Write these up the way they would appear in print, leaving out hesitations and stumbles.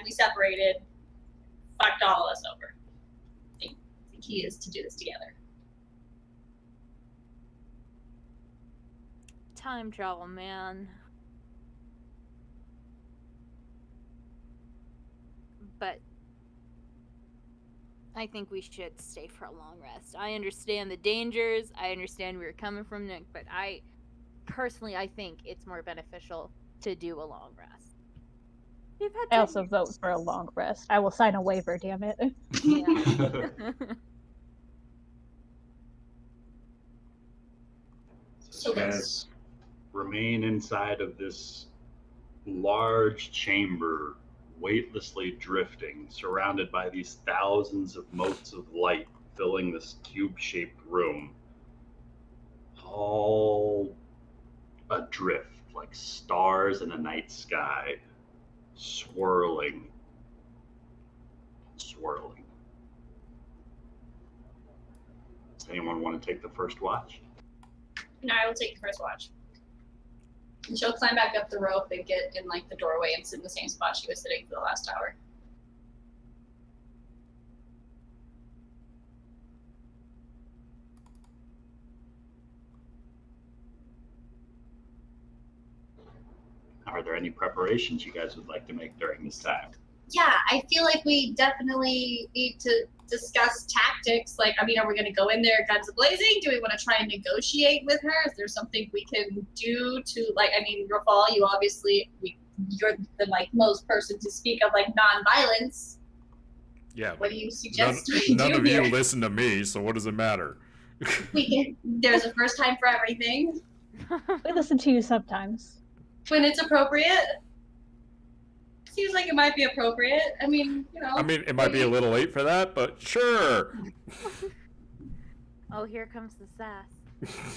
we separated, fucked all of us over. I think the key is to do this together. Time travel, man. But I think we should stay for a long rest. I understand the dangers. I understand where you're coming from, Nick, but I think it's more beneficial to do a long rest. I also vote for a long rest. I will sign a waiver, damn it. Yeah. So you guys remain inside of this large chamber, weightlessly drifting, surrounded by these thousands of motes of light filling this cube-shaped room. All adrift, like stars in a night sky, swirling. Does anyone want to take the first watch? No, I will take the first watch. And she'll climb back up the rope and get in like the doorway and sit in the same spot she was sitting for the last hour. Are there any preparations you guys would like to make during this time? Yeah, I feel like we definitely need to discuss tactics. Like, I mean, are we going to go in there guns blazing? Do we want to try and negotiate with her? Is there something we can do to, like, I mean, Rafal, you obviously, you're the, like, most person to speak of, like, non-violence. Yeah. What do you suggest none of you listen to me, so what does it matter? There's a first time for everything. We listen to you sometimes. When it's appropriate. Seems like it might be appropriate. I mean, you know. I mean, it might be a little late for that, but sure. Oh, here comes the sass.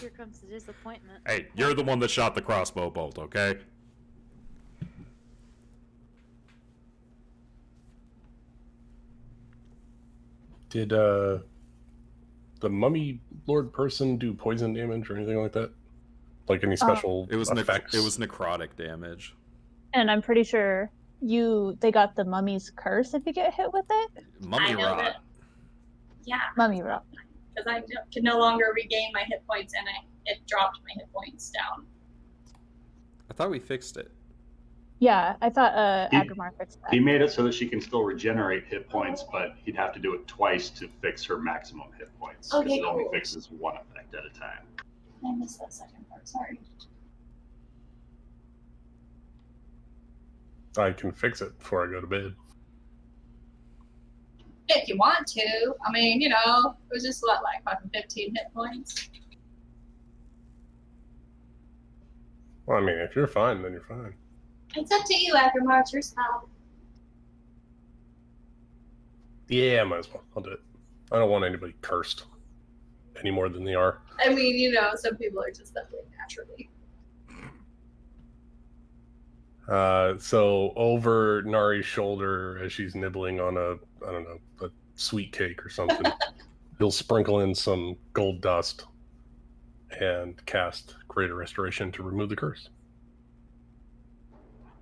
Here comes the disappointment. Hey, you're the one that shot the crossbow bolt, okay? Did the mummy lord person do poison damage or anything like that? Like any special effects? It was necrotic damage. And I'm pretty sure they got the mummy's curse if you get hit with it. Mummy rot. Yeah. Mummy rot. Because I can no longer regain my hit points, and it dropped my hit points down. I thought we fixed it. Yeah, I thought Agrimar fixed that. He made it so that she can still regenerate hit points, but he'd have to do it twice to fix her maximum hit points. Because it only fixes one effect at a time. I missed that second part, sorry. I can fix it before I go to bed. If you want to. I mean, you know, it was just what, like fucking 15 hit points? Well, I mean, if you're fine, then you're fine. It's up to you, Agrimar. It's your spell. Yeah, might as well. I'll do it. I don't want anybody cursed any more than they are. I mean, you know, some people are just that way naturally. So over Nari's shoulder, as she's nibbling on a sweet cake or something, he'll sprinkle in some gold dust and cast Greater Restoration to remove the curse.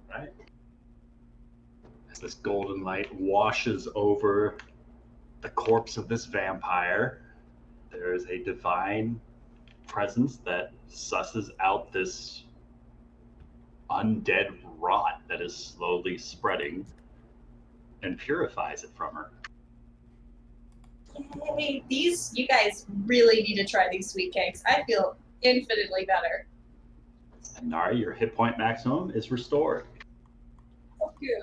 Right. As this golden light washes over the corpse of this vampire, there is a divine presence that susses out this undead rot that is slowly spreading and purifies it from her. Hey, you guys really need to try these sweet cakes. I feel infinitely better. And Nari, your hit point maximum is restored. Thank you.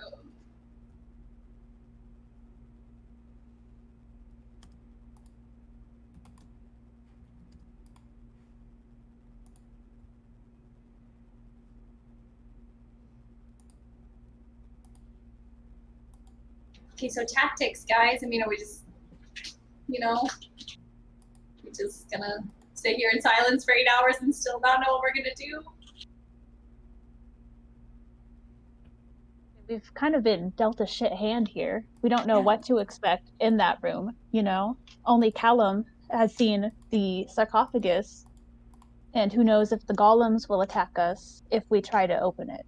Okay, so tactics, guys. I mean, are we just, we just gonna sit here in silence for 8 hours and still not know what we're gonna do? We've kind of been dealt a shit hand here. We don't know what to expect in that room, you know? Only Callum has seen the sarcophagus, and who knows if the golems will attack us if we try to open it.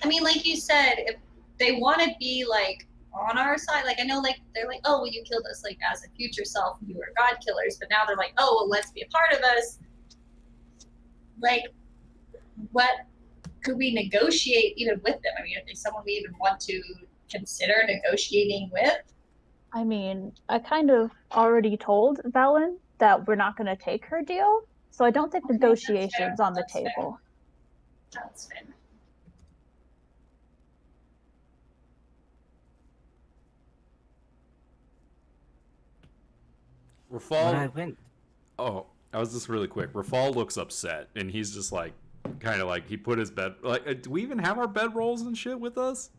mean, like you said, if they want to be like on our side, like I know, like they're like, oh, well, you killed us like as a future self, you were god killers, but now they're like, oh, well, let's be a part of us. Like, what could we negotiate even with them? I mean, if there's someone we even want to consider negotiating with. I mean, I kind of already told Valen that we're not going to take her deal, so I don't think Okay, that's fair. negotiations on the That's fair. table. That's fair. When I Rafal. went, Oh, I was just really quick. Rafal looks upset, and he's just like, kind of like he put his bed. Like, do we even have our bed rolls and shit with us?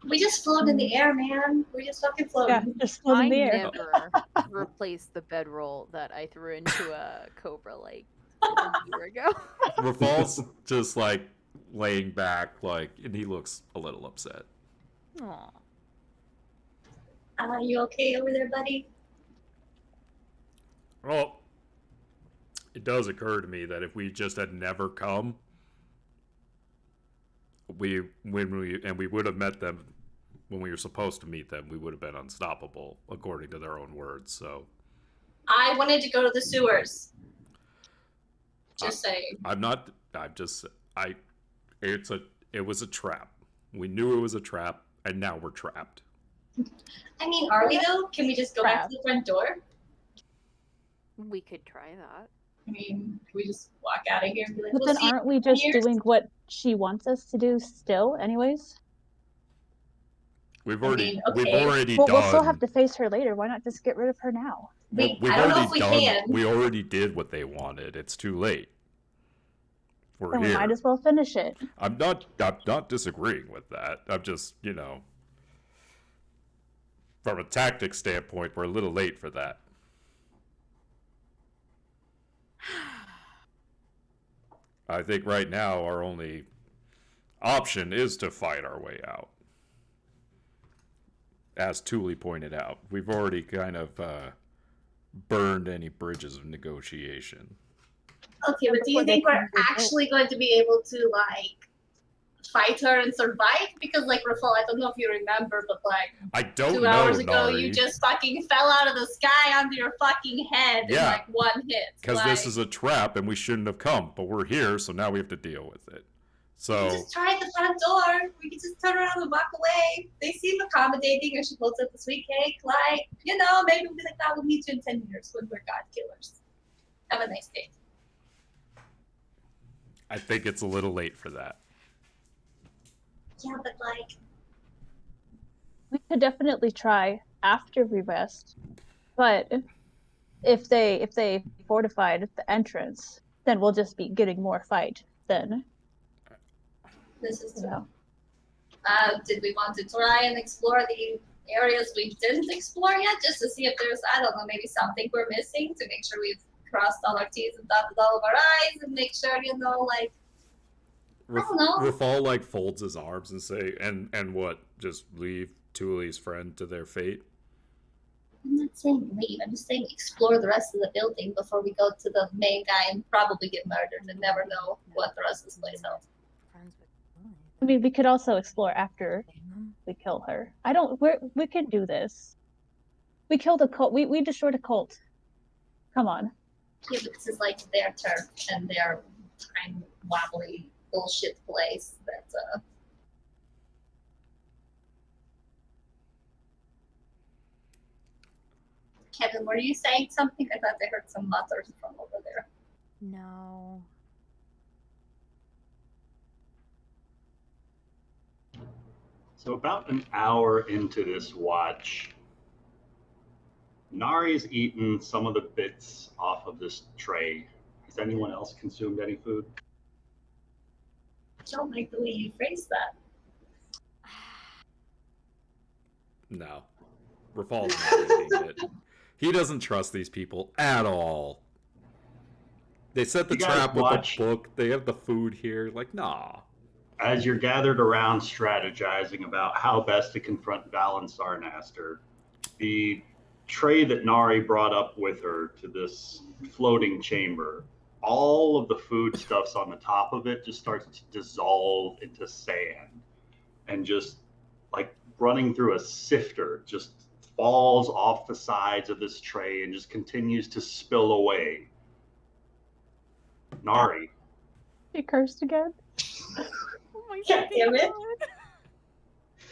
We just float in the air, man. We just fucking float. Yeah, just float in I the air. never replaced the bedroll that I threw into a cobra like a year ago. Rafal's just like laying back, like, and he looks a little upset. Aw. You okay over there, buddy? Well, it does occur to me that if we just had never come, we would have met them when we were supposed to meet them, we would have been unstoppable, according to their own words. So I wanted to go to the sewers. Just saying. It was a trap. We knew it was a trap, and now we're trapped. I mean, are we though? Can we just go back to the front door? We could try that. I mean, can we just walk out of here and be like, But we'll then see aren't we just years? doing what she wants us to do still, anyways? We've I already mean, we've okay. already Well, done. we've still have to face her later. Why not just get rid of her now? we've I don't know already if we done. can. We already did what they wanted. It's too late. We're Then we here. might as well finish it. I'm not disagreeing with that. I'm just, from a tactics standpoint, we're a little late for that. I think right now our only option is to fight our way out. As Thule pointed out, we've already kind of burned any bridges of negotiation. Okay, but do you Before they think we're can revolt. actually going to be able to like fight her and survive? Because like Rafal, I don't know if you remember, but like I don't 2 know, hours ago, Nari, you just fucking fell out of the sky onto your fucking head in Yeah. like one hit. because like, this is a trap and we shouldn't have come, but we're here, so now we have to deal with it. we So just tried the front door. We could just turn around and walk away. They seem accommodating, and she holds up the sweet cake. Like, maybe we'll be like, "We'll meet you in 10 years when we're god killers." Have a nice day. I think it's a little late for that. Yeah, but like, We could definitely try after we rest, but if they fortified the entrance, then we'll just be getting more fight. Then, this is you true. know. Did we want to try and explore the areas we didn't explore yet, just to see if there's, I don't know, maybe something we're missing to make sure we've crossed all our T's and dotted all of our I's and make sure, like, I don't know. Rafal like folds his arms and say, and what? Just leave Thule's friend to their fate? I'm not saying leave, I'm just saying explore the rest of the building before we go to the main guy and probably get murdered and never know what the rest of this place held. Friends with Thule. I mean, we could also explore after we kill her. We can do this. We killed a cult. We destroyed a cult. Come on. Yeah, but this is like their turf and their kind of wobbly bullshit place that Kevin, were you saying something? I thought I heard some mutters from over there. No. So about an hour into this watch, Nari's eaten some of the bits off of this tray. Has anyone else consumed any food? I don't like the way you phrased that. No. Rafal's not eating it. He doesn't trust these people at all. They set the You guys trap with watch- the book. They have the food here. Like, nah. As you're gathered around strategizing about how best to confront Val and Sarnaster, the tray that Nari brought up with her to this floating chamber, all of the foodstuffs on the top of it just starts to dissolve into sand. and just like running through a sifter, just falls off the sides of this tray and just continues to spill away. Nari, She cursed again. Oh my God damn it. God.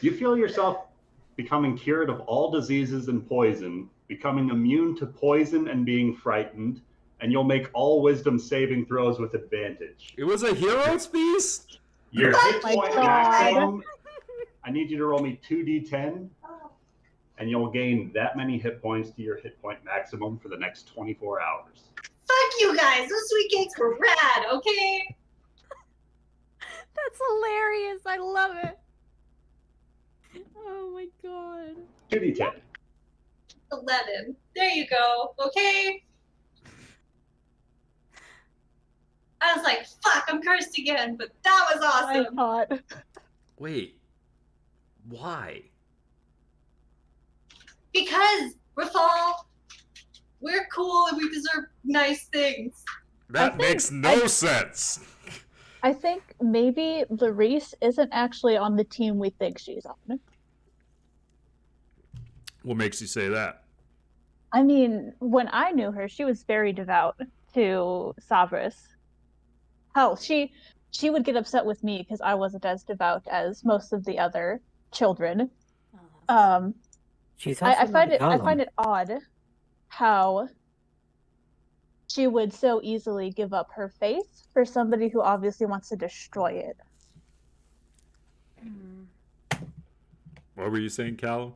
you feel yourself becoming cured of all diseases and poison, becoming immune to poison and being frightened, and you'll make all wisdom saving throws with advantage. It was a hero's feast? Your hit my point God. maximum, I need you to roll me 2d10, and you'll gain that many hit points to your hit point maximum for the next 24 hours. Fuck you guys. Those sweet cakes were rad, okay? That's hilarious. I love it. Oh my god. 2d10. 11. There you go, okay? I was like, fuck, I'm cursed again, but that was I awesome. thought. Wait. Why? Because, Rafal, we're cool and we deserve nice things. That think makes no sense. I think maybe Larice isn't actually on the team we think she's on. What makes you say that? I mean, when I knew her, she was very devout to Sabras. Hell, she would get upset with me because I wasn't as devout as most of the other children. She's also I find not a I golem. find it odd how she would so easily give up her faith for somebody who obviously wants to destroy it. What were you saying, Callum?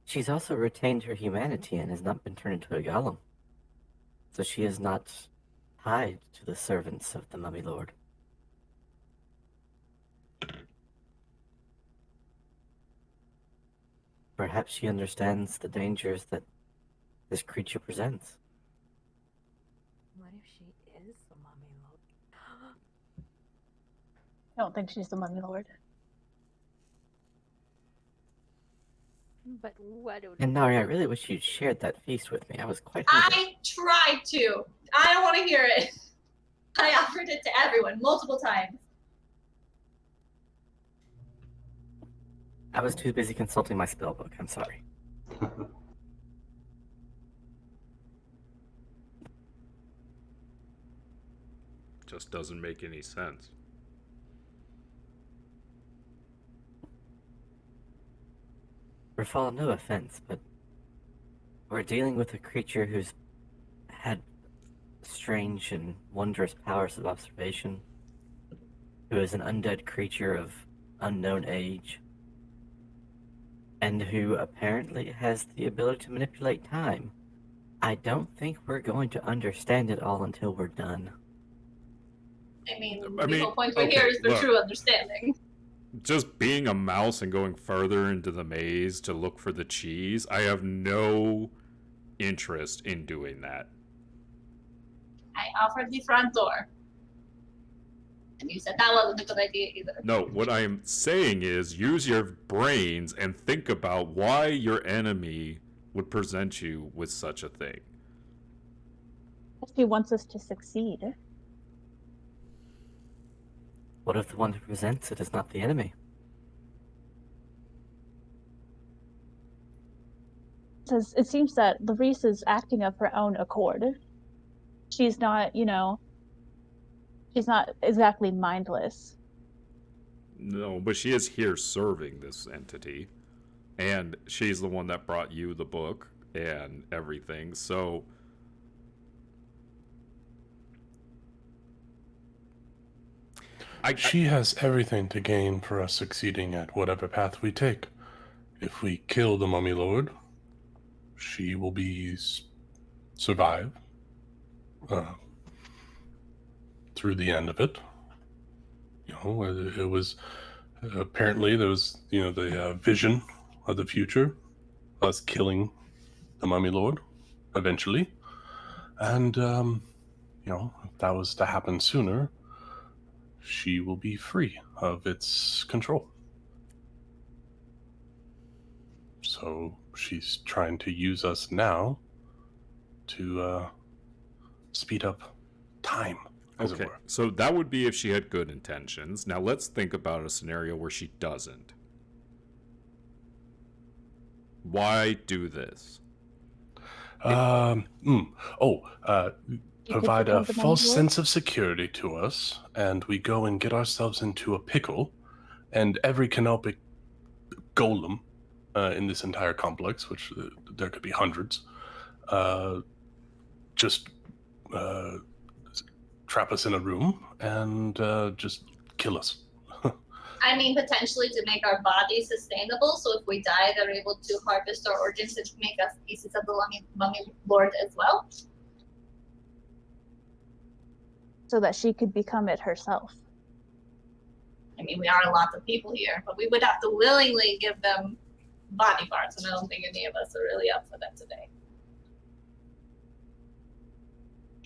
She's also retained her humanity and has not been turned into a golem. So she is not tied to the servants of the Mummy Lord. Perhaps she understands the dangers that this creature presents. What if she is the Mummy Lord? I don't think she's the Mummy Lord. But what would... And Nari, I really wish you'd shared that feast with me. I was quite hungry. I tried to. I don't want to hear it. I offered it to everyone multiple times. I was too busy consulting my spell book. I'm sorry. Just doesn't make any sense. Rafal, no offense, but we're dealing with a creature who's had strange and wondrous powers of observation, who is an undead creature of unknown age, and who apparently has the ability to manipulate time. I don't think we're going to understand it all until we're done. I mean, I the mean, whole point we're okay, here is the look. true understanding. Just being a mouse and going further into the maze to look for the cheese, I have no interest in doing that. I offered the front door. And you said that wasn't a good idea either. No, what I am saying is use your brains and think about why your enemy would present you with such a thing. She wants us to succeed. What if the one who presents it is not the enemy? Because it seems that Larice is acting of her own accord. She's not, she's not exactly mindless. No, but she is here serving this entity. And she's the one that brought you the book and everything, so... She has everything to gain for us succeeding at whatever path we take. If we kill the Mummy Lord, she will be survive through the end of it. It was apparently there was the vision of the future, us killing the Mummy Lord eventually, and if that was to happen sooner, she will be free of its control. So she's trying to use us now to speed up time. as it Okay, were. so that would be if she had good intentions. Now let's think about a scenario where she doesn't. Why do this? You could Provide a become the false Mummy Lord? sense of security to us, and we go and get ourselves into a pickle, and every canopic golem in this entire complex, which there could be hundreds, just trap us in a room and just kill us. I mean, potentially to make our bodies sustainable, so if we die, they're able to harvest our organs and make us pieces of the mummy lord as well. So that she could become it herself. I mean, we are lots of people here, but we would have to willingly give them body parts, and I don't think any of us are really up for that today.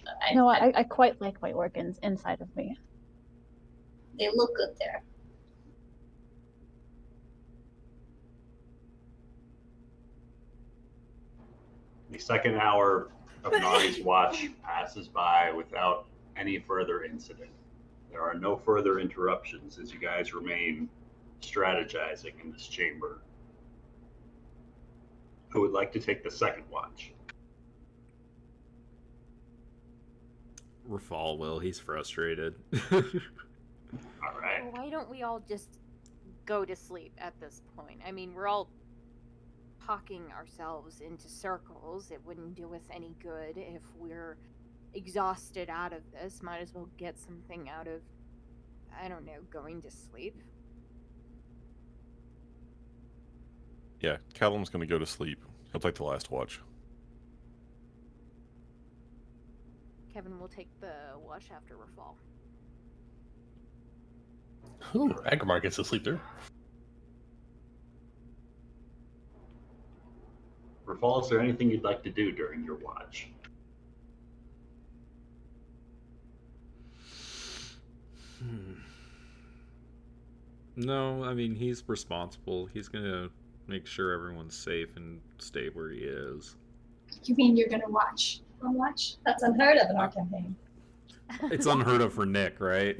But I quite like my organs inside of me. they look good there. The second hour of Nari's watch passes by without any further incident. There are no further interruptions as you guys remain strategizing in this chamber. Who would like to take the second watch? Rafal will. He's frustrated. All right. Well, why don't we all just go to sleep at this point? I mean, we're all talking ourselves into circles. It wouldn't do us any good if we're exhausted out of this. Might as well get something out of, I don't know, going to sleep. Yeah, Callum's gonna go to sleep. He'll take the last watch. Kevin will take the watch after Rafal. Ooh, Agrimar gets to sleep there. Rafal, is there anything you'd like to do during your watch? No, I mean, he's responsible. He's gonna make sure everyone's safe and stay where he is. You mean you're gonna watch? Watch? That's unheard of in our campaign. It's unheard of for Nick, right?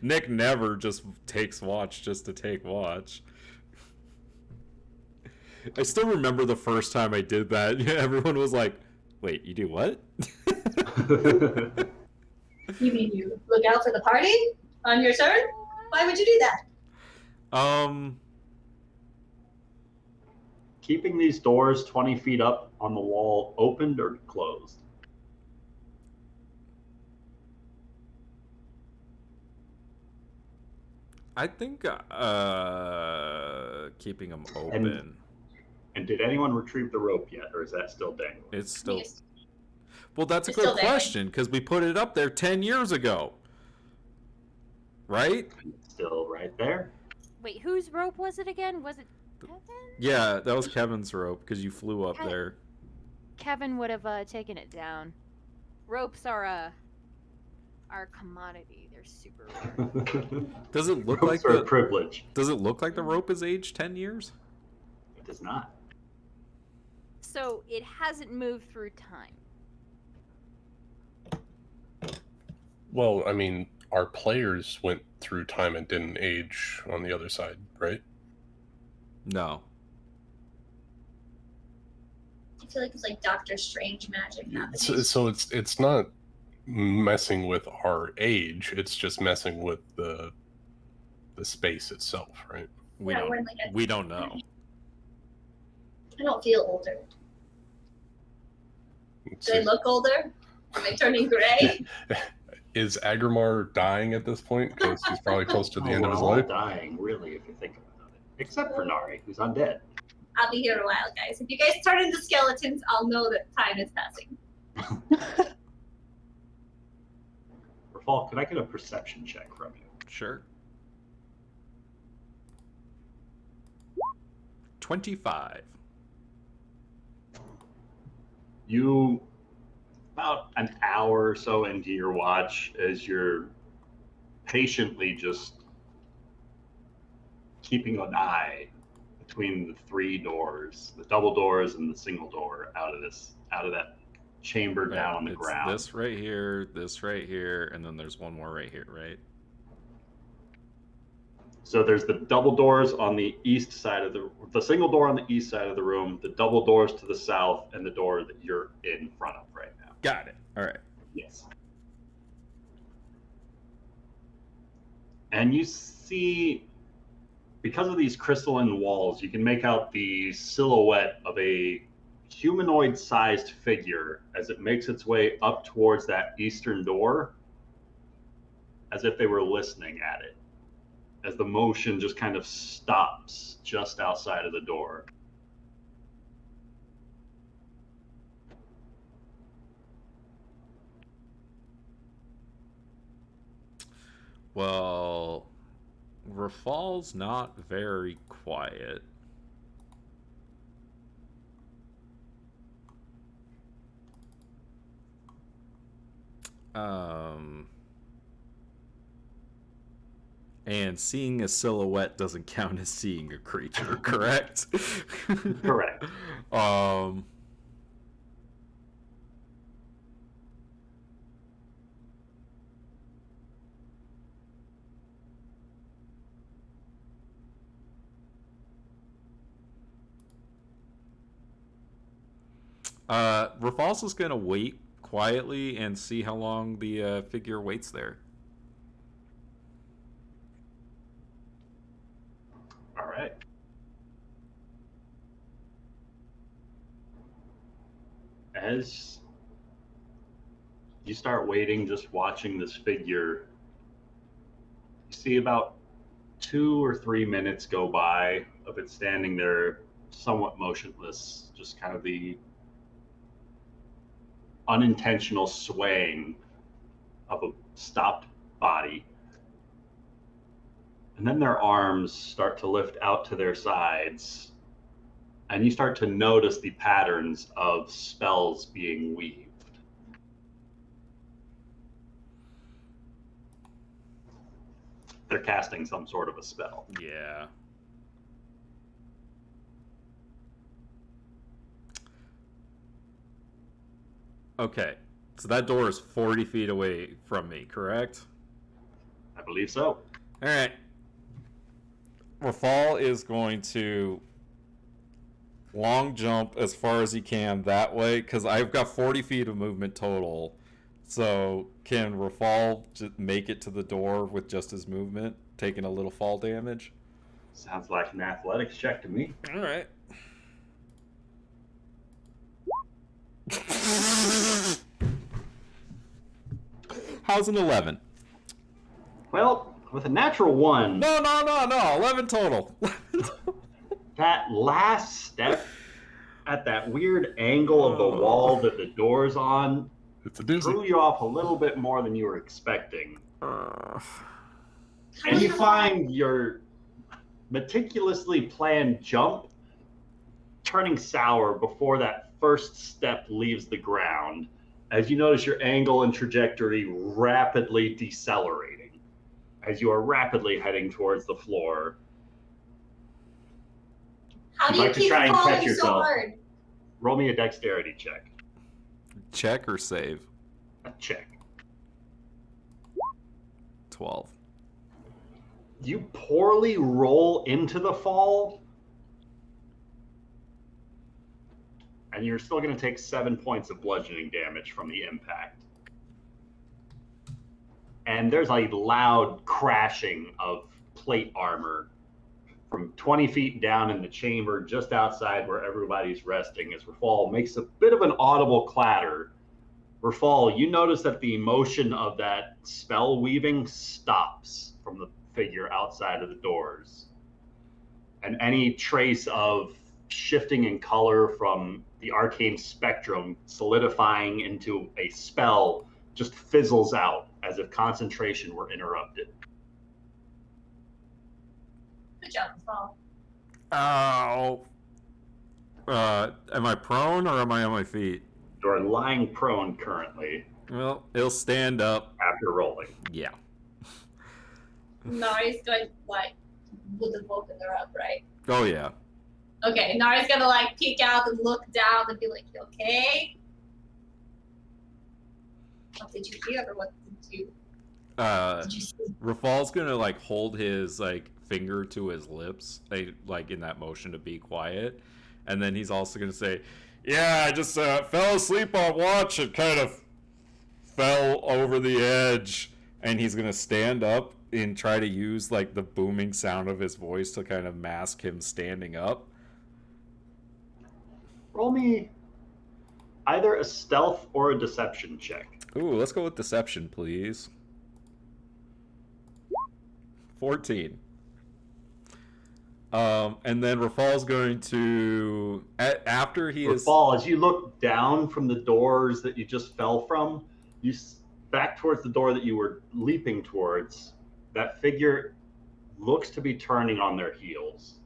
Nick never just takes watch just to take watch. I still remember the first time I did that. Everyone was like, wait, you do what? You mean you look out for the party on your turn? Why would you do that? Keeping these doors 20 feet up on the wall opened or closed? I think keeping them open. And did anyone retrieve the rope yet, or is that still dangling? It's still... Well, that's a It's good still dangling. question, because we put it up there 10 years ago. Right? Still right there. Wait, whose rope was it again? Was it Kevin? Yeah, that was Kevin's rope, because you flew up there. Kevin would have taken it down. Ropes are our commodity. They're super rare. Does it look Ropes like are a privilege. Does it look like the rope is aged 10 years? It does not. So it hasn't moved through time. Well, I mean, our players went through time and didn't age on the other side, right? No. I feel like it's like Doctor Strange magic happening. So it's not messing with our age. It's just messing with the space itself, right? We Yeah, don't. we're in like a- We don't know. I don't feel older. It's- Do I look older? Am I turning gray? Is Agrimar dying at this point? Because he's probably close to the end of We're his all life. dying, really, if you think about it. Except for Nari, who's undead. I'll be here a while, guys. If you guys turn into skeletons, I'll know that time is passing. Rafal, can I get a perception check from you? Sure. 25. You, about an hour or so into your watch, as you're patiently just keeping an eye between the three doors, the double doors and the single door out of that chamber down on the it's ground. this right here, and then there's one more right here, right? So there's the double doors on the east side of the single door on the east side of the room, the double doors to the south, and the door that you're in front of right now. Got it. All right. Yes. And you see, because of these crystalline walls, you can make out the silhouette of a humanoid-sized figure as it makes its way up towards that eastern door, as if they were listening at it, as the motion just kind of stops just outside of the door. Well, Rafal's not very quiet. And seeing a silhouette doesn't count as seeing a creature, correct? Correct. Rafal's is gonna wait quietly and see how long the figure waits there. All right. As you start waiting, just watching this figure, you see about 2 or 3 minutes go by of it standing there somewhat motionless, just kind of the unintentional swaying of a stopped body. And then their arms start to lift out to their sides, and you start to notice the patterns of spells being weaved. They're casting some sort of a spell. Yeah. Okay, so that door is 40 feet away from me, correct? I believe so. All right. Rafal is going to long jump as far as he can that way, because I've got 40 feet of movement total. So can Rafal just make it to the door with just his movement, taking a little fall damage? Sounds like an athletics check to me. All right. How's an 11? Well, with a natural 1, No, 11 total. that last step at that weird angle of the wall that the door's on It's a doozy. threw you off a little bit more than you were expecting. And you find your meticulously planned jump turning sour before that first step leaves the ground, as you notice your angle and trajectory rapidly decelerating as you are rapidly heading towards the floor. How do You'd you like to keep try and catch falling so yourself. hard? Roll me a dexterity check. Check or save? A check. 12. You poorly roll into the fall, and you're still going to take 7 points of bludgeoning damage from the impact. And there's a loud crashing of plate armor from 20 feet down in the chamber just outside where everybody's resting as Rafal makes a bit of an audible clatter. Rafal, you notice that the motion of that spell weaving stops from the figure outside of the doors. And any trace of shifting in color from the arcane spectrum solidifying into a spell just fizzles out as if concentration were interrupted. Good job, Fall. Ow. Am I prone or am I on my feet? You're lying prone currently Well, he'll stand up. after rolling. Yeah. Nari's going like would have woken her up, right? Oh, yeah. Okay, Nari's gonna like peek out and look down and be like, "You okay?" What did you hear, or what did you see? Rafal's gonna like hold his like finger to his lips, like in that motion to be quiet, and then he's also gonna say, "Yeah, I just fell asleep on watch and kind of fell over the edge," and he's gonna stand up and try to use like the booming sound of his voice to kind of mask him standing up. Roll me either a stealth or a deception check. Ooh, let's go with deception, please. 14. And then Rafal's going to, after he is... Rafal, as you look down from the doors that you just fell from, you back towards the door that you were leaping towards, that figure looks to be turning on their heels,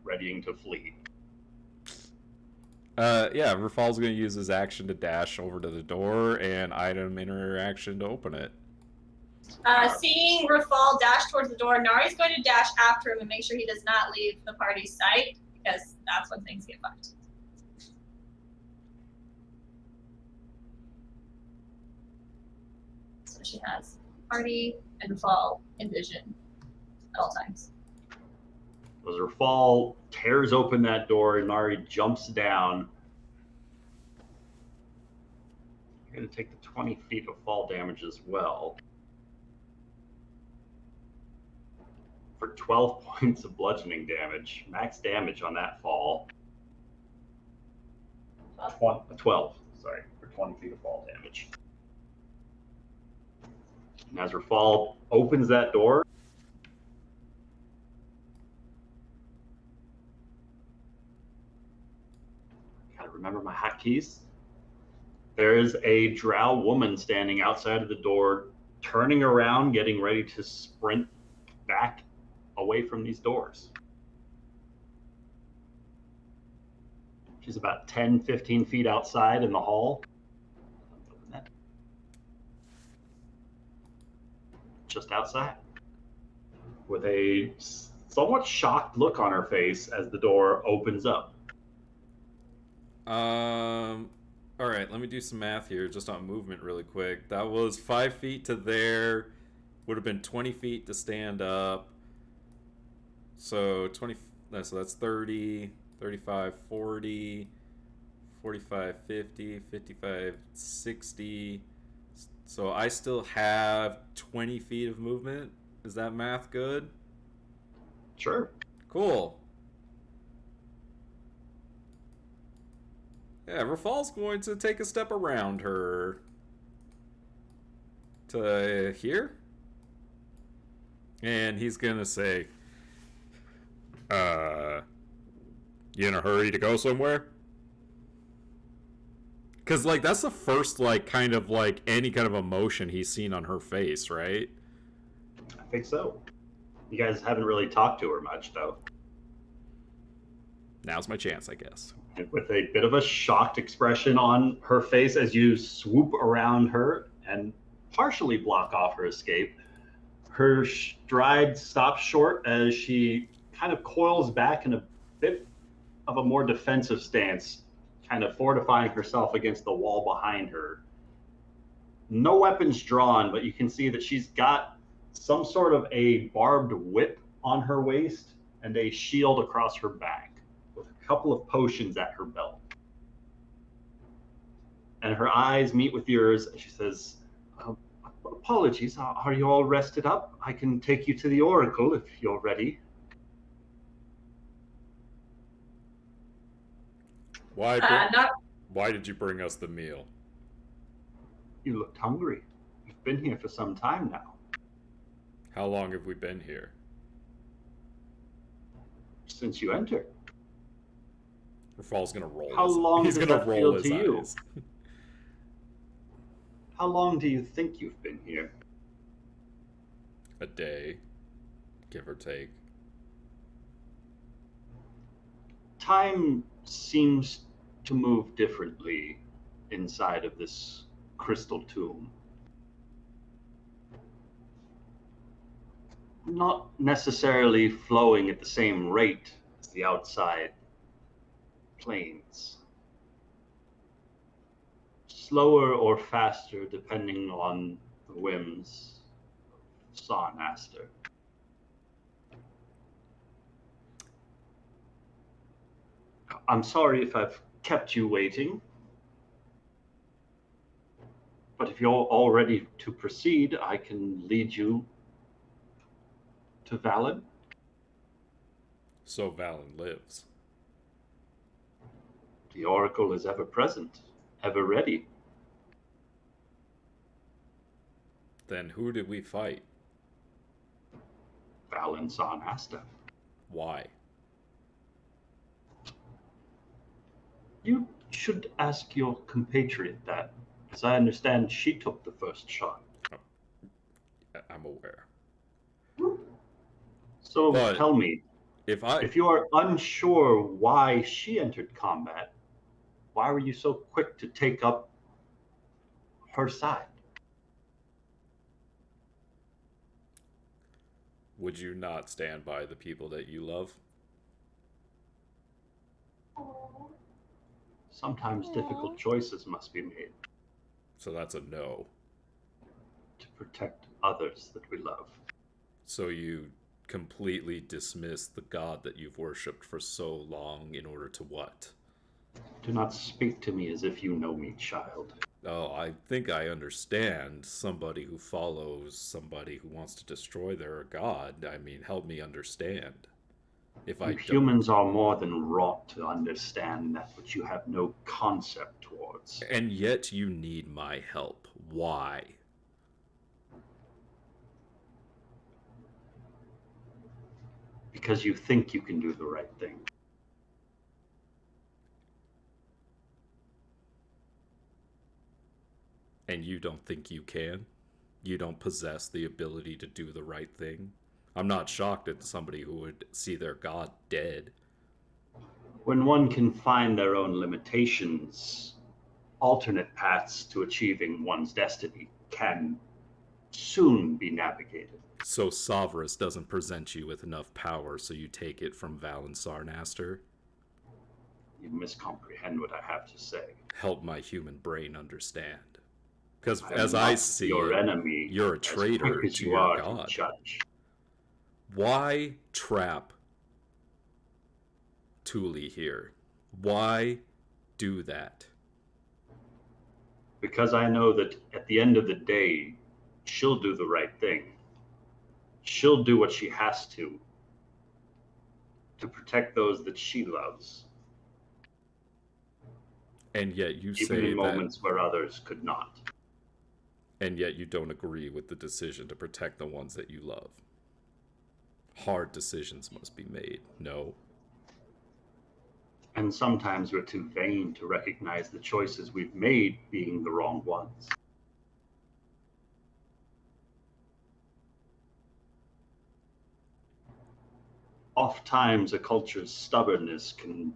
readying to flee. Yeah, Rafal's going to use his action to dash over to the door and item interaction to open it. Seeing Rafal dash towards the door, Nari's going to dash after him and make sure he does not leave the party's sight, because that's when things get fucked. So she has party and Rafal in vision at all times. As Rafal tears open that door, Nari jumps down. You're going to take the 20 feet of fall damage as well. For 12 points of bludgeoning damage. Max damage on that fall. 12, sorry, for 20 feet of fall damage. And as Rafal opens that door, gotta remember my hotkeys. There is a drow woman standing outside of the door, turning around, getting ready to sprint back away from these doors. She's about 10, 15 feet outside in the hall. Just outside. With a somewhat shocked look on her face as the door opens up. Alright, let me do some math here, just on movement really quick. That was 5 feet to there, would have been 20 feet to stand up. So 20, so that's 30, 35, 40, 45, 50, 55, 60. So I still have 20 feet of movement. Is that math good? Sure. Cool. Yeah, Rafal's going to take a step around her to here. And he's going to say, you in a hurry to go somewhere? Because, like, that's the first, like, kind of, like, any kind of emotion he's seen on her face, right? I think so. You guys haven't really talked to her much, though. Now's my chance, I guess. With a bit of a shocked expression on her face as you swoop around her and partially block off her escape, her stride stops short as she kind of coils back in a bit of a more defensive stance, kind of fortifying herself against the wall behind her. No weapons drawn, but you can see that she's got some sort of a barbed whip on her waist and a shield across her back with a couple of potions at her belt. And her eyes meet with yours and she says, apologies, are you all rested up? I can take you to the Oracle if you're ready. Why did you bring us the meal? You looked hungry. You've been here for some time now. How long have we been here? Since you entered. Rafal's gonna roll. How long He's does gonna that roll feel his to you? eyes. How long do you think you've been here? A day, give or take. Time seems to move differently inside of this crystal tomb. Not necessarily flowing at the same rate as the outside planes. slower or faster depending on the whims of Sarnaster. I'm sorry if I've kept you waiting, but if you're all ready to proceed, I can lead you to Valen. So Valen lives. The Oracle is ever present, ever ready. Then who did we fight? Valen Sarnaster. Why? You should ask your compatriot that, as I understand she took the first shot. I'm aware. So But tell me, if you are unsure why she entered combat, why were you so quick to take up her side? Would you not stand by the people that you love? Sometimes difficult choices must be made So that's a no. to protect others that we love. So you completely dismiss the god that you've worshipped for so long in order to what? Do not speak to me as if you know me, child. Oh, I think I understand somebody who follows somebody who wants to destroy their god. I mean, help me understand. If I You humans are more than wrought to understand that which you have no concept towards. And yet you need my help. Why? Because you think you can do the right thing. And you don't think you can? You don't possess the ability to do the right thing? I'm not shocked at somebody who would see their god dead. When one can find their own limitations, alternate paths to achieving one's destiny can soon be navigated. So Sovereign doesn't present you with enough power, so you take it from Valen Sarnaster? You miscomprehend what I have to say. Help my human brain understand. Because I am as I not see your it, enemy, you're a as traitor quick as to you your are god. to judge. Why trap Thule here? Why do that? Because I know that at the end of the day, she'll do the right thing. She'll do what she has to protect those that she loves. And yet you Even say in that, moments where others could not. and yet you don't agree with the decision to protect the ones that you love. Hard decisions must be made. No. And sometimes we're too vain to recognize the choices we've made being the wrong ones. Oftentimes, a culture's stubbornness can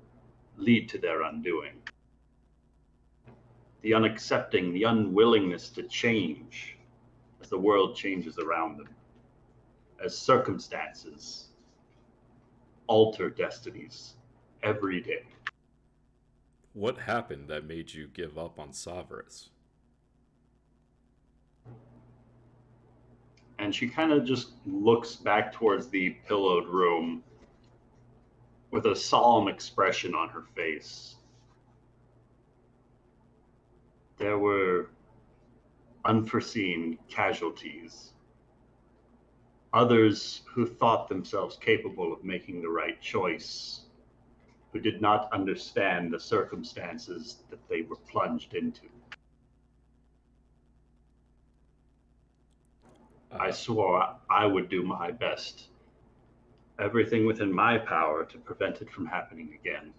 lead to their undoing. The unaccepting, the unwillingness to change as the world changes around them, as circumstances alter destinies every day. What happened that made you give up on Sovereign? And she kind of just looks back towards the pillowed room with a solemn expression on her face. There were unforeseen casualties. Others who thought themselves capable of making the right choice, who did not understand the circumstances that they were plunged into. I swore I would do my best, everything within my power to prevent it from happening again.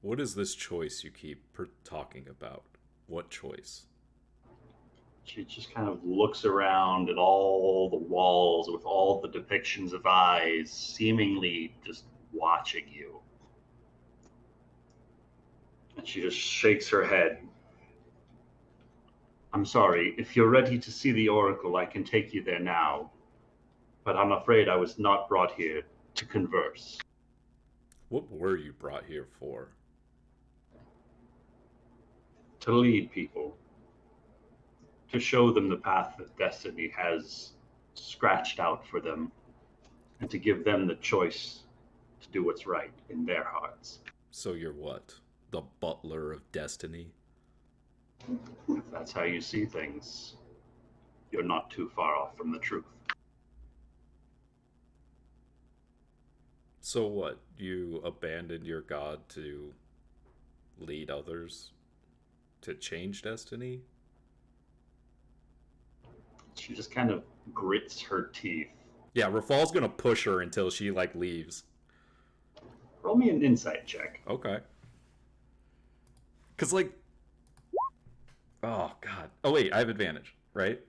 What is this choice you keep talking about? What choice? She just kind of looks around at all the walls with all the depictions of eyes, seemingly just watching you. And she just shakes her head. I'm sorry, if you're ready to see the Oracle, I can take you there now. But I'm afraid I was not brought here to converse. What were you brought here for? to lead people, to show them the path that destiny has scratched out for them, and to give them the choice to do what's right in their hearts. So you're what? The butler of destiny? If that's how you see things, you're not too far off from the truth. So what? You abandoned your god to lead others to change destiny? She just kind of grits her teeth. Yeah, Rafal's gonna push her until she, like, leaves. Roll me an insight check. Okay. Because, like... Oh, God. Oh, wait, I have advantage, right?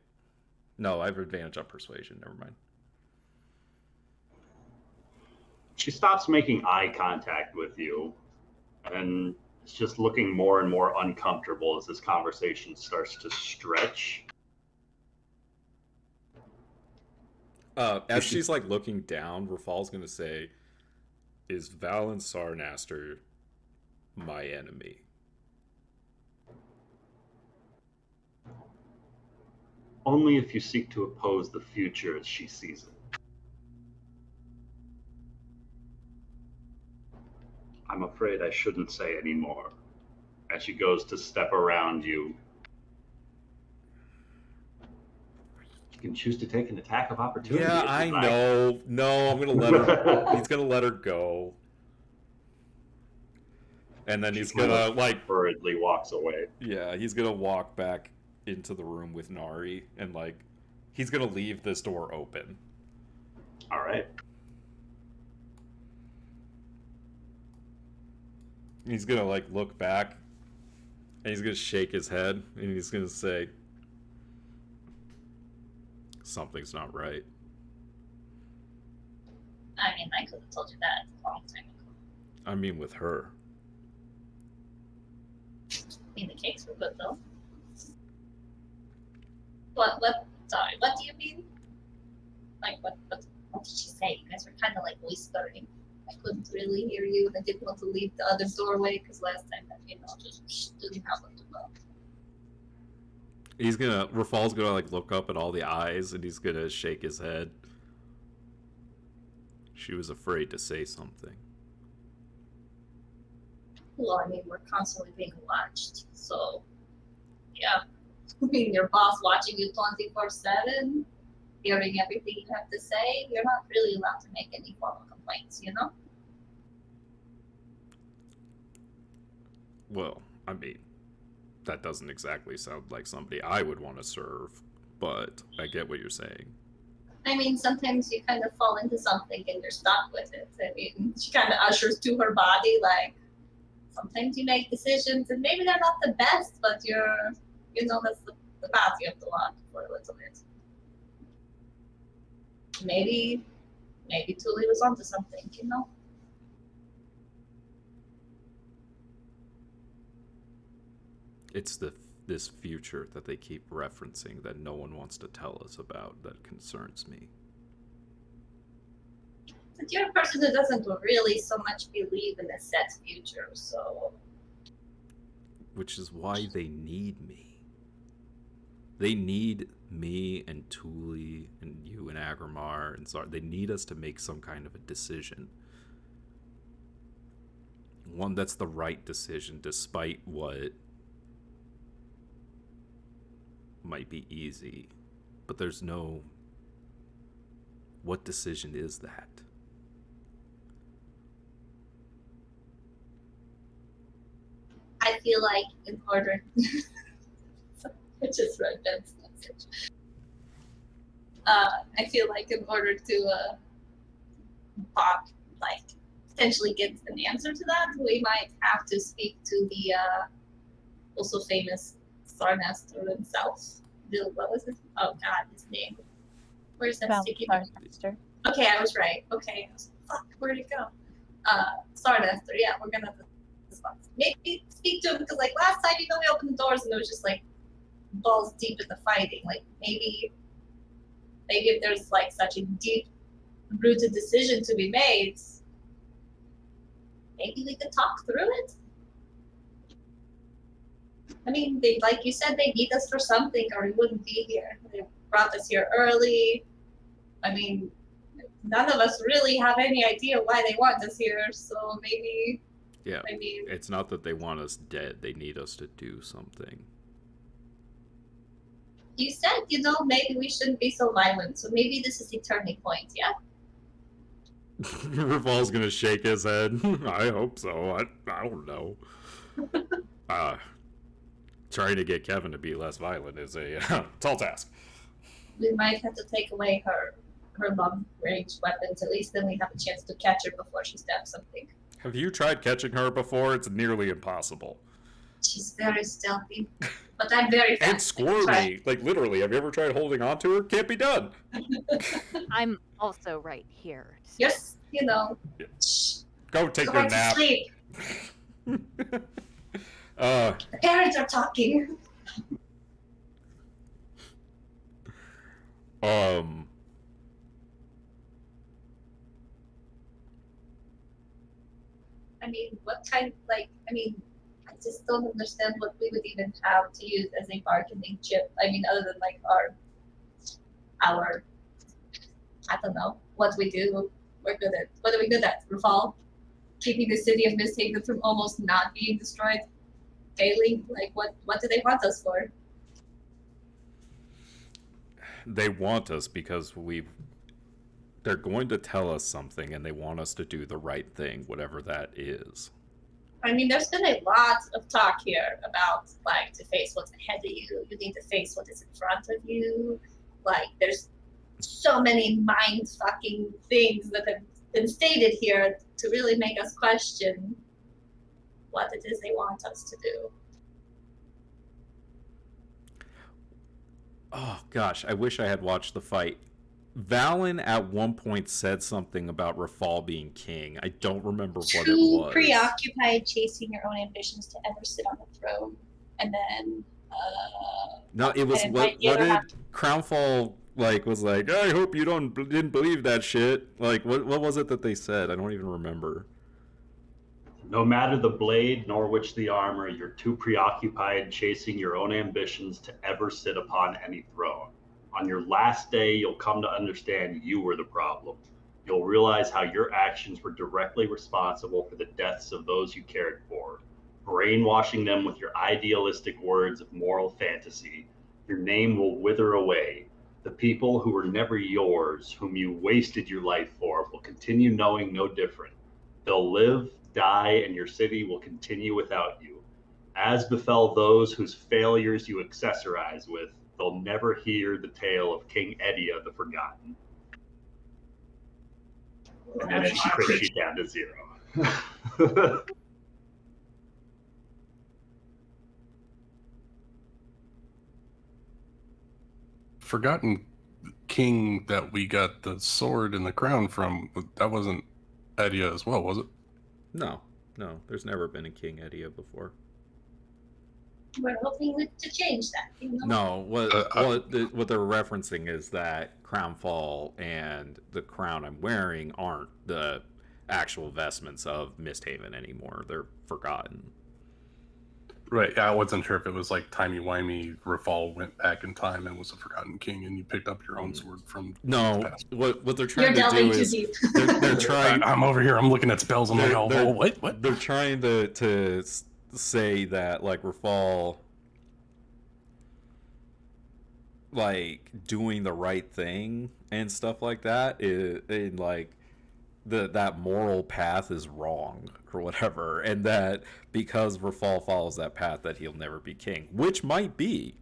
No, I have advantage on persuasion. Never mind. She stops making eye contact with you, and is just looking more and more uncomfortable as this conversation starts to stretch. As she's, like, looking down, Rafal's gonna say, is Valen Sarnaster my enemy? Only if you seek to oppose the future as she sees it. I'm afraid I shouldn't say any more. As she goes to step around you, you can choose to take an attack of opportunity. Yeah, if I you'd like. know. No, I'm gonna let her... He's gonna let her go. And then he's gonna, like... hurriedly walks away. Yeah, he's gonna walk back into the room with Nari, and, like, he's gonna leave this door open. All right. He's gonna, like, look back, and he's gonna shake his head, and he's gonna say, something's not right. I mean, I could have told you that a long time ago. I mean, with her. I mean, the cakes were good, though. Sorry, what do you mean? Like, what did she say? You guys were kind of, like, whispering. I couldn't really hear you, and I didn't want to leave the other doorway, because last time that, just didn't happen to well. He's gonna... Rafal's gonna, like, look up at all the eyes, and he's gonna shake his head. She was afraid to say something. Well, I mean, we're constantly being watched, so, yeah. I mean, your boss watching you 24/7, hearing everything you have to say, you're not really allowed to make any formal complaints, you know? Well, I mean, that doesn't exactly sound like somebody I would want to serve, but I get what you're saying. I mean, sometimes you kind of fall into something and you're stuck with it. I mean, she kind of ushers to her body, like, sometimes you make decisions and maybe they're not the best, but that's the path you have to walk for a little bit. Maybe Tuli was onto something, you know? It's this future that they keep referencing that no one wants to tell us about that concerns me. But you're a person who doesn't really so much believe in a set future, so... Which is why they need me. They need me and Tuli and you and Agrimar and Zar. They need us to make some kind of a decision. One that's the right decision, despite what might be easy. But there's no... What decision is that? I feel like in order... I just read Ben's message. I feel like in order to potentially get an answer to that, we might have to speak to the also famous Sarnaster himself. What was it? Oh God, his name. Where's that sticky? Sarnaster. Okay, I was right. Okay, fuck, where'd it go? Sarnaster. Yeah, we're gonna maybe speak to him because like last time, we opened the doors and it was just like balls deep in the fighting. Like maybe if there's like such a deep rooted decision to be made, maybe we could talk through it. I mean, they, like you said, they need us for something, or we wouldn't be here. They brought us here early. I mean, none of us really have any idea why they want us here, so maybe. Yeah. I mean, It's not that they want us dead, they need us to do something. you said, maybe we shouldn't be so violent, so maybe this is the turning point, yeah? Raval's gonna shake his head. I hope so. I don't know. Trying to get Kevin to be less violent is a tall task. We might have to take away her long-range weapons. At least then we have a chance to catch her before she stabs something. Have you tried catching her before? It's nearly impossible. She's very stealthy, but I'm very fast. And squirmy. Like, literally, have you ever tried holding on to her? Can't be done. I'm also right here. So. Yes, Yeah. Shh. Go take Go your back to nap. sleep. The parents are talking. I mean, I just don't understand what we would even have to use as a bargaining chip. I mean, other than like our, I don't know, what we do. We're good at. What are we good at? Rafal? Keeping the city of Misthaven from almost not being destroyed daily? Like, what do they want us for? They want us because they're going to tell us something and they want us to do the right thing, whatever that is. I mean, there's been a lot of talk here about, like, to face what's ahead of you. You need to face what is in front of you. Like, there's so many mind-fucking things that have been stated here to really make us question what it is they want us to do. Oh, gosh, I wish I had watched the fight. Valen at one point said something about Rafal being king. I don't remember what it was. Too preoccupied chasing your own ambitions to ever sit on the throne. And then, No, it was what did Crownfall was like, I hope you didn't believe that shit. Like, what was it that they said? I don't even remember. No matter the blade nor which the armor, you're too preoccupied chasing your own ambitions to ever sit upon any throne. On your last day, you'll come to understand you were the problem. You'll realize how your actions were directly responsible for the deaths of those you cared for, brainwashing them with your idealistic words of moral fantasy. Your name will wither away. The people who were never yours, whom you wasted your life for, will continue knowing no different. They'll live, die, and your city will continue without you. As befell those whose failures you accessorize with, they'll never hear the tale of King Edia the Forgotten. And then she crits you down to 0. Forgotten king that we got the sword and the crown from, that wasn't Edia as well, was it? No, there's never been a King Edia before. We're hoping to change that. No, what they're referencing is that Crownfall and the crown I'm wearing aren't the actual vestments of Misthaven anymore. They're forgotten. Right, I wasn't sure if it was like timey-wimey, Rafal went back in time and was a forgotten king and you picked up your own sword from the past. What they're trying to do is they're trying... I'm over here, I'm looking at spells, I'm like, oh, what? They're trying to say that, Rafal, doing the right thing and stuff like that, that moral path is wrong or whatever, and that because Rafal follows that path that he'll never be king, which might be.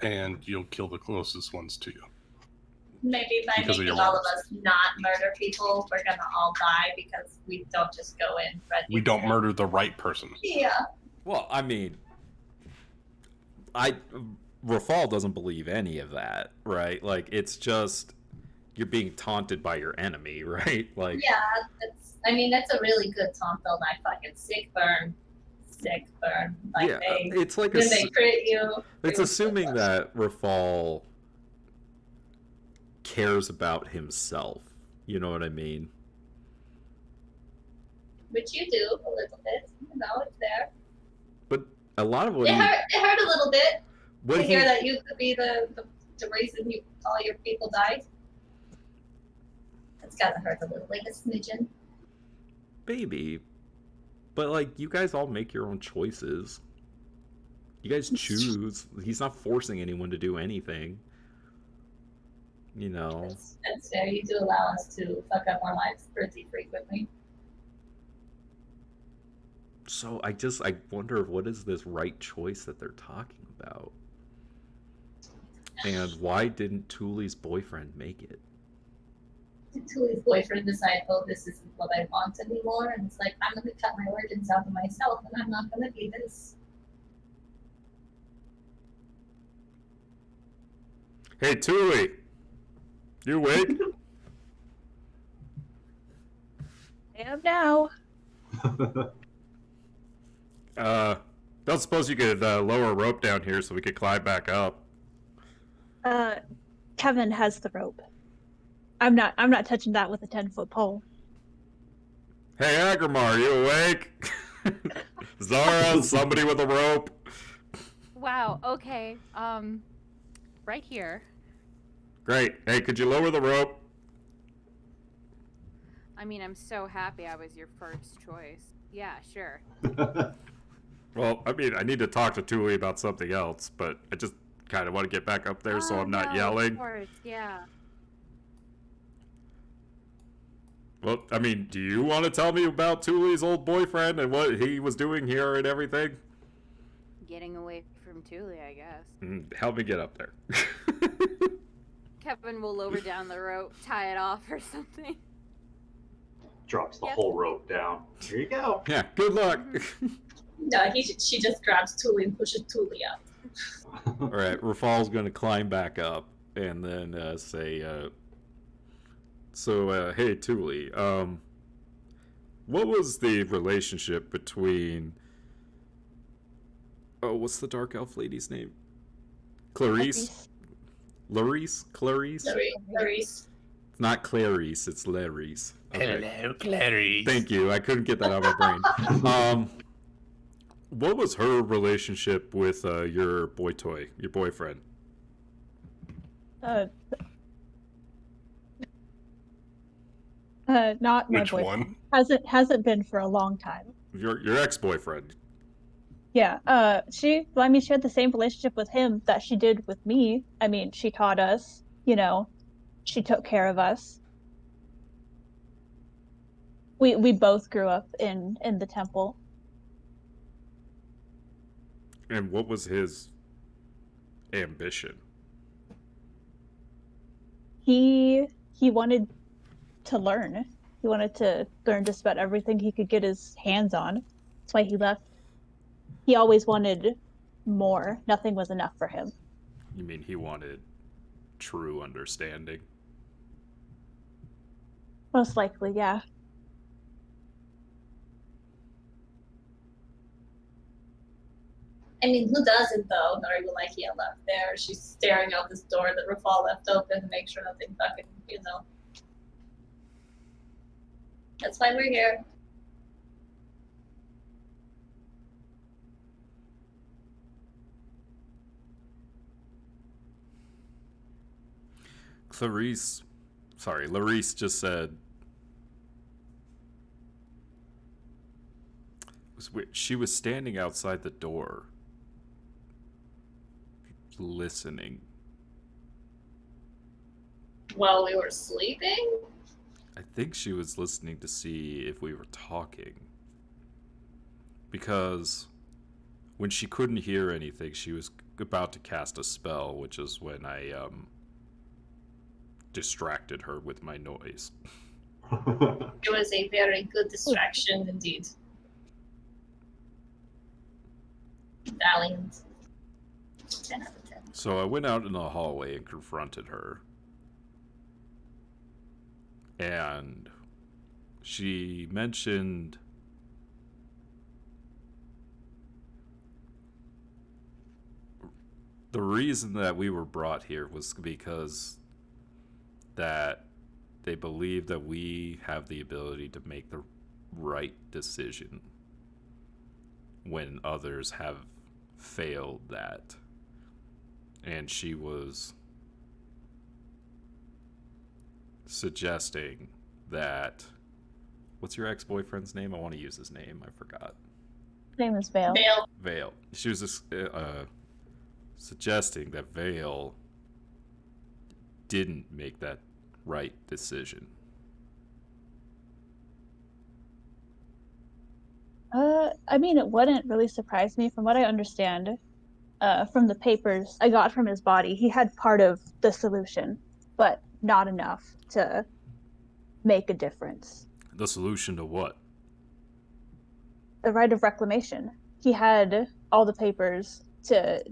And you'll kill the closest ones to you. Maybe by making all of us not murder people, we're gonna all die because we don't just go in. We don't murder the right person. Yeah. Well, I mean, Rafal doesn't believe any of that, right? It's just you're being taunted by your enemy, right? Yeah, that's a really good taunt though. My fucking sick burn. Yeah, it's like when they crit you. It's assuming that Rafal cares about himself. You know what I mean? Which you do a little bit. It's there. But a lot of what It hurt a little bit what to he, hear that you could be the reason all your people died. It's gotta hurt a little, like a smidgen. baby, but like you guys all make your own choices. You guys choose. He's not forcing anyone to do anything. You know. That's fair. You do allow us to fuck up our lives pretty frequently. So I wonder what is this right choice that they're talking about? And why didn't Thule's boyfriend make it? Tuli's boyfriend decided, oh, this isn't what I want anymore, and it's like, I'm gonna cut my organs out of myself, and I'm not gonna be this. Hey, Thule! You awake? I am now. Don't suppose you could lower a rope down here so we could climb back up. Kevin has the rope. I'm not touching that with a 10-foot pole. Hey, Agrimar, you awake? Zara, somebody with a rope. Wow, okay. Right here. Great. Hey, could you lower the rope? I mean, I'm so happy I was your first choice. Yeah, sure. Well, I mean, I need to talk to Thule about something else, but I just kind of want to get back up there so I'm not no, yelling. Of course, yeah. Well, I mean, do you want to tell me about Thule's old boyfriend and what he was doing here and everything? Getting away from Thule, I guess. Help me get up there. Kevin will lower down the rope, tie it off or something. Drops the Yep. whole rope down. Here you go. Yeah, good luck. No, she just grabs Tuli and pushes Tuli up. All right, Rafal's going to climb back up and then say, hey, Thule, what was the relationship between... Oh, what's the dark elf lady's name? Clarice? Clarice? Clarice. It's not Clarice, it's Clarice. Okay. Hello, Clarice. Thank you. I couldn't get that out of my brain. What was her relationship with your boyfriend? Not my Which boyfriend. one? Hasn't been for a long time. Your ex-boyfriend. Yeah. She had the same relationship with him that she did with me. I mean, she taught us, she took care of us. We both grew up in the temple. And what was his ambition? He wanted to learn. He wanted to learn just about everything he could get his hands on. That's why he left. He always wanted more. Nothing was enough for him. You mean he wanted true understanding? Most likely, yeah. I mean, who doesn't though? Nori Wallachia left there. She's staring out this door that Rafal left open to make sure nothing fucking, That's why we're here. Larice just said she was standing outside the door listening. While we were sleeping? I think she was listening to see if we were talking. Because when she couldn't hear anything, she was about to cast a spell, which is when I distracted her with my noise. It was a very good distraction indeed. Valiant. 10 out of 10. So I went out in the hallway and confronted her. And she mentioned the reason that we were brought here was because that they believe that we have the ability to make the right decision when others have failed that. And she was suggesting that... What's your ex-boyfriend's name? I want to use his name. I forgot. His name is Vale. Vale. She was suggesting that Vale didn't make that right decision. I mean, it wouldn't really surprise me. From what I understand, from the papers I got from his body, he had part of the solution, but not enough to make a difference. The solution to what? The right of reclamation. He had all the papers to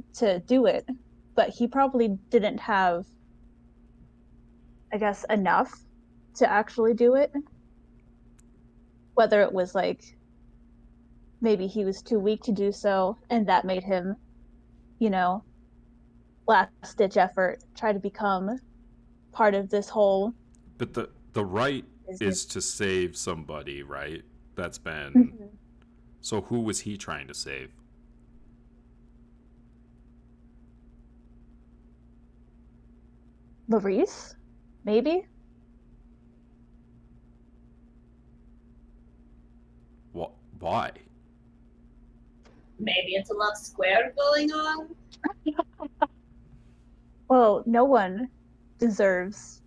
do it, but he probably didn't have, I guess, enough to actually do it. Whether it was like maybe he was too weak to do so, and that made him, last-ditch effort, try to become part of this whole... But the right business. is to save somebody, right? That's been... Mhm. So who was he trying to save? Larice? Maybe? Why? Maybe it's a love square going on. Well, no one deserves,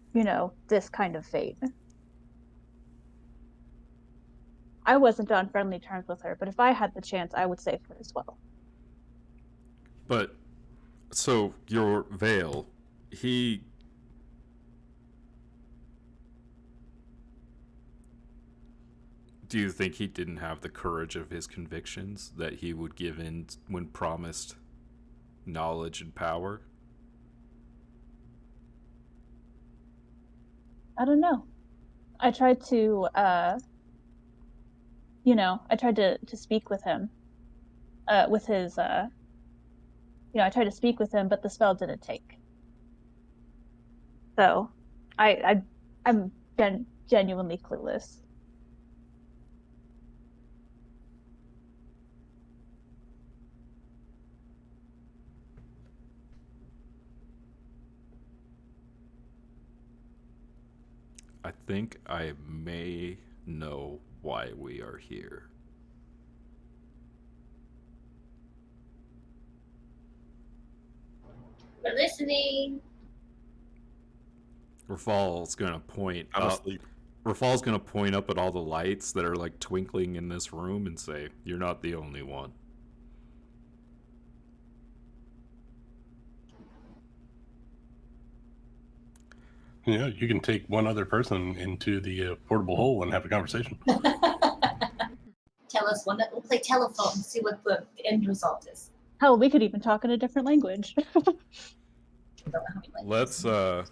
this kind of fate. I wasn't on friendly terms with her, but if I had the chance, I would save her as well. But, so, your Vale, he... Do you think he didn't have the courage of his convictions that he would give in when promised knowledge and power? I don't know. I tried to, I tried to speak with him, with his, I tried to speak with him, but the spell didn't take. So, I'm genuinely clueless. I think I may know why we are here. We're listening. Rafal's gonna point I'm up. asleep. Rafal's gonna point up at all the lights that are like twinkling in this room and say, "You're not the only one." Yeah, you can take one other person into the portable hole and have a conversation. Tell us one that we'll play telephone and see what the end result is. Hell, we could even talk in a different language. I don't know how many languages. Let's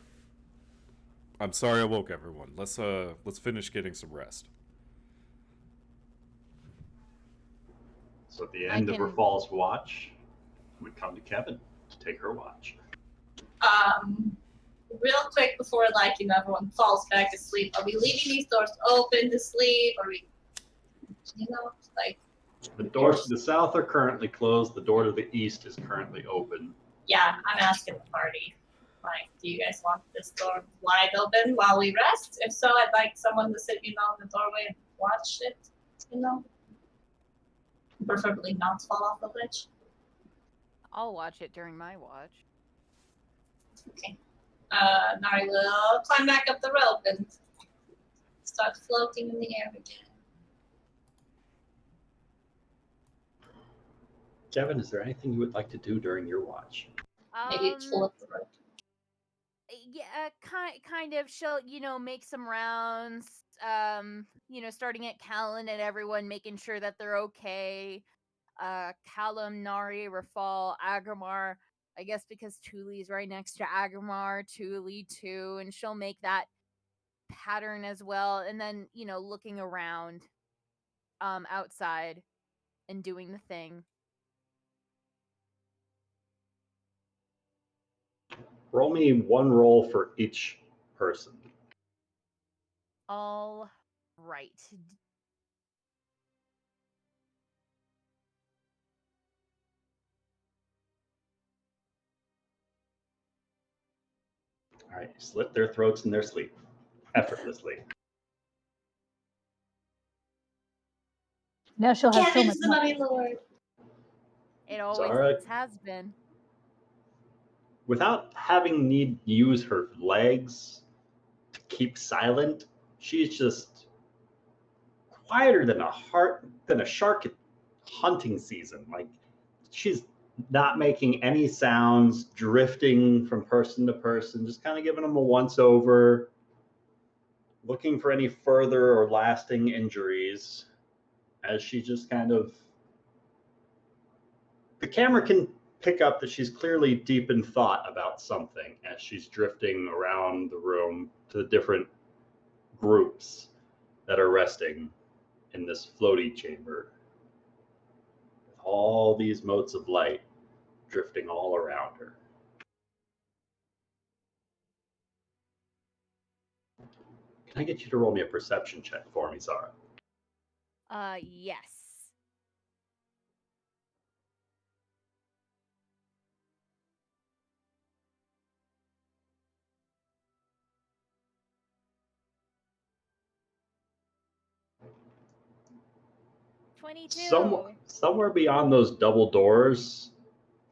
I'm sorry I woke everyone. Let's finish getting some rest. So at the end of can- Rafal's watch, we come to Kevin to take her watch. Real quick before everyone falls back to sleep, are we leaving these doors open to sleep? Are we, The doors to the south are currently closed. The door to the east is currently open. Yeah, I'm asking the party. Do you guys want this door wide open while we rest? If so, I'd like someone to sit, in the doorway and watch it, Preferably not fall off the ledge. I'll watch it during my watch. Okay. Nari will climb back up the rope and start floating in the air again. Kevin, is there anything you would like to do during your watch? Maybe pull up the rope. Yeah, kind of. She'll, make some rounds. Starting at Callan and everyone, making sure that they're okay. Callum, Nari, Rafal, Agrimar. I guess because Thule's right next to Agrimar, Thule too, and she'll make that pattern as well. And then, looking around, outside, and doing the thing. Roll me one roll for each person. All right. All right, slit their throats in their sleep, effortlessly. Now she'll have so Kevin's much the more. mummy lord. It always Zara, has been. without having need use her legs to keep silent, she's just quieter than a shark at hunting season. Like she's not making any sounds, drifting from person to person, just kind of giving them a once over, looking for any further or lasting injuries as she just kind of. The camera can pick up that she's clearly deep in thought about something as she's drifting around the room to the different groups that are resting in this floaty chamber. With all these motes of light drifting all around her. Can I get you to roll me a perception check for me, Zara? Yes. Somewhere beyond those double doors,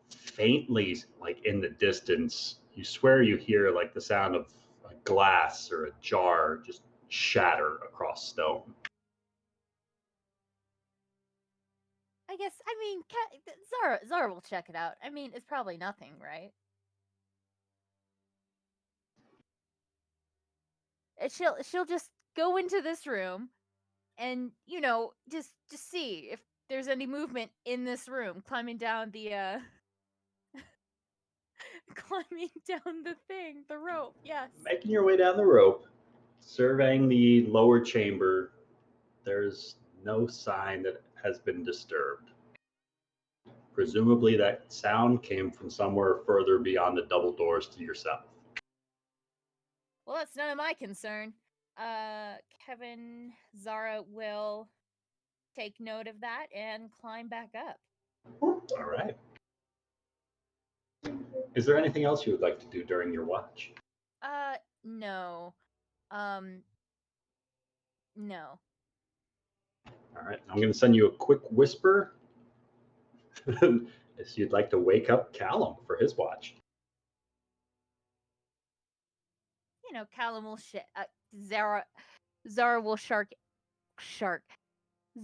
faintly, like in the distance, you swear you hear like the sound of a glass or a jar just shatter across stone. I guess. I mean, Zara will check it out. I mean, it's probably nothing, right? She'll just go into this room, and just see if there's any movement in this room, climbing down the climbing down the rope. Yes. Making your way down the rope, surveying the lower chamber, there's no sign that it has been disturbed. Presumably that sound came from somewhere further beyond the double doors to your south. Well, that's none of my concern. Kevin, Zara will take note of that and climb back up. All right. Is there anything else you would like to do during your watch? No. No. All right. I'm going to send you a quick whisper if you'd like to wake up Callum for his watch. Callum will Zara will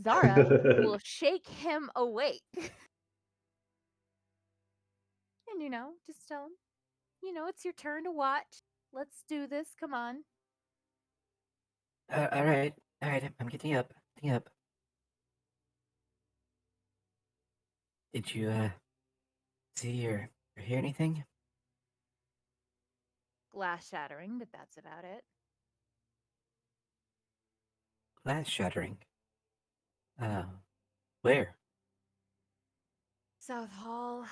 Zara will shake him awake. And just tell him, it's your turn to watch. Let's do this. Come on. All right. I'm getting up. Did you see or hear anything? Glass shattering, but that's about it. Glass shattering. Where? South Hall,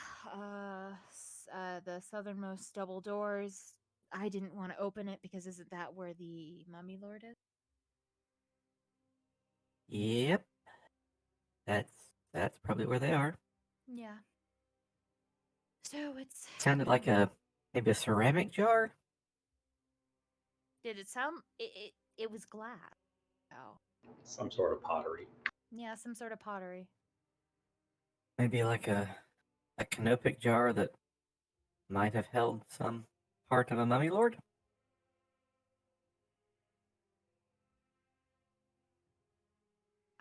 the southernmost double doors. I didn't want to open it because isn't that where the Mummy Lord is? Yep. That's probably where they are. Yeah. So it's. Sounded like maybe a ceramic jar. Did it sound? It was glass. Oh. Some sort of pottery. Yeah, some sort of pottery. Maybe like a canopic jar that might have held some part of a mummy lord.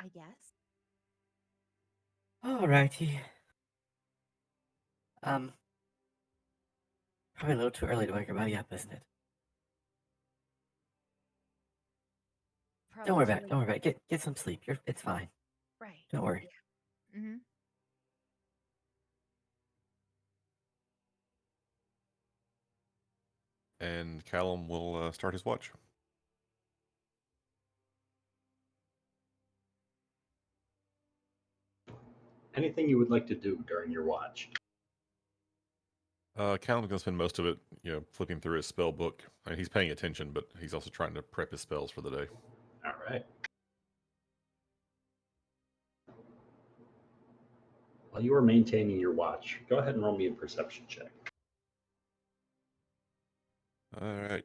I guess. Alrighty. Probably a little too early to wake everybody up, isn't it? Probably Don't worry too about late. it. Get some sleep. It's fine. Right. Don't worry. Yeah. Mm-hmm. And Callum will start his watch. Anything you would like to do during your watch? Callum's going to spend most of it, flipping through his spell book. I mean, he's paying attention, but he's also trying to prep his spells for the day. All right. While you are maintaining your watch, go ahead and roll me a perception check. All right.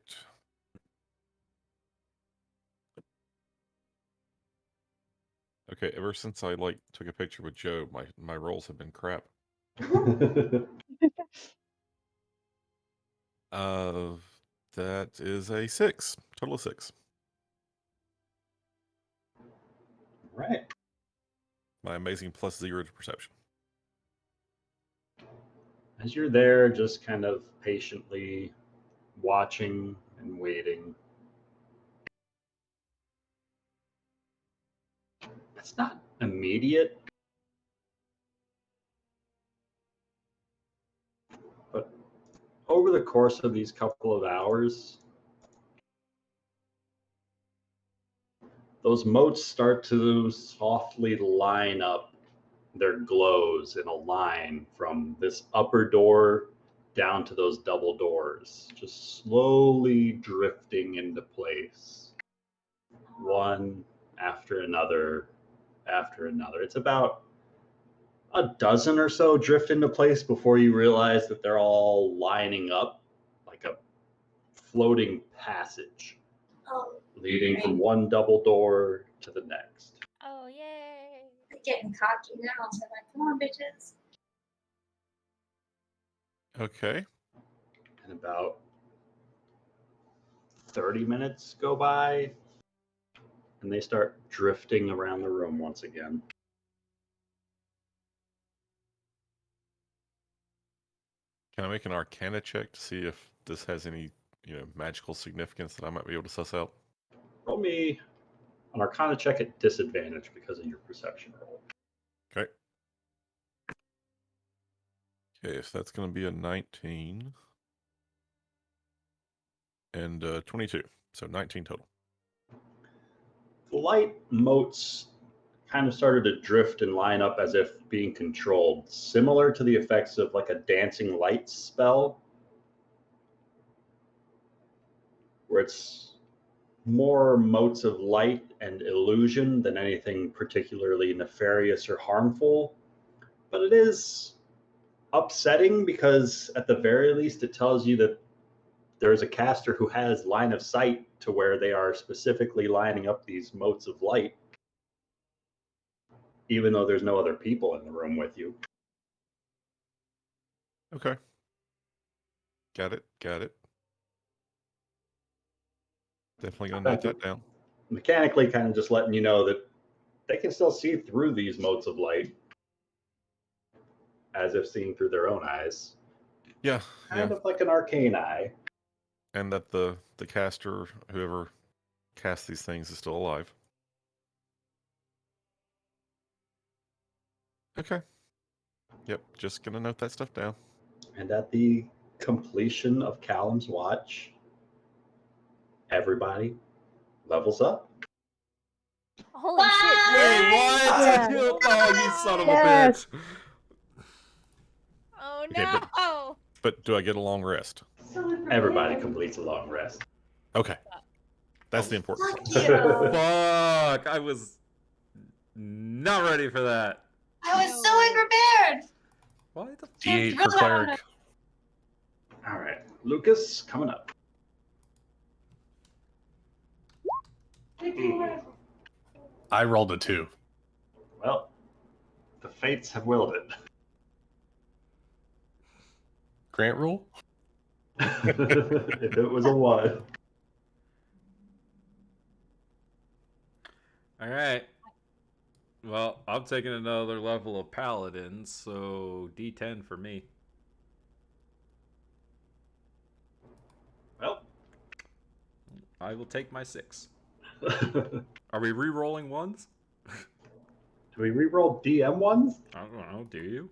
Okay, ever since I took a picture with Joe, my rolls have been crap. That is a 6. Total of 6. Right. My amazing +0 to perception. As you're there, just kind of patiently watching and waiting. It's not immediate, but over the course of these couple of hours, those motes start to softly line up their glows in a line from this upper door down to those double doors, just slowly drifting into place, one after another after another. It's about a dozen or so drift into place before you realize that they're all lining up like a floating passage Oh, leading from one double door to the next. Oh, yay! they're getting cocky now. So like, come on, bitches. Okay. And about 30 minutes go by, and they start drifting around the room once again. Can I make an Arcana check to see if this has any, magical significance that I might be able to suss out? Roll me an Arcana check at disadvantage because of your perception roll. Okay. Okay, so that's going to be a 19 and 22, so 19 total. The light motes kind of started to drift and line up as if being controlled, similar to the effects of like a dancing lights spell, where it's more motes of light and illusion than anything particularly nefarious or harmful. But it is upsetting because at the very least it tells you that there's a caster who has line of sight to where they are specifically lining up these motes of light, even though there's no other people in the room with you. Okay. Got it. Definitely going to note that down. Mechanically kind of just letting you know that they can still see through these motes of light as if seeing through their own eyes. Yeah. Kind of like an arcane eye. And that the caster, whoever cast these things, is still alive. Okay. Yep, just gonna note that stuff down. And at the completion of Callum's watch, everybody levels up. Holy shit! Wait, Really? what? Yeah. Oh, you son of a Yes. bitch. Oh Okay, no! But do I get a long rest? Everybody completes a long rest. Okay. That's the important Fuck part. you. Fuck. I was not ready for that. I was so unprepared. Why the fuck? D8 for Really? cleric. All right, Lucas, coming up. I rolled a 2. Well, the fates have willed it. Grant rule? If it was a 1. All right. Well, I'm taking another level of paladin, so D10 for me. Well, I will take my 6. do Are we re-rolling ones? we re-roll DM ones? I don't know. Do you?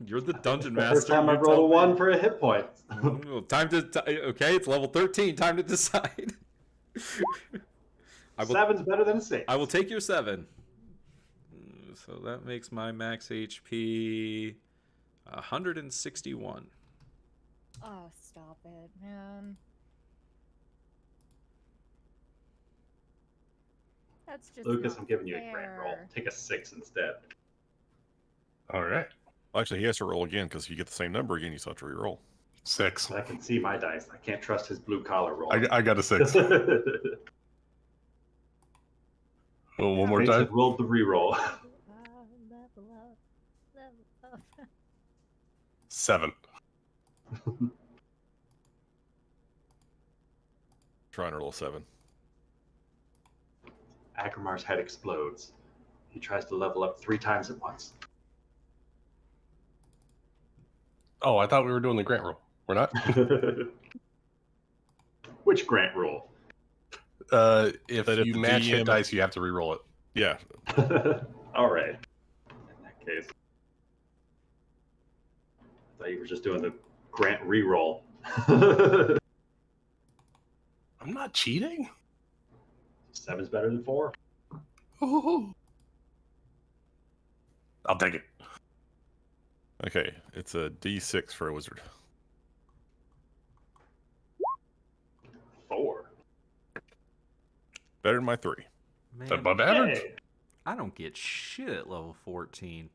You're the dungeon The master. first time you I've rolled a tell 1 me. for a hit point. Time to. Okay, it's level 13. Time to decide. I will, 7's better than a 6. I will take your 7. So that makes my max HP 161. Oh, stop it, man. That's just Lucas, not I'm giving you a grand roll. fair. Take a 6 instead. All right. Well, actually, he has to roll again because if you get the same number again, you still have to re-roll. 6. I can see my dice. I can't trust his blue collar roll. I got a 6. Well, one more Mates time. have rolled the reroll. Level up. 7. Trying to roll 7. Agramar's head explodes. He tries to level up 3 times at once. Oh, I thought we were doing the Grant roll. We're not? Which Grant roll? If That if you the match hit DM dice, you have to re-roll it. Yeah. All right. In that case, I thought you were just doing the Grant reroll. I'm not cheating. 7's better than 4. Ooh. I'll take it. Okay, it's a D6 for a wizard. 4. Better than my 3. Man, Above average. Hey. I don't get shit at level 14.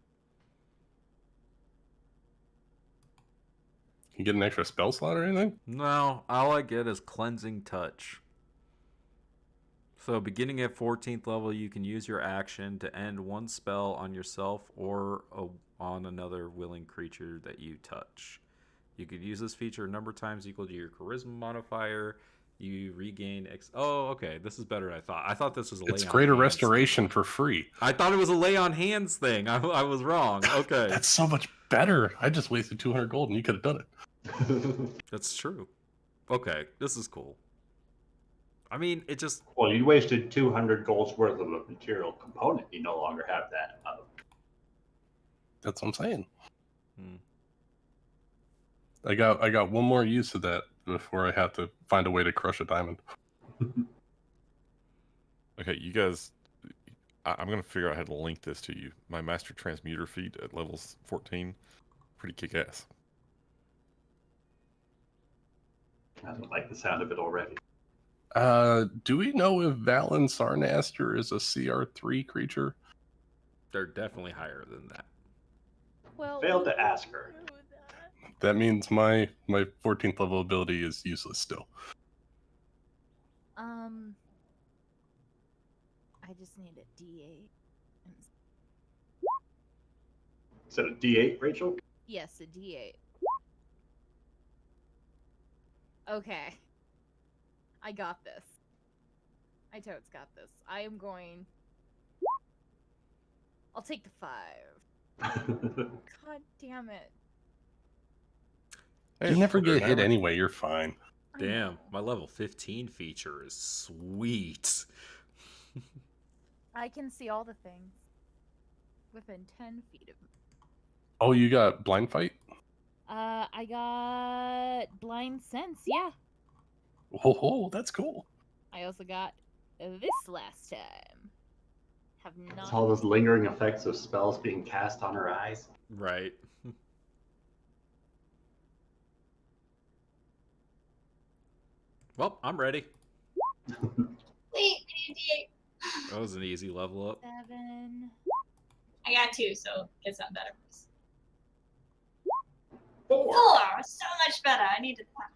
You get an extra spell slot or anything? No, all I get is Cleansing Touch. So beginning at 14th level, you can use your action to end one spell on yourself or on another willing creature that you touch. You could use this feature a number of times equal to your charisma modifier. You regain Oh, okay. This is better than I thought. I thought this was a lay It's on greater hands restoration for free. thing. I thought it was a lay on hands thing. I was wrong. Okay. That's so much better. I just wasted 200 gold and you could have done it. That's true. Okay, this is cool. I mean, it just... Well, you wasted 200 gold's worth of a material component. You no longer have that. That's what I'm saying. Hmm. I got one more use of that before I have to find a way to crush a diamond. Okay, you guys, I'm going to figure out how to link this to you. My Master Transmuter feat at levels 14, pretty kick-ass. I don't like the sound of it already. Do we know if Valen Sarnaster is a CR3 creature? They're definitely higher than that. Well, Failed we to ask her. knew that. That means my 14th level ability is useless still. I just need a D8. Is that a D8, Rachel? Yes, a D8. Okay. I got this. I totes got this. I am going... I'll take the 5. God damn it. Hey, You never get hit remember- anyway, you're fine. I Damn, know. my level 15 feature is sweet. I can see all the things within 10 feet of me. Oh, you got blind fight? I got blind sense, yeah. Oh, that's cool. I also got this last time. Have not. It's all those lingering effects of spells being cast on her eyes. Right. Well, I'm ready. Wait, we need a D8. That was an easy level up. 7. I got 2, so it's not better. 4. 4, so much better. I needed that.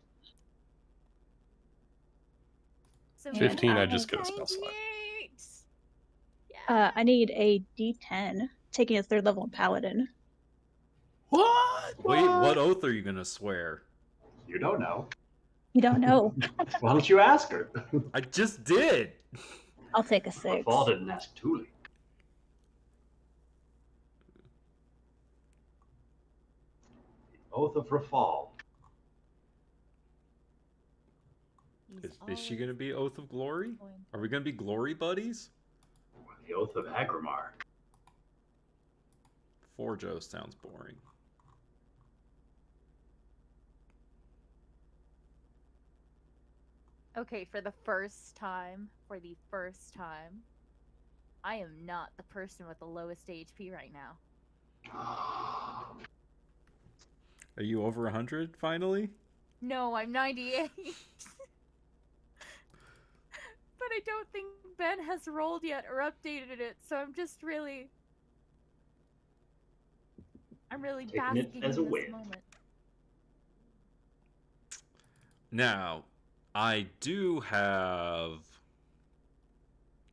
So 15, I And, just get a spell slot. 98. Yeah. I need a D10, taking a 3rd level in Paladin. What? Wait, what oath are you gonna swear? You don't know. You don't know. Why don't you ask her? I just did. I'll take a 6. Paul didn't ask Thule. Oath of Rafal. He's Is she gonna always be Oath of Glory? going- Are we gonna be glory buddies? The Oath of Agramar. Forjo sounds boring. Okay, for the first time, I am not the person with the lowest HP right now. Are you over 100 finally? No, I'm 98. But I don't think Ben has rolled yet or updated it, so I'm just really... I'm really Taking it basking as in a this win. moment. Now, I do have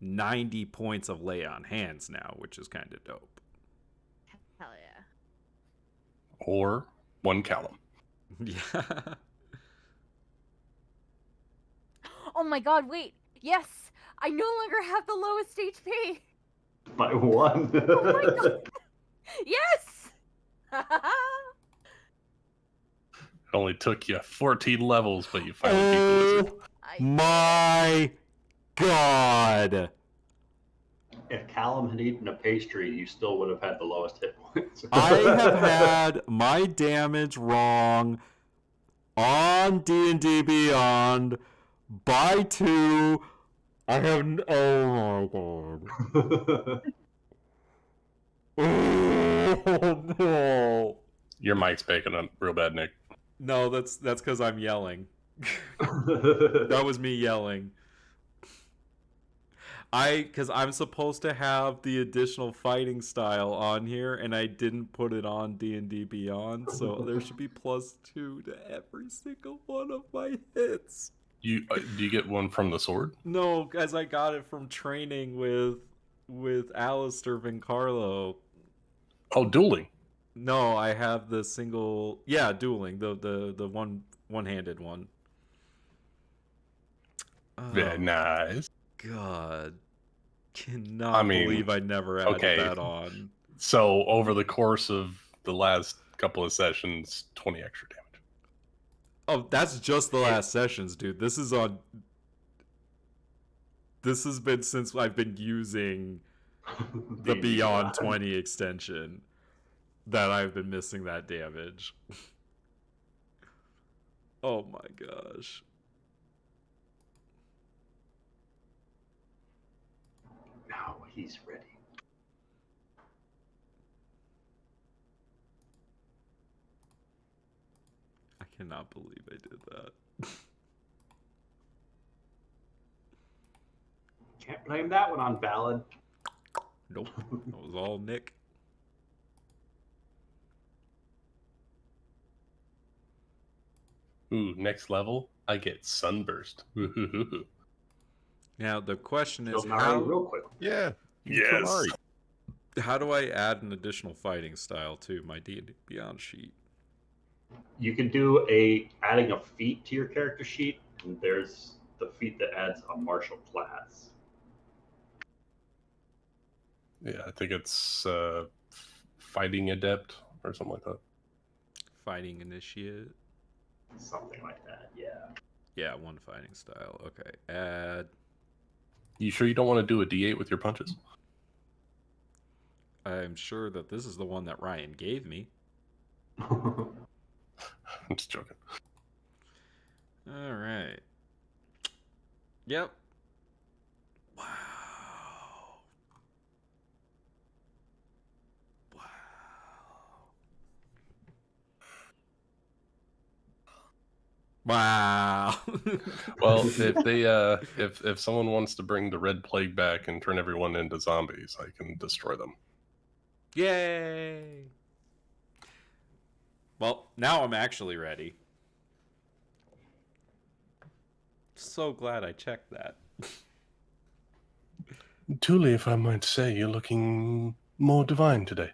90 points of lay on hands now, which is kind of dope. Hell yeah. Or 1 Callum. Yeah. Oh my god, wait. Yes! I no longer have the lowest HP! By 1. Oh my god! Yes! It only took you 14 levels, but you finally beat the wizard. My God. If Callum had eaten a pastry, you still would have had the lowest hit points. I have had my damage wrong on D&D Beyond by 2. I have... Oh my God. Oh no. Your mic's baking up real bad, Nick. No, that's because I'm yelling. That was me yelling. Because I'm supposed to have the additional fighting style on here, and I didn't put it on D&D Beyond, so there should be +2 to every single one of my hits. Do you get one from the sword? No, because I got it from training with Alistair Vincarlo. Oh, dueling. No, I have the single... Yeah, dueling. The one-handed one. Very nice. God. Cannot believe I never added that on. So, over the course of the last couple of sessions, 20 extra damage. Oh, that's just the last sessions, dude. This is on... This has been since I've been using the Beyond 20 extension that I've been missing that damage. Oh my gosh. Now he's ready. I cannot believe I did that. Can't blame that one on Ballad. Nope. That was all Nick. Ooh, next level, I get Sunburst. Now the question is Kill Nari real quick. Yeah. Yes. how do I add an additional fighting style to my D&D Beyond sheet? You can do adding a feat to your character sheet, and there's the feat that adds a martial class. Yeah, I think it's Fighting Adept or something like that. Fighting Initiate? Something like that, yeah. Yeah, one fighting style. Okay, add... You sure you don't want to do a D8 with your punches? I'm sure that this is the one that Ryan gave me. I'm just joking. Alright. Yep. Wow. Wow. Wow. Well, if they if someone wants to bring the Red Plague back and turn everyone into zombies, I can destroy them. Yay! Well, now I'm actually ready. So glad I checked that. Truly, if I might say, you're looking more divine today.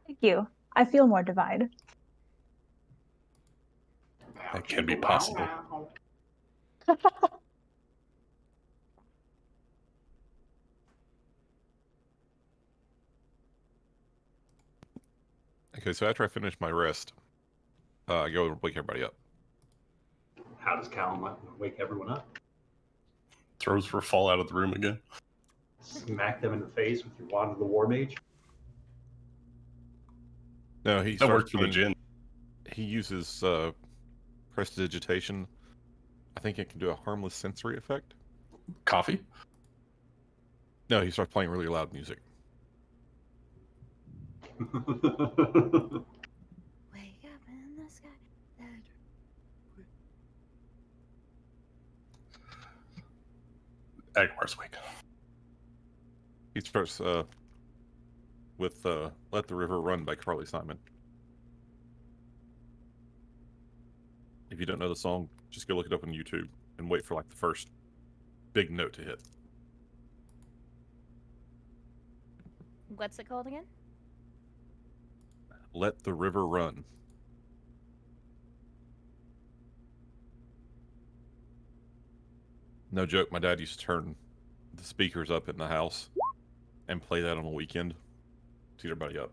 Thank you. I feel more divine. That can be possible. Okay, so after I finish my rest, I go and wake everybody up. How does Callum wake everyone up? Throws for fall out of the room again. Smack them in the face with your Wand of the War Mage? No, he That starts works for the playing- gin. He uses prestidigitation. I think it can do a harmless sensory effect. Coffee? No, he starts playing really loud music. Wake up in the sky. Agmar's wake. He starts with Let the River Run by Carly Simon. If you don't know the song, just go look it up on YouTube and wait for like the first big note to hit. What's it called again? Let the River Run. No joke, my dad used to turn the speakers up in the house and play that on a weekend to get everybody up.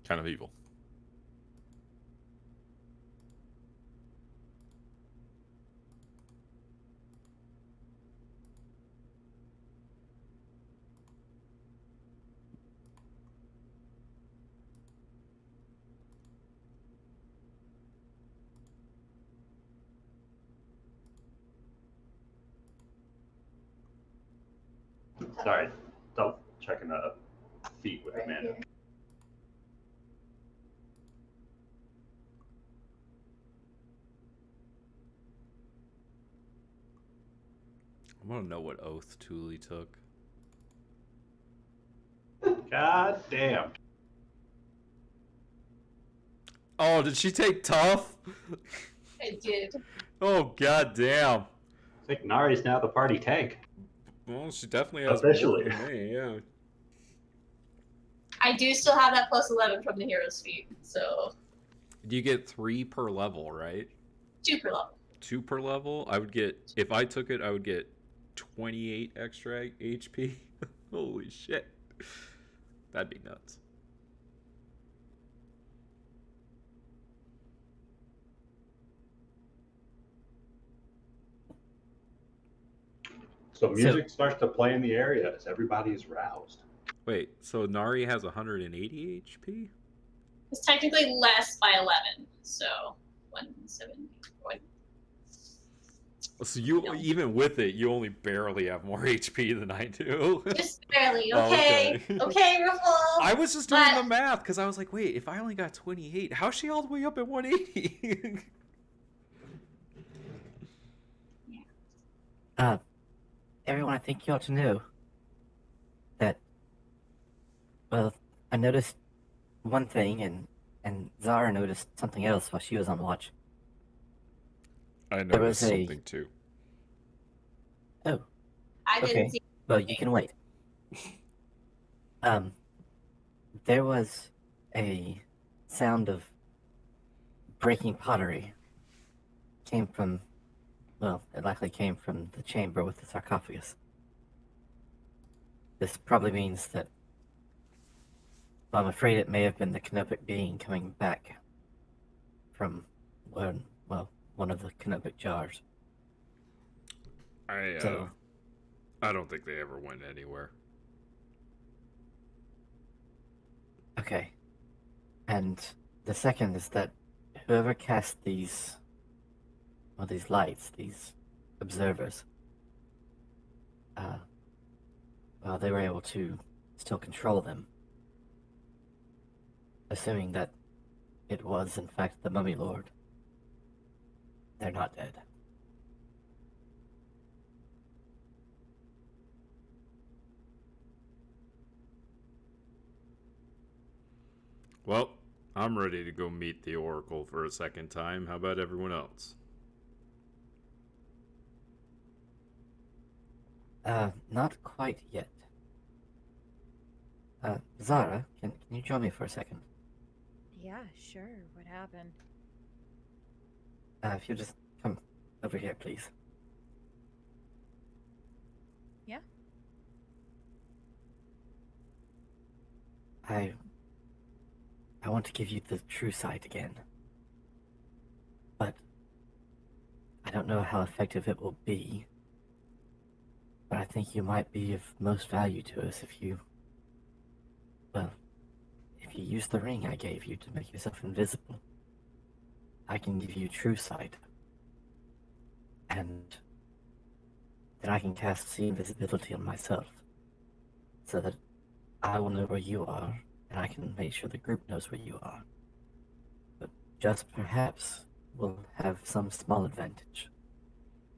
Kind of evil. Sorry, double checking the feet with Amanda. I want to know what oath Thule took. God damn. Oh, did she take tough? I did. Oh, god damn. I think Nari's now the party tank. Well, she definitely has Officially. more than me, yeah. I do still have that plus 11 from the hero's feat, so You get 3 per level, right? 2 per level. 2 per level? I would get, if I took it, I would get 28 extra HP. Holy shit. That'd be nuts. So music starts to play in the area as everybody is roused. Wait, so Nari has 180 HP? It's technically less by 11, so 170. So you, No. even with it, you only barely have more HP than I do. Just barely, Oh, okay? okay. Okay, Ruffle. I was just doing But- the math, because I was like, wait, if I only got 28, how's she all the way up at 180? Everyone, I think you ought to know that, well, I noticed one thing, and Zara noticed something else while she was on watch. I There was noticed a- something too. Oh, I didn't okay. see. Well, you can wait. There was a sound of breaking pottery. Came from, well, it likely came from the chamber with the sarcophagus. This probably means that, well, I'm afraid it may have been the canopic being coming back from, one of the canopic jars. So- I don't think they ever went anywhere. Okay. And the second is that whoever cast these lights, these observers, well, they were able to still control them. Assuming that it was, in fact, the Mummy Lord. They're not dead. Well, I'm ready to go meet the Oracle for a second time. How about everyone else? Not quite yet. Zara, can you join me for a second? Yeah, sure. What happened? If you'll just come over here, please. Yeah. I want to give you the true sight again. But I don't know how effective it will be. But I think you might be of most value to us if you use the ring I gave you to make yourself invisible. I can give you true sight. And then I can cast see invisibility on myself. So that I will know where you are, and I can make sure the group knows where you are. But just perhaps we'll have some small advantage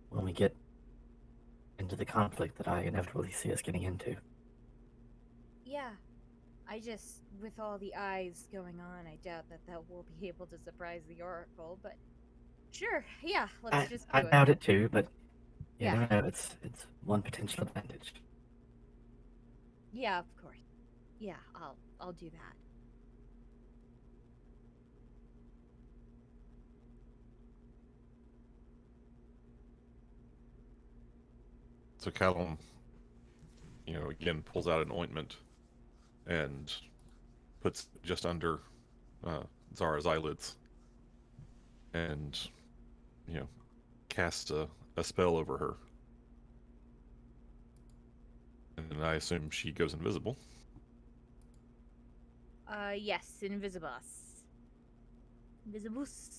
when we get into the conflict that I inevitably see us getting into. Yeah, I just, with all the eyes going on, I doubt that we'll be able to surprise the Oracle, but sure, yeah, let's just do I it. doubt it too, but you Yeah. never know. It's one potential advantage. Yeah, of course. Yeah, I'll do that. So Callum, again pulls out an ointment and puts it just under Zara's eyelids, and casts a spell over her. And I assume she goes invisible. Yes, Invisibus. Invisibus.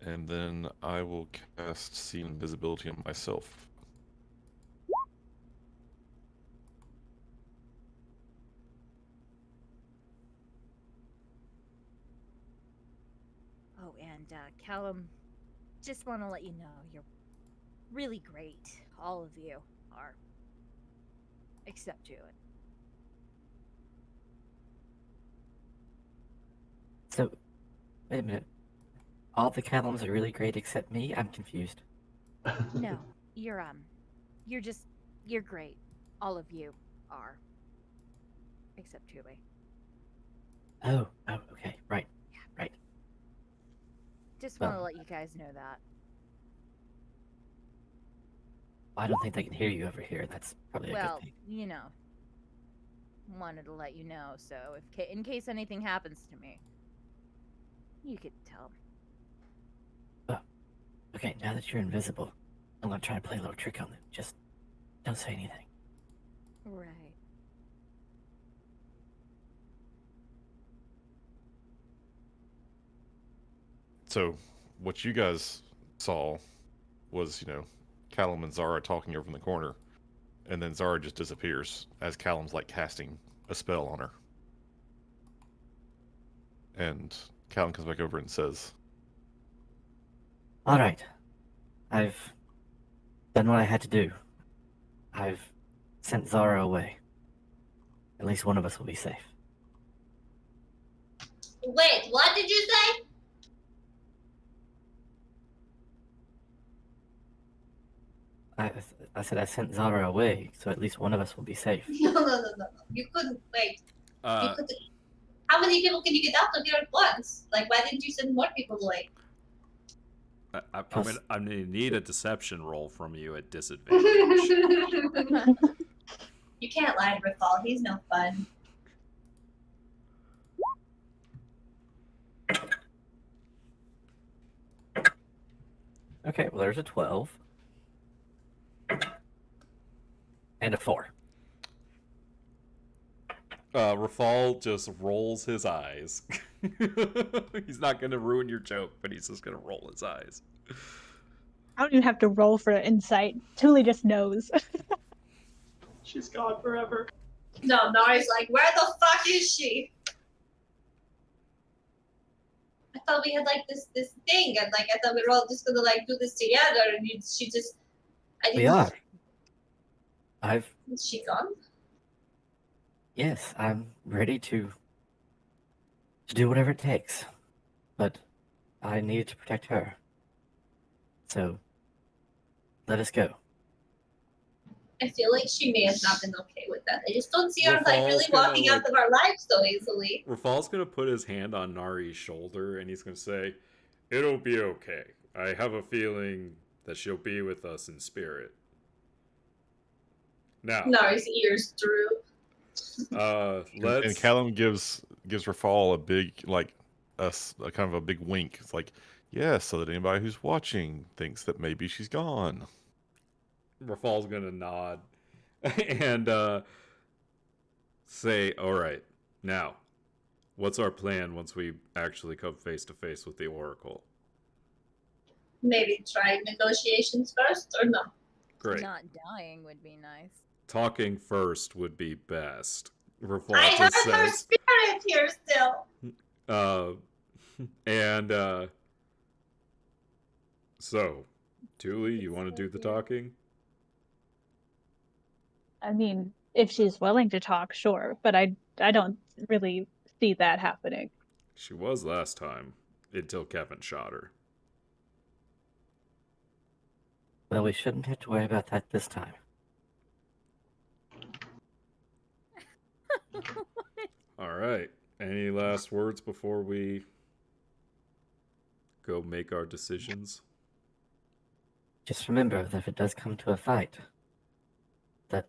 And then I will cast See Invisibility on myself. Oh, and Callum, just want to let you know you're really great. All of you are. Except you. So, wait a minute. All the Callums are really great except me? I'm confused. No, you're you're great. All of you are. Except Julie. Oh, okay, right. Just want to Well, let you guys know that. I don't think they can hear you over here. That's probably a good Well, thing. wanted to let you know, so in case anything happens to me, you could tell. Okay, now that you're invisible, I'm gonna try to play a little trick on them. Just don't say anything. Right. So, what you guys saw was, Callum and Zara talking over in the corner, and then Zara just disappears as Callum's like casting a spell on her. And Callum comes back over and says, All right, I've done what I had to do. I've sent Zara away. At least one of us will be safe. Wait, what did you say? I said I sent Zara away, so at least one of us will be safe. No. You couldn't wait. You could. How many people can you get out of here at once? Like, why didn't you send more people away? I'm gonna need a deception roll from you at disadvantage. You can't lie to Rithal. He's no fun. Okay, well, there's a 12. And a 4. Rafal just rolls his eyes. He's not gonna ruin your joke, but he's just gonna roll his eyes. I don't even have to roll for insight. Tuli just knows. She's gone forever. No, Nari's like, where the fuck is she? I thought we had like this thing, and like I thought we were all just gonna like do this together, and she just. We are. Is she gone? Yes, I'm ready to do whatever it takes. But I needed to protect her. So, let us go. I feel like she may have not been okay with that. I just don't see her like Rafal's really gonna, walking out of our lives so easily. Rafal's gonna put his hand on Nari's shoulder and he's gonna say, "It'll be okay. I have a feeling that she'll be with us in spirit." Now, Nari's ears droop. let's. and Callum gives Rafal a big a kind of a big wink. It's like, yeah, so that anybody who's watching thinks that maybe she's gone. Rafal's gonna nod and say, "All right, now, what's our plan once we actually come face to face with the Oracle?" Maybe try negotiations first, or no? Great. Not dying would be nice. Talking first would be best. Rafal I heard just her says. spirit here still. And so, Tuli, you want to do the talking? I mean, If she's willing to talk, sure, but I don't really see that happening. She was last time, until Kevin shot her. Well, we shouldn't have to worry about that this time. All right. Any last words before we go make our decisions? Just remember that if it does come to a fight, that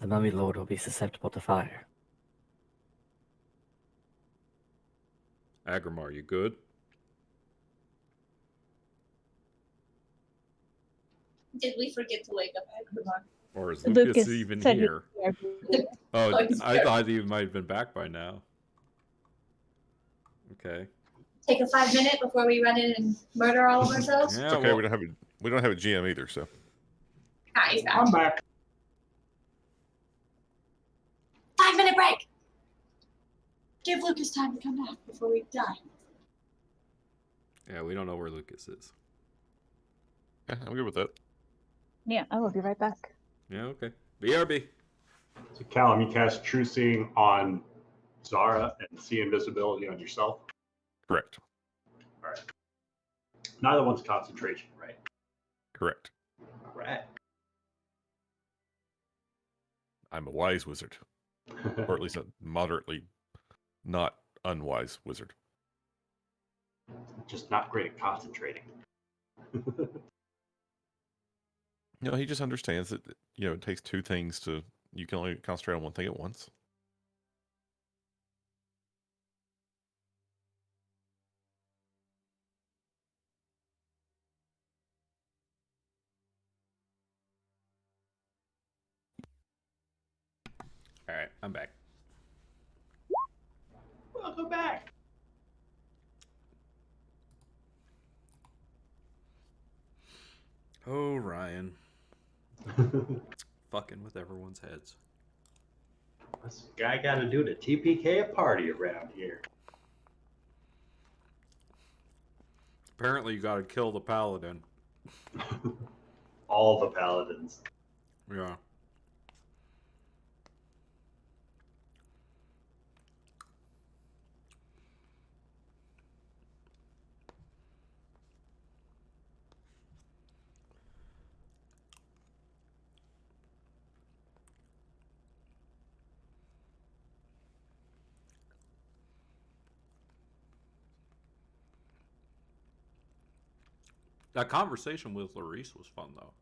the Mummy Lord will be susceptible to fire. Agrimar, you good? Did we forget to wake up Agrimar? Or is Lucas Lucas even said here? Oh, Oh, he's I here. thought he might have been back by now. Okay. Take a 5-minute before we run in and murder all of ourselves? Yeah, It's okay. well, We don't have a GM either, so Ah, he's back. I'm back. 5-minute break! Give Lucas time to come back before we die. yeah, we don't know where Lucas is. yeah, I'm good with that. Yeah, I will be right back. Yeah, okay. BRB. So Callum, you cast True Seeing on Zara and see invisibility on yourself. Correct. All right. Neither one's concentration, right? Correct. All right. I'm a wise wizard, or at least a moderately not unwise wizard. Just not great at concentrating. He just understands that it takes two things to. You can only concentrate on one thing at once. All right, I'm back. Welcome back. Oh, Ryan. Fucking with everyone's heads. What's the guy got to do to TPK a party around here? Apparently, you gotta kill the paladin. All the paladins. Yeah. That conversation with Larice was fun, though.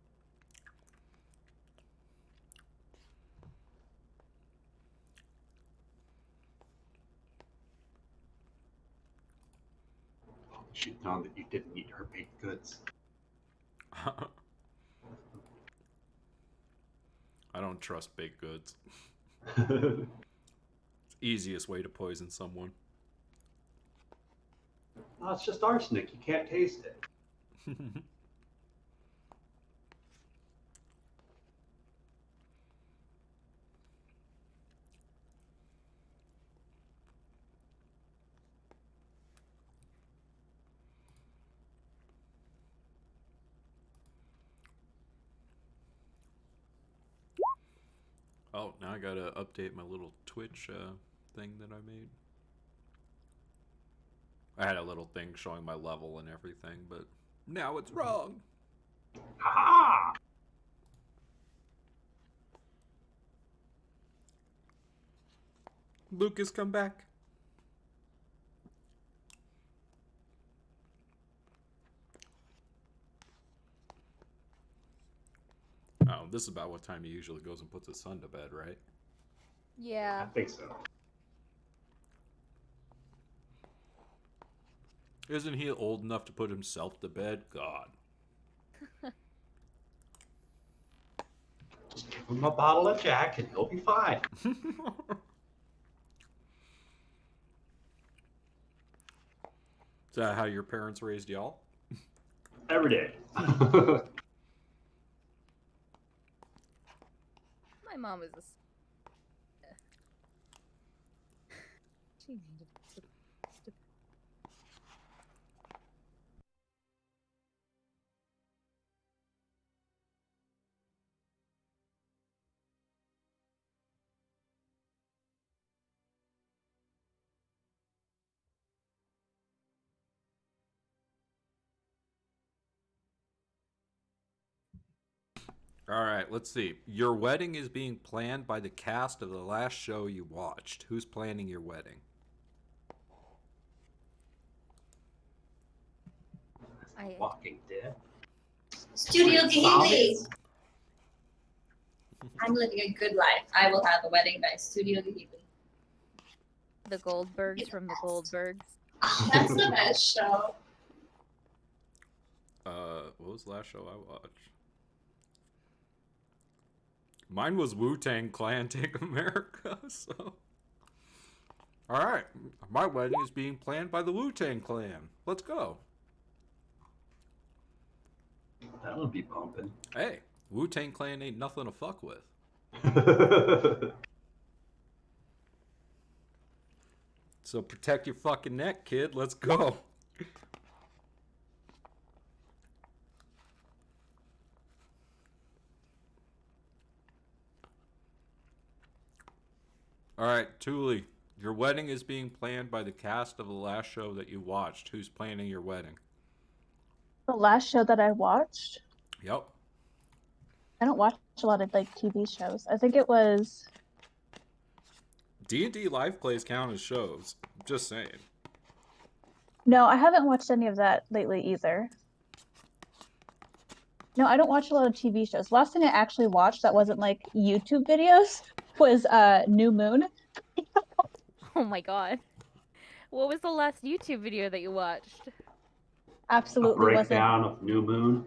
She'd known that you didn't eat her baked goods. I don't trust baked goods. It's the easiest way to poison someone. Oh, it's just arsenic. You can't taste it. Oh, now I gotta update my little Twitch thing that I made. I had a little thing showing my level and everything, but now it's wrong. Ha! Lucas, come back. Oh, this is about what time he usually goes and puts his son to bed, right? Yeah. I think so. Isn't he old enough to put himself to bed? God. Just give him a bottle of Jack and he'll be fine. Is that how your parents raised y'all? Every day. My mom is a. She needed to. All right, let's see. Your wedding is being planned by the cast of the last show you watched. Who's planning your wedding? Walking Dead. Studio Wait, Ghibli. zombies? I'm living a good life. I will have a wedding by Studio Ghibli. The Goldbergs from the Goldbergs. Oh, that's the best show. What was the last show I watched? Mine was Wu-Tang Clan Take America, so... Alright, my wedding is being planned by the Wu-Tang Clan. Let's go. That'll be pumping. Hey, Wu-Tang Clan ain't nothing to fuck with. So protect your fucking neck, kid. Let's go. Alright, Thule, your wedding is being planned by the cast of the last show that you watched. Who's planning your wedding? The last show that I watched, Yep. I don't watch a lot of like TV shows. I think it was D&D live plays count as shows. Just saying. no, I haven't watched any of that lately either. No, I don't watch a lot of TV shows. Last thing I actually watched that wasn't like YouTube videos was New Moon. Oh my god. What was the last YouTube video that you watched? A Absolutely wasn't. breakdown of New Moon.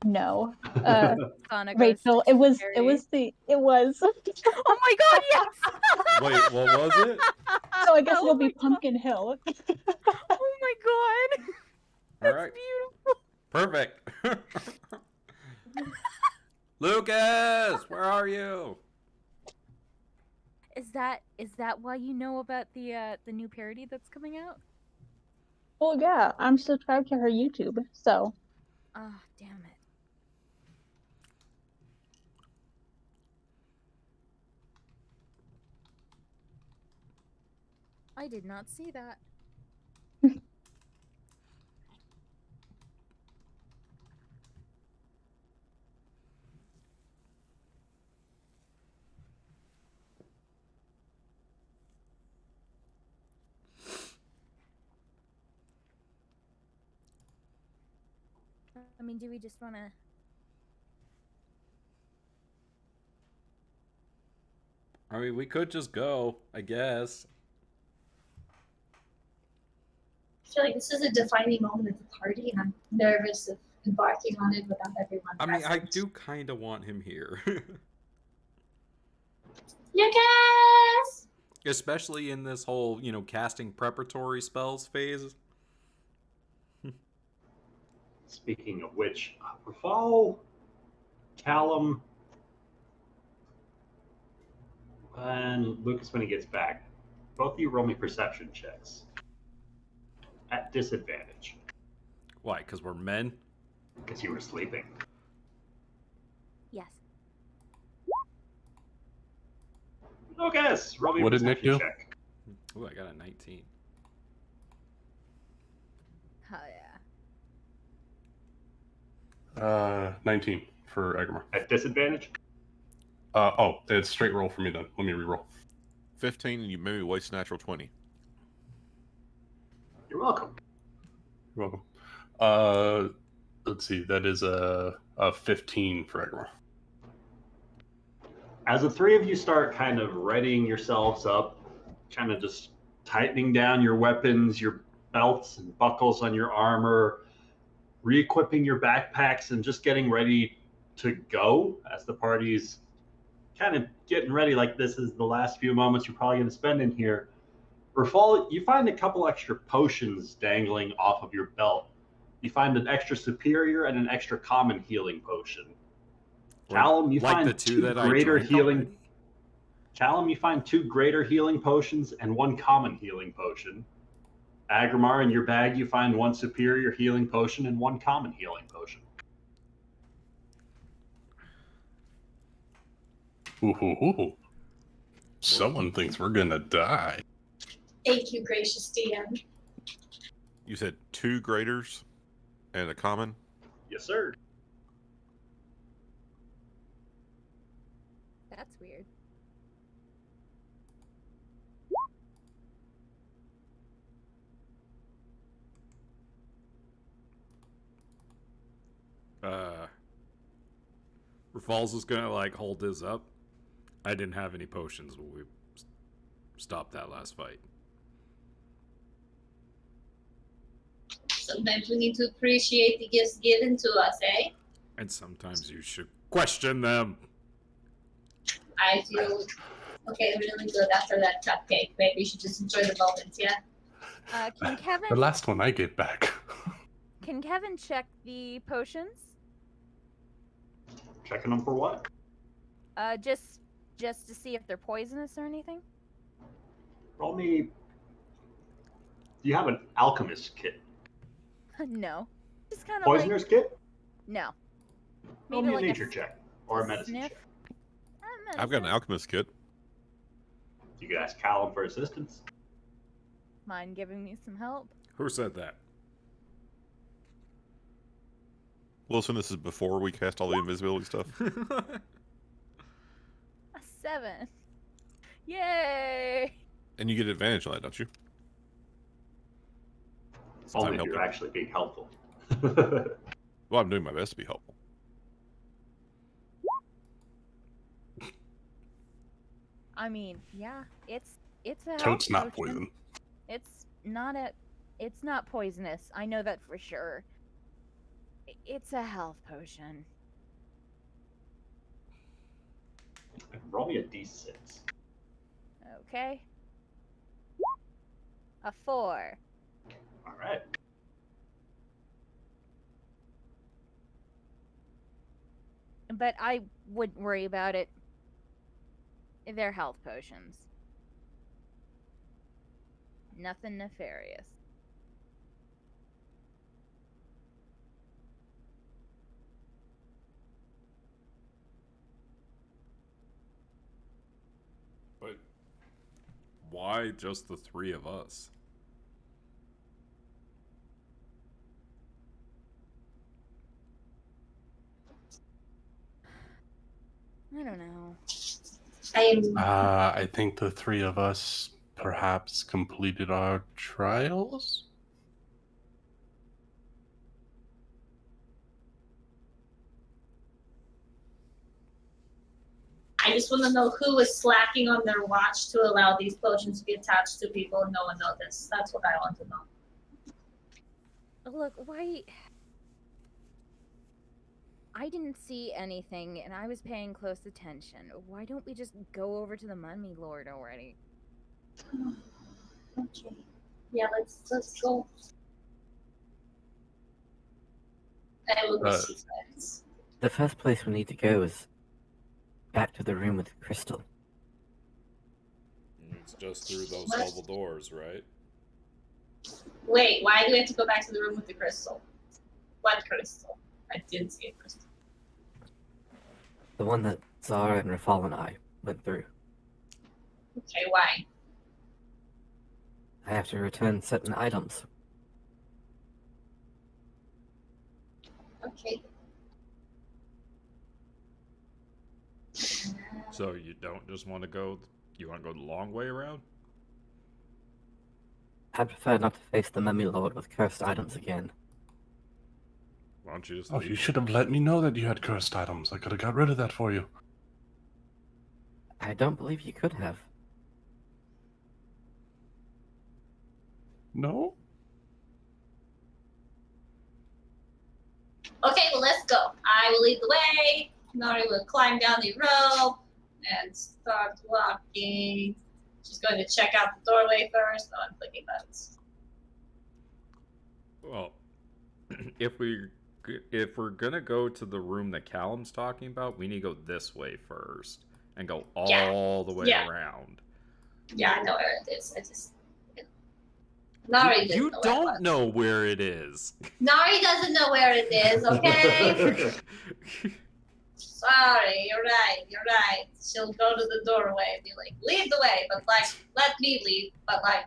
No. Sonic Rachel, Ghost it was Fairy. it was. Oh my god, yes! Wait, what was it? So I guess Oh it'll be my God. Pumpkin Hill. Oh my god! That's Alright. beautiful. Perfect. Lucas, where are you? Is that why you know about the new parody that's coming out? Well, yeah, I'm subscribed to her YouTube, so Ah, damn it. I did not see that. I mean, do we just want to... I mean, we could just go, I guess. I feel like this is a defining moment at the party, and I'm nervous of embarking on it without everyone I mean, I present. do kind of want him here. Lucas! Especially in this whole, casting preparatory spells phase. Speaking of which, Rafal, Callum, and Lucas when he gets back, both of you roll me perception checks. At disadvantage, Why? Because we're men? because you were sleeping. Yes. Lucas, roll me a What did Nick perception do? check. Ooh, I got a 19. Oh, yeah. 19 for Agrimar. At disadvantage? Oh, it's straight roll for me then. Let me re-roll. 15, and you made me waste natural 20. You're welcome. You're welcome. Let's see. That is a 15 for Agrimar. As the three of you start kind of readying yourselves up, kind of just tightening down your weapons, your belts and buckles on your armor, re-equipping your backpacks, and just getting ready to go as the party's kind of getting ready, like this is the last few moments you're probably going to spend in here. Rafal, you find a couple extra potions dangling off of your belt. You find an extra superior and an extra common healing potion. Callum, you like find the two that greater I drank healing. already? Callum, you find 2 greater healing potions and 1 common healing potion. Agrimar, in your bag, you find 1 superior healing potion and 1 common healing potion. Ooh. Someone thinks we're gonna die. Thank you, gracious DM. You said 2 graders and a common? Yes, sir. That's weird. Rafal's is gonna like hold his up. I didn't have any potions when we stopped that last fight. Sometimes we need to appreciate the gifts given to us, eh? And sometimes you should question them. I feel okay, really good after that cupcake. Maybe we should just enjoy the moment, yeah? Can The Kevin last one I gave back. can Kevin check the potions? Checking them for what? Just to see if they're poisonous or anything? Roll me. Do you have an alchemist kit? No. Just kind of Poisoner's kit? no. Roll Maybe me like a nature check or a medicine sniff? check. I've got an alchemist kit. You could ask Callum for assistance. Mind giving me some help? Who said that? Listen, this is before we cast all the invisibility stuff. A 7. Yay! And you get advantage on that, don't you? Since Only I'm if you're helping. actually being helpful. Well, I'm doing my best to be helpful. I mean, yeah, it's a health Toad's not potion. poison. It's not poisonous. I know that for sure. It's a health potion. Roll me a d6. Okay. A 4. All right. But I wouldn't worry about it. They're health potions. Nothing nefarious. But why just the three of us? I don't know. I think the three of us perhaps completed our trials. I just want to know who was slacking on their watch to allow these potions to be attached to people and no one noticed. That's what I want to know. Look, why... I didn't see anything, and I was paying close attention. Why don't we just go over to the Mummy Lord already? Okay. Yeah, let's go. I will go see friends. The first place we need to go is back to the room with the crystal. It's just through those What? double doors, right? Wait, why do we have to go back to the room with the crystal? What crystal? I didn't see a crystal. The one that Zara and Rafal and I went through. Okay, why? I have to return certain items. Okay. So you don't just want to go... You want to go the long way around? I prefer not to face the Mummy Lord with cursed items again. Why don't you just Oh, leave? you should have let me know that you had cursed items. I could have got rid of that for you. I don't believe you could have. No? Okay, well, let's go. I will lead the way. Nari will climb down the rope and start walking. She's going to check out the doorway first. Oh, I'm clicking buttons. Well, if we're gonna go to the room that Callum's talking about, we need to go this way first and go all the way around. Yeah, I know where it is. I just... Nari You doesn't know where it don't was. know where it is. Nari doesn't know where it is, okay? Sorry, you're right. She'll go to the doorway and be like, lead the way, but like, let me lead, but like,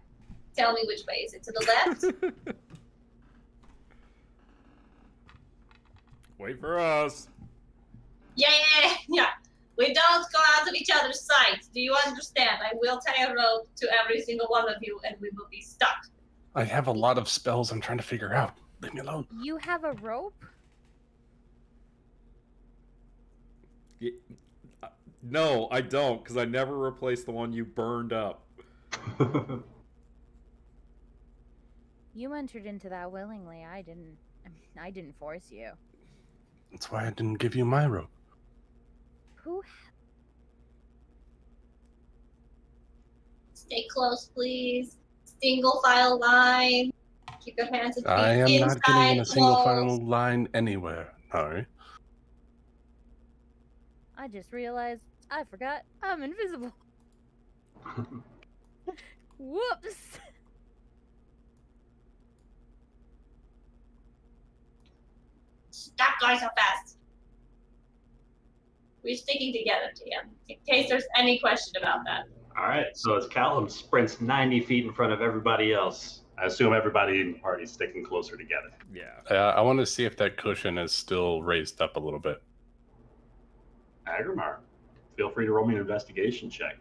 tell me which way. Is it to the left? Wait for us. Yeah. We don't go out of each other's sight. Do you understand? I will tie a rope to every single one of you, and we will be stuck. I have a lot of spells I'm trying to figure out. Leave me alone. You have a rope? No, I don't, because I never replaced the one you burned up. You entered into that willingly. I didn't. I didn't force you. That's why I didn't give you my rope. Who? Stay close, please. Single file line. Keep your hands and feet I am not getting in a single walls. file line anywhere. Sorry. I just realized I forgot I'm invisible. Whoops. Stop going so fast. We're sticking together, TM, in case there's any question about that. All right, so as Callum sprints 90 feet in front of everybody else, I assume everybody in the party is sticking closer together. Yeah. I want to see if that cushion is still raised up a little bit. Agrimar, feel free to roll me an investigation check.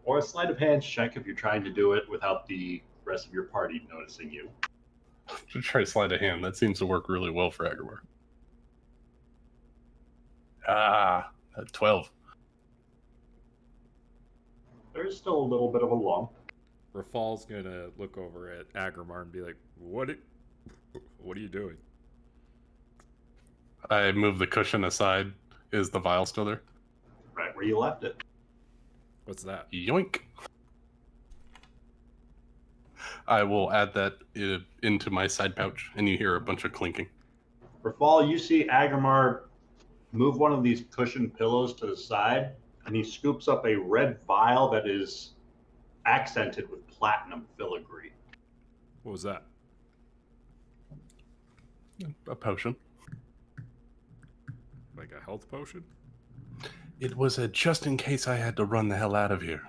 Or a sleight of hand check if you're trying to do it without the rest of your party noticing you. Should try sleight of hand. That seems to work really well for Agrimar. 12. There's still a little bit of a lull. Rafal's gonna look over at Agrimar and be like, what are you doing? I move the cushion aside. Is the vial still there? Right where you left it. What's that? Yoink. I will add that into my side pouch, and you hear a bunch of clinking. Rafal, you see Agrimar move one of these cushion pillows to the side, and he scoops up a red vial that is accented with platinum filigree. What was that? A potion. Like a health potion? It was a just in case I had to run the hell out of here.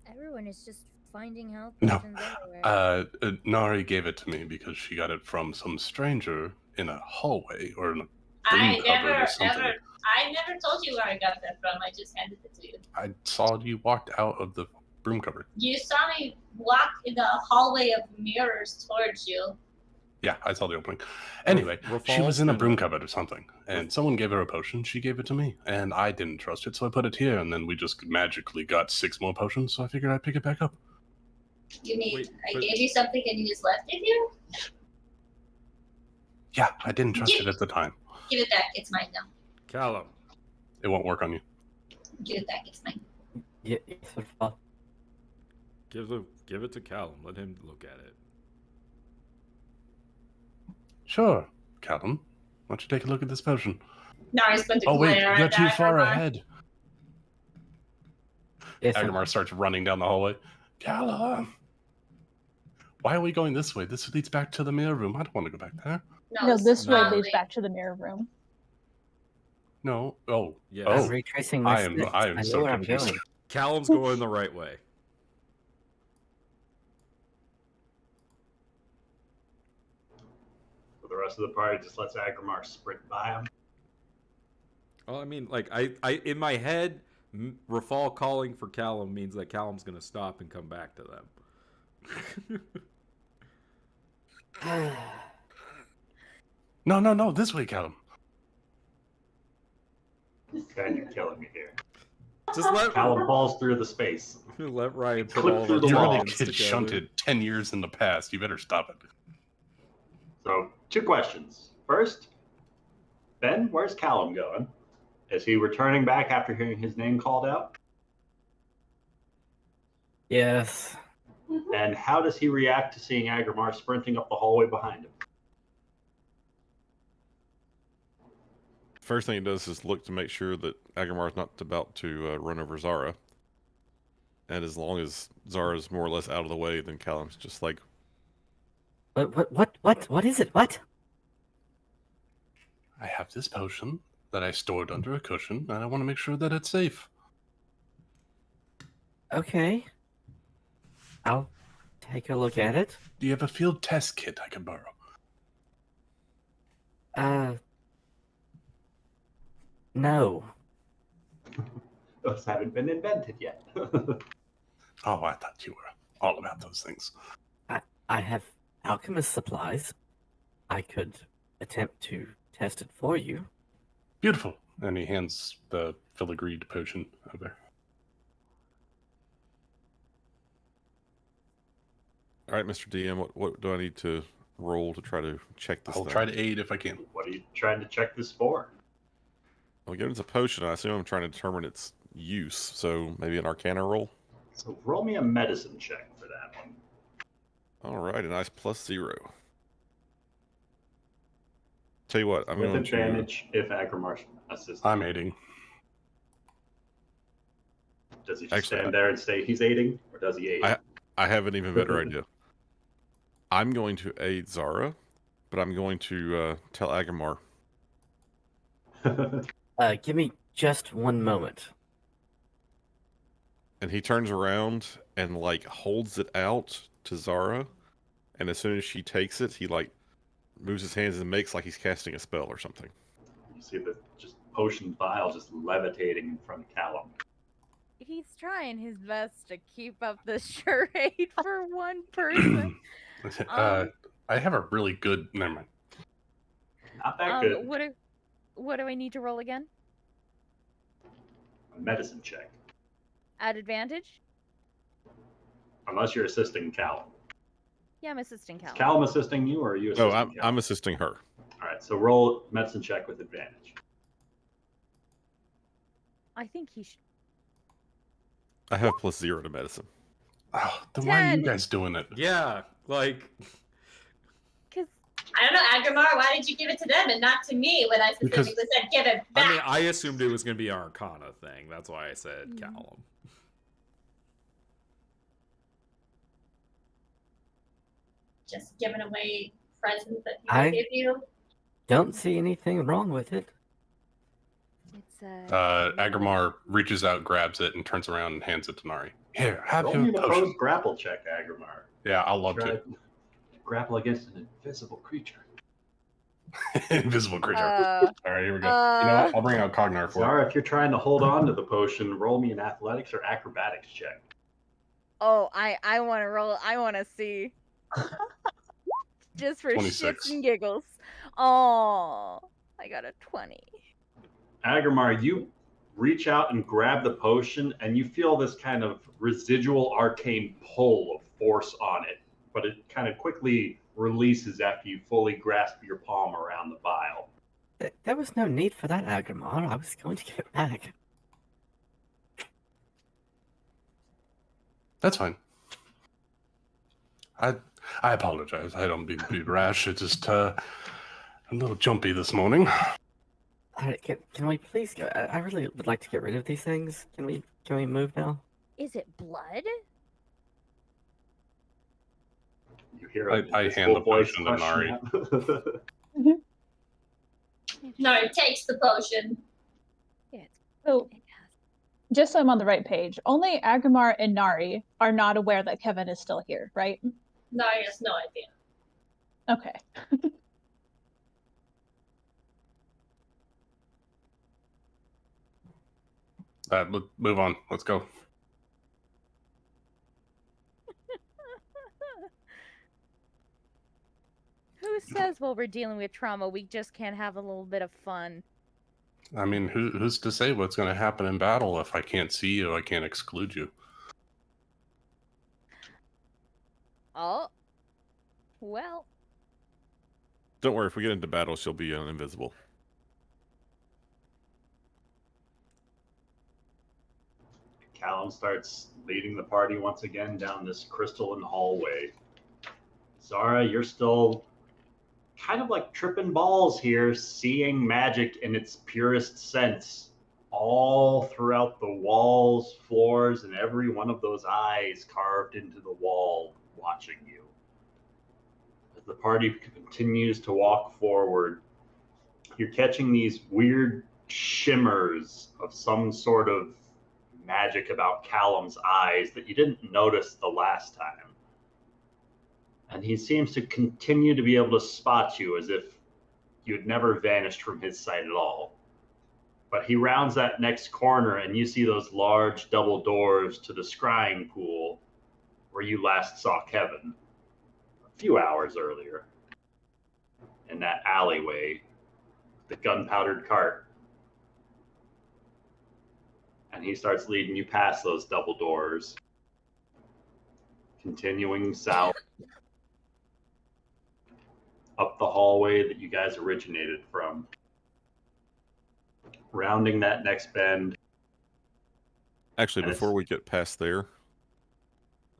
Everyone is just finding health No. potions everywhere. Nari gave it to me because she got it from some stranger in a hallway or in a I broom cupboard never, or something. I never told you where I got that from. I just handed it to you. I saw you walked out of the broom cupboard. You saw me walk in the hallway of mirrors towards you. Yeah, I saw the opening. Anyway, she Rafal's was in a gonna- broom cupboard or something, and someone gave her a potion. She gave it to me, and I didn't trust it, so I put it here, and then we just magically got 6 more potions, so I figured I'd pick it back up. You mean Wait, I but- gave you something and you just left it here? Yeah, I didn't trust it at the time. Give it back. It's mine now. Callum. It won't work on you. Give it back. It's mine. Yes, Rafal. Give it to Callum. Let him look at it. Sure, Callum. Why don't you take a look at this potion? Nari's going to Oh, wait, glare you're at too far Agrimar. ahead. Yes, Agrimar starts running down the hallway. Callum! Why are we going this way? This leads back to the mirror room. I don't want to go back there. No, this way not leads like- back to the mirror room. No. Oh. Yes. I'm Oh. retracing my steps. I am know so where I'm confused. going. Callum's going the right way. So the rest of the party just lets Agrimar sprint by him. Well, I mean, like, I in my head, Rafal calling for Callum means that Callum's gonna stop and come back to them. No, this way, Callum. God, you're killing me here. Just Callum falls through the space. let Ryan put Clip all through the the You're wall. gonna lines get together. shunted 10 years in the past. You better stop it. So, 2 questions. First, Ben, where's Callum going? Is he returning back after hearing his name called out? Yes. And how does he react to seeing Agrimar sprinting up the hallway behind him? First thing he does is look to make sure that Agrimar's not about to run over Zara. And as long as Zara's more or less out of the way, then Callum's just like, What is it? What? I have this potion that I stored under a cushion, and I want to make sure that it's safe. Okay. I'll take a look at it. Do you have a field test kit I can borrow? No. Those haven't been invented yet. Oh, I thought you were all about those things. I have alchemist supplies. I could attempt to test it for you. Beautiful. And he hands the filigreed potion over. All right, Mr. DM, what do I need to roll to try to check this I'll thing? try to aid if I can. What are you trying to check this for? Well, given it's a potion, I assume I'm trying to determine its use, so maybe an Arcana roll? So roll me a medicine check for that one. All right, a nice +0. Tell you what, I'm With going to... advantage if Agrimar's assisting. I'm aiding. Does he just Actually, stand there and say he's aiding, or does he aid? I have an even better idea. I'm going to aid Zara, but I'm going to tell Agrimar. Give me just one moment. And he turns around and, like, holds it out to Zara, and as soon as she takes it, he, like, moves his hands and makes like he's casting a spell or something. You see the just potion vial just levitating in front of Callum. He's trying his best to keep up the charade for one person. I have a really good... Never mind. Not that good. What do I need to roll again? A medicine check. At advantage? Unless you're assisting Callum. Yeah, I'm assisting Callum. Is Callum assisting you, or are you assisting No, Callum? I'm assisting her. All right, so roll medicine check with advantage. I think he should. I have +0 to medicine. Oh, then why are 10. you guys doing it? Yeah, like Because I don't know, Agrimar, why did you give it to them and not to me when I specifically said give it back? I mean, I assumed it was going to be an Arcana thing. That's why I said Callum. Just giving away presents that people I- give you. Don't see anything wrong with it. it's Agrimar reaches out, grabs it, and turns around and hands it to Nari. Here, have Roll your me an potion. opposed grapple check, Agrimar. Yeah, I'll love Try to. grapple against an invisible creature. Invisible creature. Uh, All right, here we go. You know what? I'll bring out Cognar for it. Zara, if you're trying to hold on to the potion, roll me an athletics or acrobatics check. Oh, I want to roll. I want to see. Just for 26. shits and giggles. Oh, I got a 20. Agrimar, you reach out and grab the potion, and you feel this kind of residual arcane pull of force on it, but it kind of quickly releases after you fully grasp your palm around the vial. There was no need for that, Agrimar. I was going to give it back. That's fine. I apologize. I don't mean to be rash. It's just a little jumpy this morning. All right, can we please go? I really would like to get rid of these things. Can we move now? Is it blood? You hear I hand the potion to Nari. No, it takes the potion. Yeah, it's, So, it has. just so I'm on the right page, only Agrimar and Nari are not aware that Kevin is still here, right? No, he has no idea. Okay. Move on. Let's go. Who says while we're dealing with trauma, we just can't have a little bit of fun? I mean, who's to say what's going to happen in battle? If I can't see you, I can't exclude you. Oh. Well. Don't worry, if we get into battle, she'll be invisible. Callum starts leading the party once again down this crystalline hallway. Zara, you're still kind of like tripping balls here, seeing magic in its purest sense all throughout the walls, floors, and every one of those eyes carved into the wall watching you. As the party continues to walk forward, you're catching these weird shimmers of some sort of magic about Callum's eyes that you didn't notice the last time. And he seems to continue to be able to spot you as if you had never vanished from his sight at all. But he rounds that next corner, and you see those large double doors to the scrying pool where you last saw Kevin a few hours earlier. In that alleyway, the gunpowdered cart. And he starts leading you past those double doors, continuing south up the hallway that you guys originated from, rounding that next bend. Actually, And before we get past there,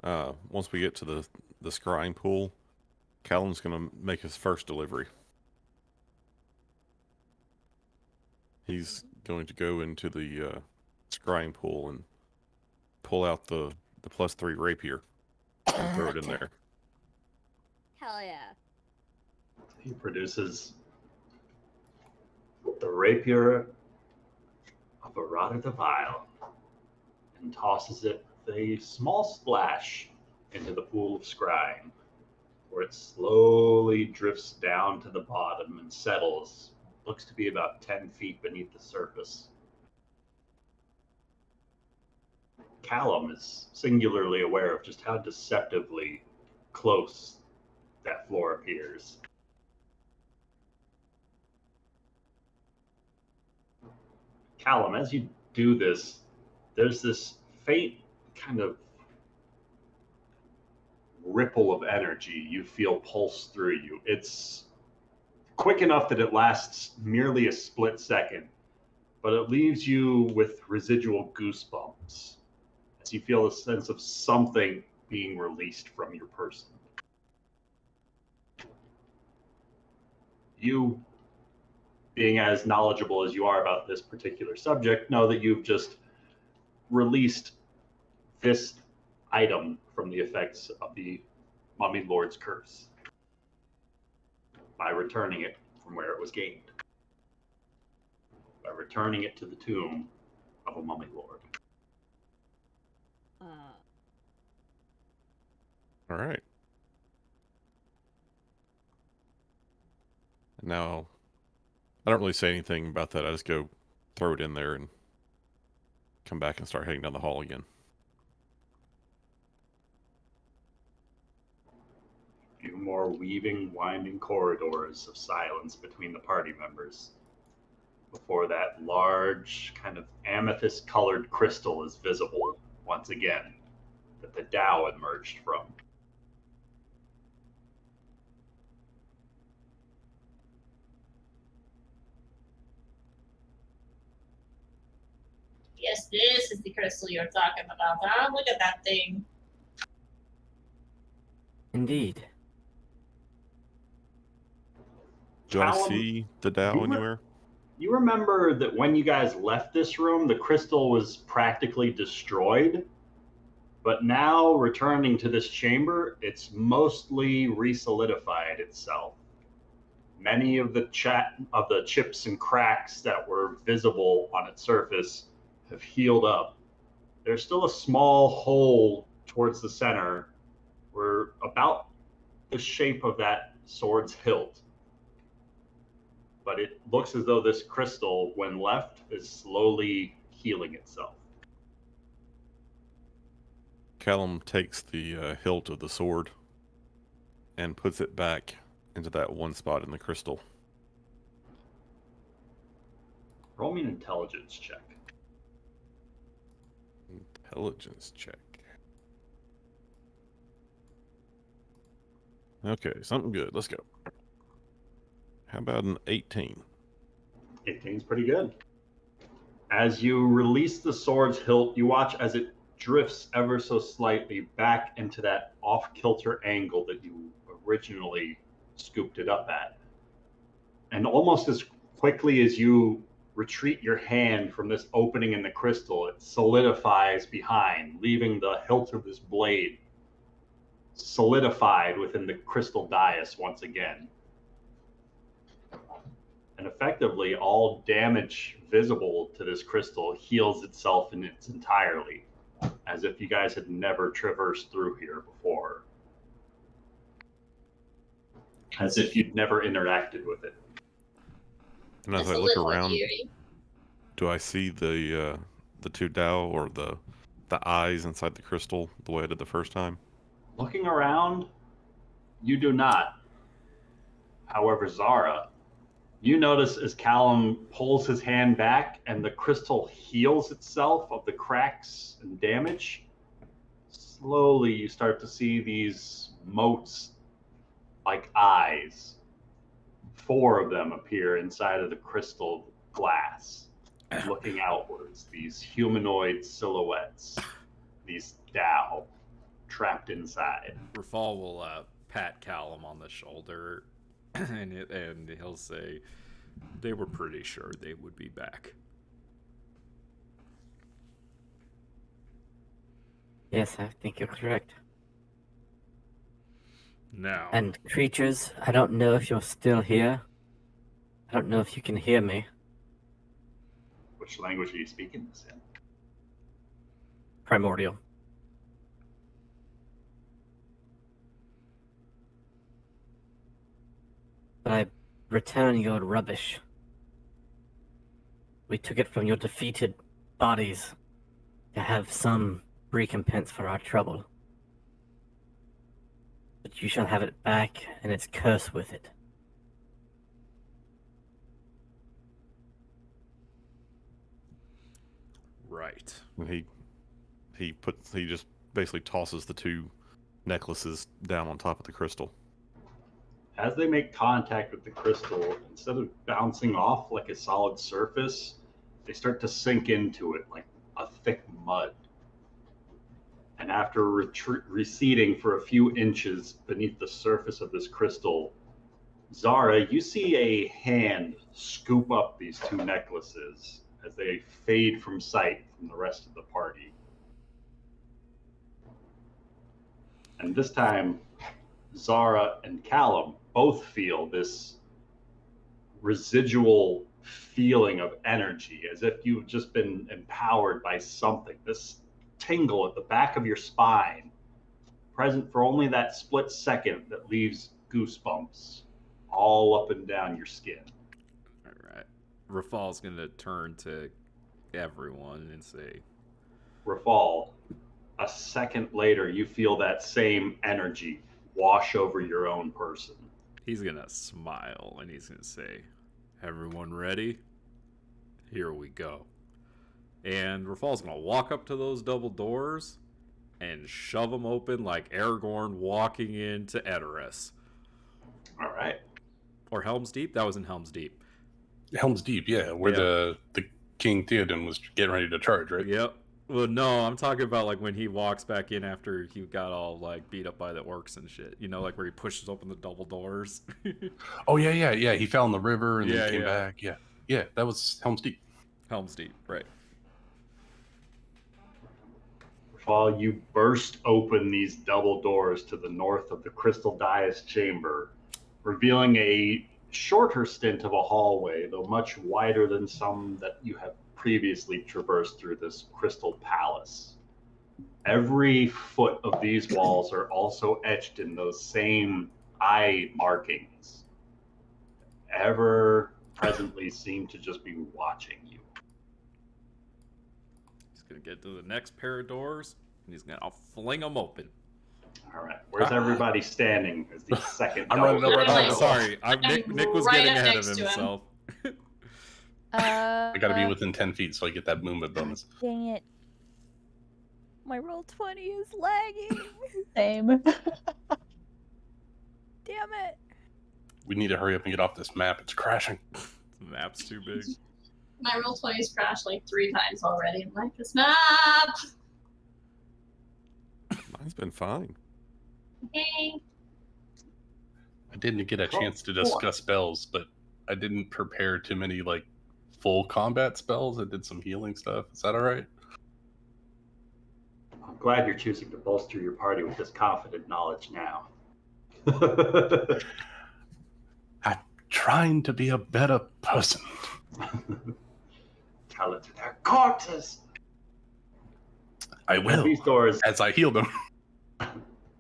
once we get to the scrying pool, Callum's going to make his first delivery. He's going to go into the scrying pool and pull out the +3 rapier and throw it in there. Hell yeah. He produces the rapier of Arata the Vile and tosses it with a small splash into the pool of scrying, where it slowly drifts down to the bottom and settles. Looks to be about 10 feet beneath the surface. Callum is singularly aware of just how deceptively close that floor appears. Callum, as you do this, there's this faint kind of ripple of energy you feel pulse through you. It's quick enough that it lasts merely a split second, but it leaves you with residual goosebumps as you feel a sense of something being released from your person. You, being as knowledgeable as you are about this particular subject, know that you've just released this item from the effects of the Mummy Lord's curse by returning it from where it was gained, by returning it to the tomb of a Mummy Lord. All right. Now, I don't really say anything about that. I just go throw it in there and come back and start heading down the hall again. A few more weaving, winding corridors of silence between the party members before that large, kind of amethyst-colored crystal is visible once again that the Tao emerged from. Yes, this is the crystal you're talking about, huh? Look at that thing. Indeed. Do I Callum, see the Tao anywhere? You remember that when you guys left this room, the crystal was practically destroyed, but now returning to this chamber, it's mostly resolidified itself. Many of the chips and cracks that were visible on its surface have healed up. There's still a small hole towards the center, where about the shape of that sword's hilt. But it looks as though this crystal, when left, is slowly healing itself. Callum takes the hilt of the sword and puts it back into that one spot in the crystal. Roll me an intelligence check. Intelligence check. Okay, something good. Let's go. How about an 18? 18's pretty good. As you release the sword's hilt, you watch as it drifts ever so slightly back into that off-kilter angle that you originally scooped it up at. And almost as quickly as you retreat your hand from this opening in the crystal, it solidifies behind, leaving the hilt of this blade solidified within the crystal dais once again. And effectively, all damage visible to this crystal heals itself in its entirety, as if you guys had never traversed through here before. As if you'd never interacted with it. And as It's I a look little around, eerie. do I see the two Dao or the eyes inside the crystal the way I did the first time? Looking around, you do not. However, Zara, you notice as Callum pulls his hand back and the crystal heals itself of the cracks and damage, slowly you start to see these motes like eyes. 4 of them appear inside of the crystal glass, looking outwards. These humanoid silhouettes, these Dao, trapped inside. Rafal will pat Callum on the shoulder, and he'll say, "They were pretty sure they would be back." Yes, I think you're correct. Now, And creatures, I don't know if you're still here. I don't know if you can hear me. Which language are you speaking this in? Primordial. But I return your rubbish. We took it from your defeated bodies to have some recompense for our trouble. But you shall have it back, and its curse with it. right. And he just basically tosses the 2 necklaces down on top of the crystal. As they make contact with the crystal, instead of bouncing off like a solid surface, they start to sink into it like a thick mud. And after receding for a few inches beneath the surface of this crystal, Zara, you see a hand scoop up these 2 necklaces as they fade from sight from the rest of the party. And this time, Zara and Callum both feel this residual feeling of energy, as if you've just been empowered by something. This tingle at the back of your spine, present for only that split second, that leaves goosebumps all up and down your skin. All right. Rafal's gonna turn to everyone and say, Rafal, a second later, you feel that same energy wash over your own person. he's gonna smile and he's gonna say, "Everyone ready? Here we go." And Rafal's gonna walk up to those double doors and shove them open like Aragorn walking into Edoras. All right. Or Helm's Deep? That was in Helm's Deep. Helm's Deep, yeah, where the King Theoden was getting ready to charge, right? Yep. Well, no, I'm talking about like when he walks back in after he got all like beat up by the orcs and shit. You know, like where he pushes open the double doors. Oh yeah. He fell in the river and Yeah, then came yeah. back. Yeah, that was Helm's Deep. Helm's Deep, right. Rafal, you burst open these double doors to the north of the Crystal Dais chamber, revealing a shorter stint of a hallway, though much wider than some that you have previously traversed through this crystal palace. Every foot of these walls are also etched in those same eye markings, ever presently seem to just be watching you. He's gonna get to the next pair of doors and he's gonna fling them open. All right, where's everybody standing as the second I'm double running over door? right now. Sorry, Nick was right getting up ahead of next to him. himself. I gotta be within 10 feet so I get that movement bonus. Dang it. My roll 20 is lagging. Same. Damn it. We need to hurry up and get off this map. It's crashing. The map's too big. My roll 20's crashed like 3 times already. I'm like, this map! Mine's been fine. Okay. I didn't get a chance to discuss spells, but I didn't prepare too many like full combat spells. I did some healing stuff. Is that all right? I'm glad you're choosing to bolster your party with this confident knowledge now. I'm trying to be a better person. Tell it to their corpses. I As will, these doors as I heal them.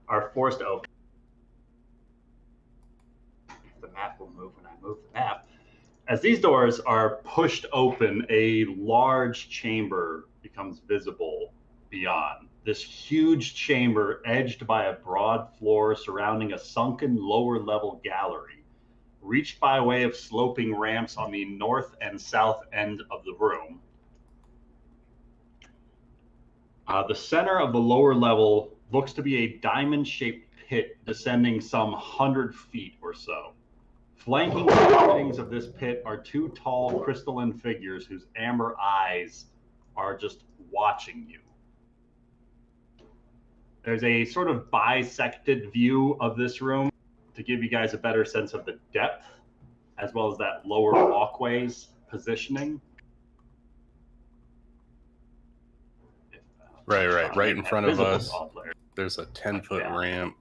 are forced open. The map will move when I move the map. As these doors are pushed open, a large chamber becomes visible beyond. This huge chamber edged by a broad floor surrounding a sunken lower level gallery, reached by way of sloping ramps on the north and south end of the room. The center of the lower level looks to be a diamond-shaped pit descending some 100 feet or so. Flanking the openings of this pit are two tall crystalline figures whose amber eyes are just watching you. There's a sort of bisected view of this room to give you guys a better sense of the depth, as well as that lower walkway's positioning. Right in front of us. There's a 10-foot ramp.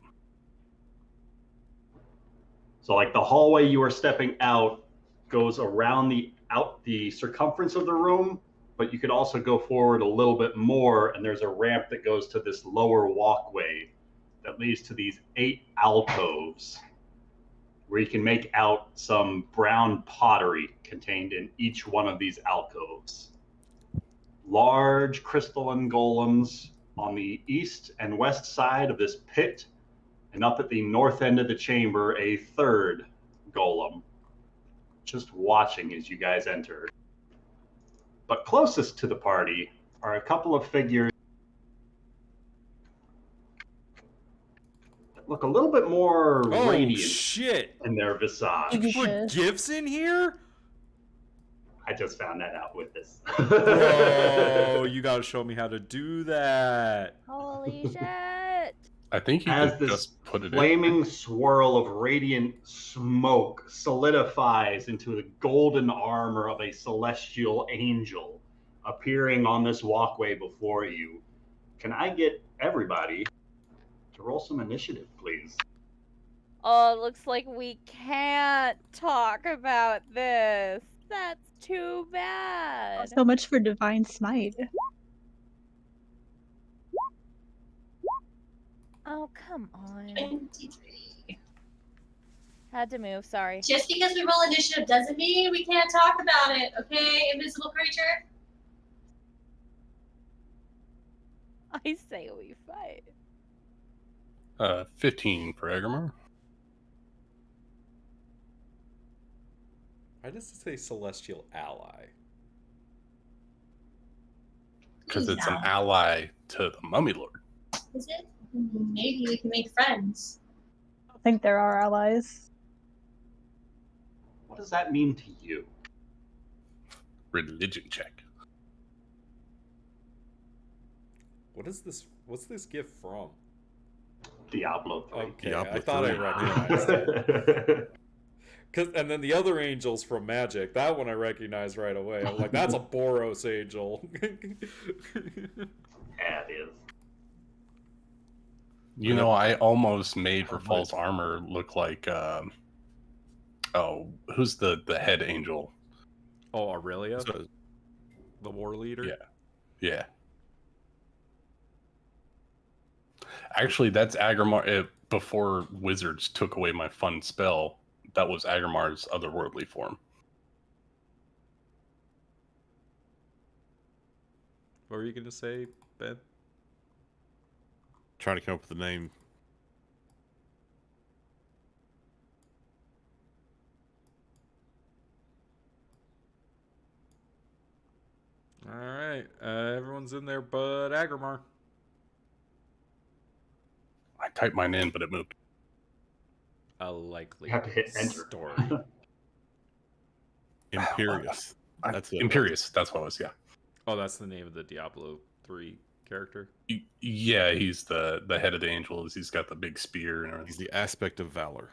So like the hallway you are stepping out goes around the circumference of the room, but you could also go forward a little bit more, and there's a ramp that goes to this lower walkway that leads to these 8 alcoves where you can make out some brown pottery contained in each one of these alcoves. Large crystalline golems on the east and west side of this pit, and up at the north end of the chamber, a third golem, just watching as you guys enter. But closest to the party are a couple of figures that look a little bit more radiant shit. in their visage. You put gifts in here? I just found that out with this. Bro, you gotta show me how to do that. Holy shit! I think you As could this just put it flaming swirl of radiant smoke solidifies into the golden armor of a celestial angel appearing on this walkway before you. Can I get everybody to roll some initiative, please? Oh, it looks like we can't talk about this. That's too bad. So much for Divine Smite. Oh, come on. 23. Had to move, sorry. Just because we roll initiative doesn't mean we can't talk about it, okay, invisible creature? I say we fight. 15 for Agrimar. Why does it say celestial ally? Because it's an ally to the Mummy Lord. Is it? Maybe we can make friends. I don't think there are allies. What does that mean to you? Religion check. What is this? What's this gift from? Diablo 3. Okay, Diablo I thought 3. I recognized it. And then the other angel's from Magic. That one I recognized right away. I'm like, that's a Boros angel. Yeah, it is. You know, I almost made for false armor look like who's the head angel? Oh, Aurelia? So- The war leader? Yeah. Actually, that's Agrimar. Before wizards took away my fun spell, that was Agrimar's otherworldly form. What were you going to say, Ben? Trying to come up with a name. Alright, everyone's in there but Agrimar. I typed mine in, but it moved. A likely You have to hit enter. story. Imperious. That's it. Imperious. That's what it was. Yeah. Oh, that's the name of the Diablo 3 character? Yeah, he's the head of the angels. He's got the big spear and He's everything. the aspect of valor.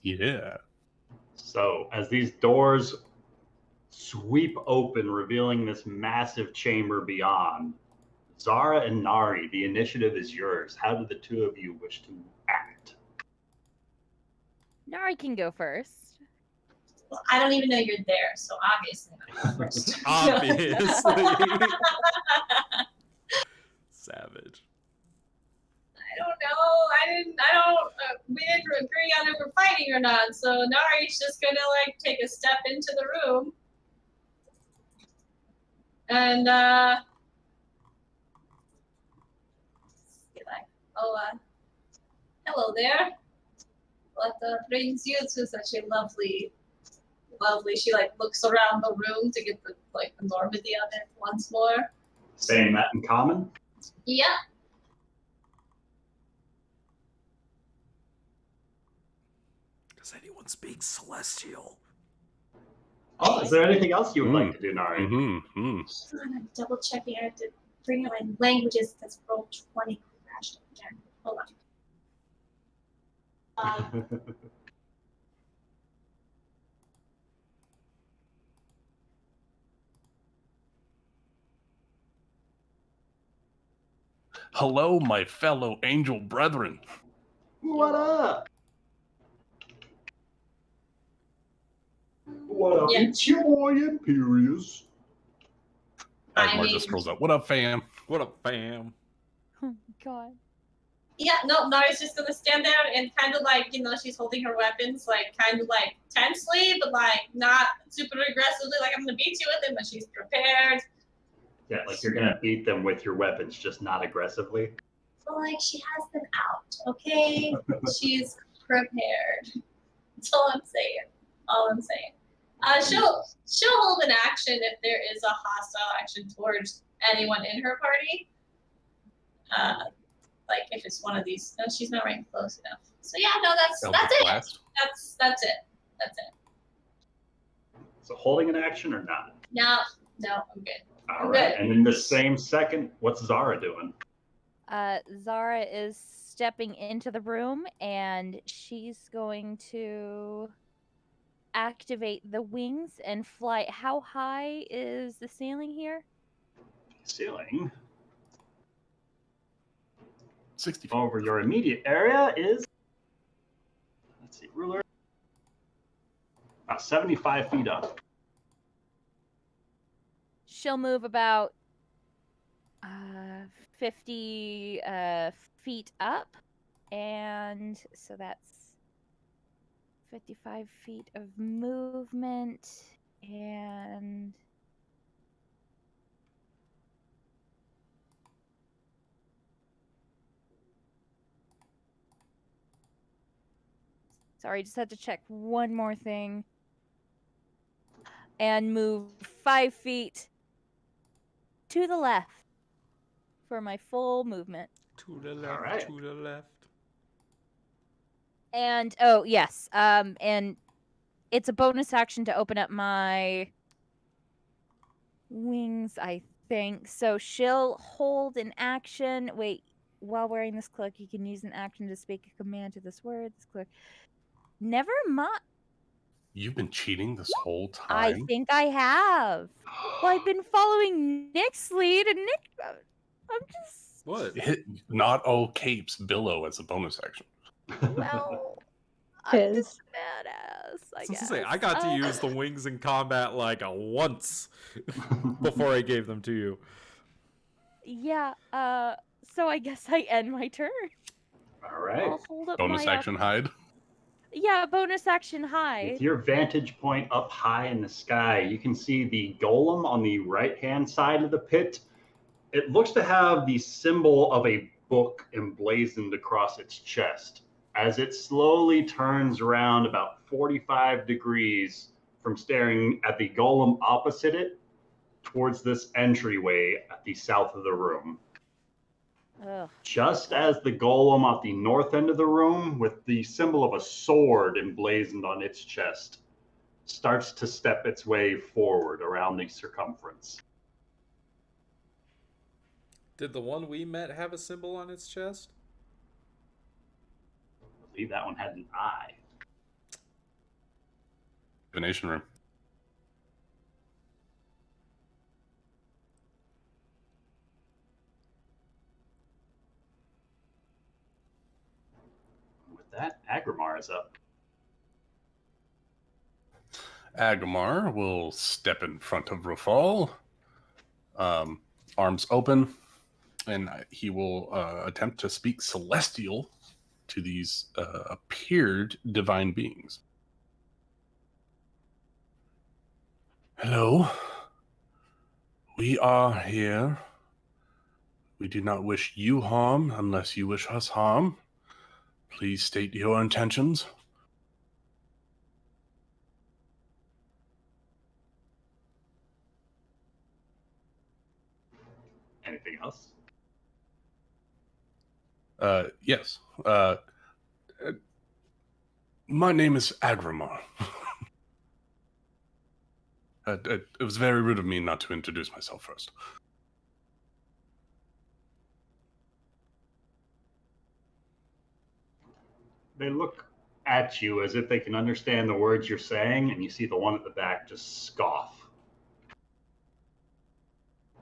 Yeah. So, as these doors sweep open, revealing this massive chamber beyond, Zara and Nari, the initiative is yours. How do the two of you wish to act? Nari can go first. Well, I don't even know you're there, so obviously I'm going first. Obviously. Savage. I don't know. I don't. we didn't agree on if we're fighting or not. So Nari's just gonna like take a step into the room. And be like, oh, hello there. What brings you to such a lovely? She like looks around the room to get the like enormity of it once more. Saying that in common? Yeah. Does anyone speak Celestial? Oh, is there anything else you would like to do, Nari? Mm-hmm. Hold on, I'm double checking. I have to bring up my languages because roll 20 crashed again. Hold on. Hello, my fellow angel brethren. What up? What up? Yeah. It's your boy Imperius. Agmar just scrolls up. What up, fam? What up, fam? Oh God. Yeah, no, Nari's just gonna stand there and kind of like, she's holding her weapons, like, kind of like tensely, but like not super aggressively, like I'm gonna beat you with it, but she's prepared. Yeah, like you're gonna beat them with your weapons, just not aggressively. So like she has them out, okay? She's prepared. That's all I'm saying. She'll hold an action if there is a hostile action towards anyone in her party. Like if it's one of these. No, she's not right close enough. So yeah, no, that's it. That's it. So holding an action or not? No, I'm good. All right. And in the same second, what's Zara doing? Zara is stepping into the room and she's going to activate the wings and fly. How high is the ceiling here? Ceiling 60 over your immediate area is, let's see, ruler, about 75 feet up. She'll move about 50 feet up, and so that's 55 feet of movement, and sorry, just had to check one more thing, and move 5 feet to the left for my full movement. To the left, All right. to the left. And oh yes, and it's a bonus action to open up my wings, I think. So she'll hold an action. Wait, while wearing this cloak, you can use an action to speak a command to this word. This cloak. Never mind. You've been cheating this whole time? I think I have. Well, I've been following Nick's lead, and Nick, I'm just... What? Not all capes billow as a bonus action. Well, I'm just a badass, I guess. I got to use the wings in combat like once before I gave them to you. Yeah, so I guess I end my turn. All right. I'll hold up Bonus my, action hide? Yeah, bonus action hide. With your vantage point up high in the sky, you can see the golem on the right-hand side of the pit. It looks to have the symbol of a book emblazoned across its chest. As it slowly turns around about 45 degrees from staring at the golem opposite it towards this entryway at the south of the room. Ugh. Just as the golem at the north end of the room, with the symbol of a sword emblazoned on its chest, starts to step its way forward around the circumference. Did the one we met have a symbol on its chest? I believe that one had an eye. Divination room. With that, Agrimar is up. Agmar will step in front of Rafal, arms open, and he will attempt to speak Celestial to these appeared divine beings. Hello. We are here. We do not wish you harm unless you wish us harm. Please state your intentions. Anything else? Yes. My name is Agramar. It was very rude of me not to introduce myself first. They look at you as if they can understand the words you're saying, and you see the one at the back just scoff.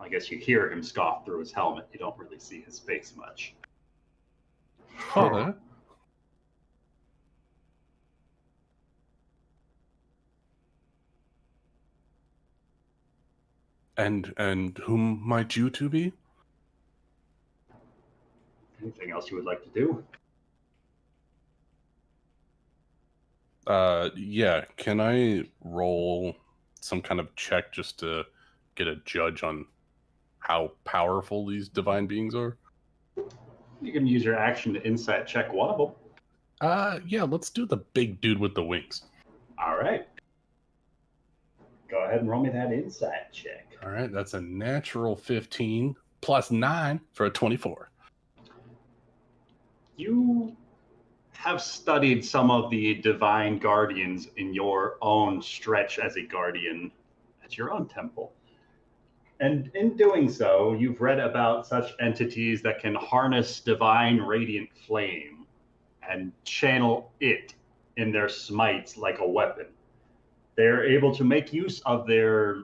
I guess you hear him scoff through his helmet. You don't really see his face much. Father? And whom might you two be? Anything else you would like to do? Yeah. Can I roll some kind of check just to get a judge on how powerful these divine beings are? You can use your action to insight check one of them. Yeah, let's do the big dude with the wings. All right. Go ahead and roll me that insight check. All right, that's a natural 15 plus 9 for a 24. You have studied some of the divine guardians in your own stretch as a guardian at your own temple. And in doing so, you've read about such entities that can harness divine radiant flame and channel it in their smites like a weapon. They're able to make use of their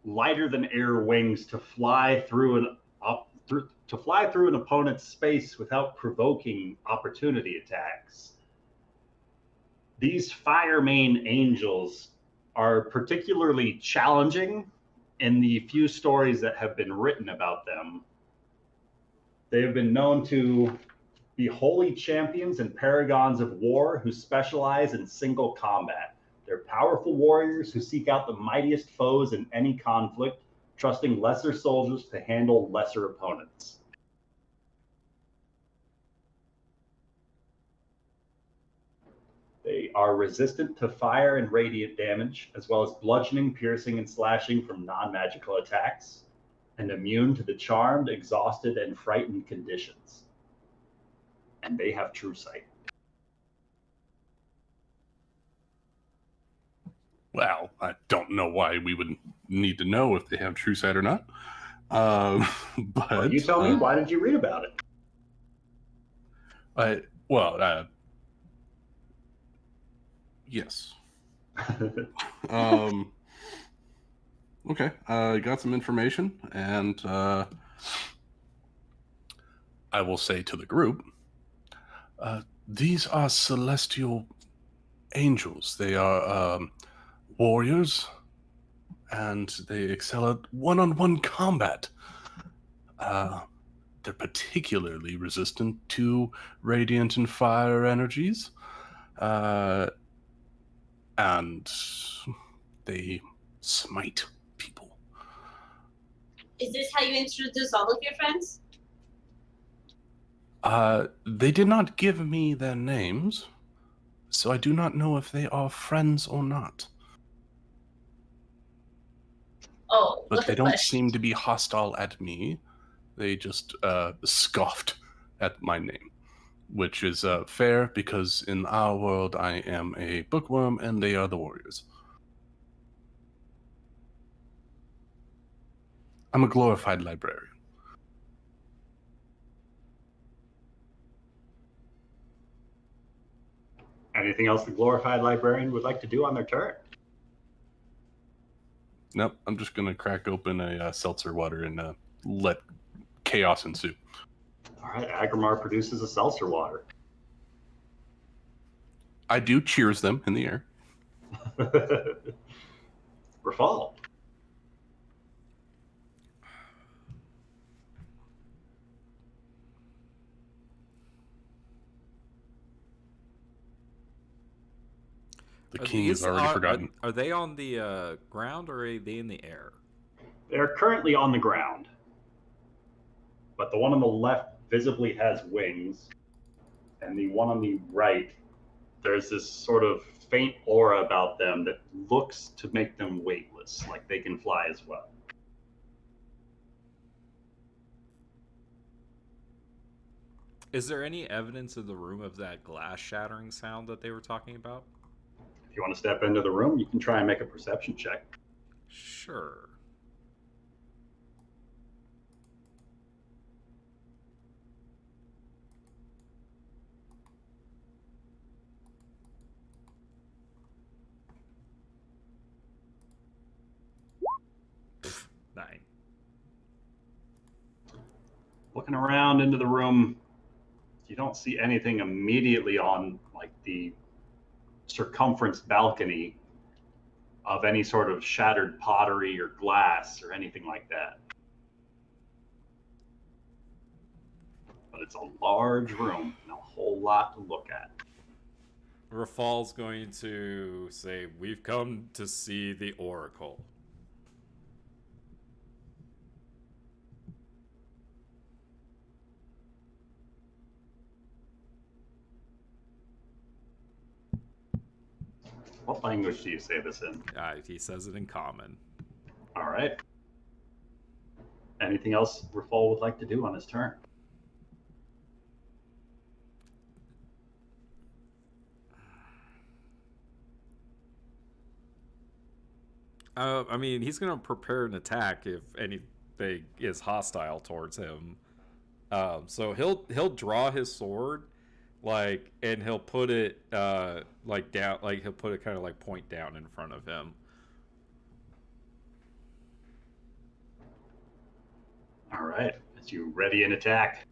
lighter than air wings to fly through an opponent's space without provoking opportunity attacks. These fire main angels are particularly challenging in the few stories that have been written about them. They have been known to be holy champions and paragons of war who specialize in single combat. They're powerful warriors who seek out the mightiest foes in any conflict, trusting lesser soldiers to handle lesser opponents. They are resistant to fire and radiant damage, as well as bludgeoning, piercing, and slashing from non-magical attacks, and immune to the charmed, exhausted, and frightened conditions. And they have true sight. Well, I don't know why we would need to know if they have true sight or not. But Well, you tell me, why did you read about it? Yes. Okay, I got some information, and I will say to the group, these are celestial angels. They are warriors, and they excel at one-on-one combat. They're particularly resistant to radiant and fire energies, and they smite people. Is this how you introduce all of your friends? They did not give me their names, so I do not know if they are friends or not. Oh, But what they a don't question. seem to be hostile at me. They just scoffed at my name, which is fair because in our world I am a bookworm and they are the warriors. I'm a glorified librarian. Anything else the glorified librarian would like to do on their turn? Nope, I'm just going to crack open a seltzer water and let chaos ensue. All right, Agramar produces a seltzer water. I do cheers them in the air. Rafal. The king is already forgotten. Are they on the ground or are they in the air? They're currently on the ground, but the one on the left visibly has wings, and the one on the right, there's this sort of faint aura about them that looks to make them weightless, like they can fly as well. Is there any evidence in the room of that glass shattering sound that they were talking about? If you want to step into the room, you can try and make a perception check. Sure. Nine. Looking around into the room, you don't see anything immediately on like the circumference balcony of any sort of shattered pottery or glass or anything like that. But it's a large room and a whole lot to look at. Rafal's going to say, "We've come to see the Oracle." What language do you say this in? He says it in common. All right. Anything else Rafal would like to do on his turn? I mean, he's going to prepare an attack if anything is hostile towards him. So he'll draw his sword, and he'll put it down, he'll put it kind of like point down in front of him. All right. As you ready an attack.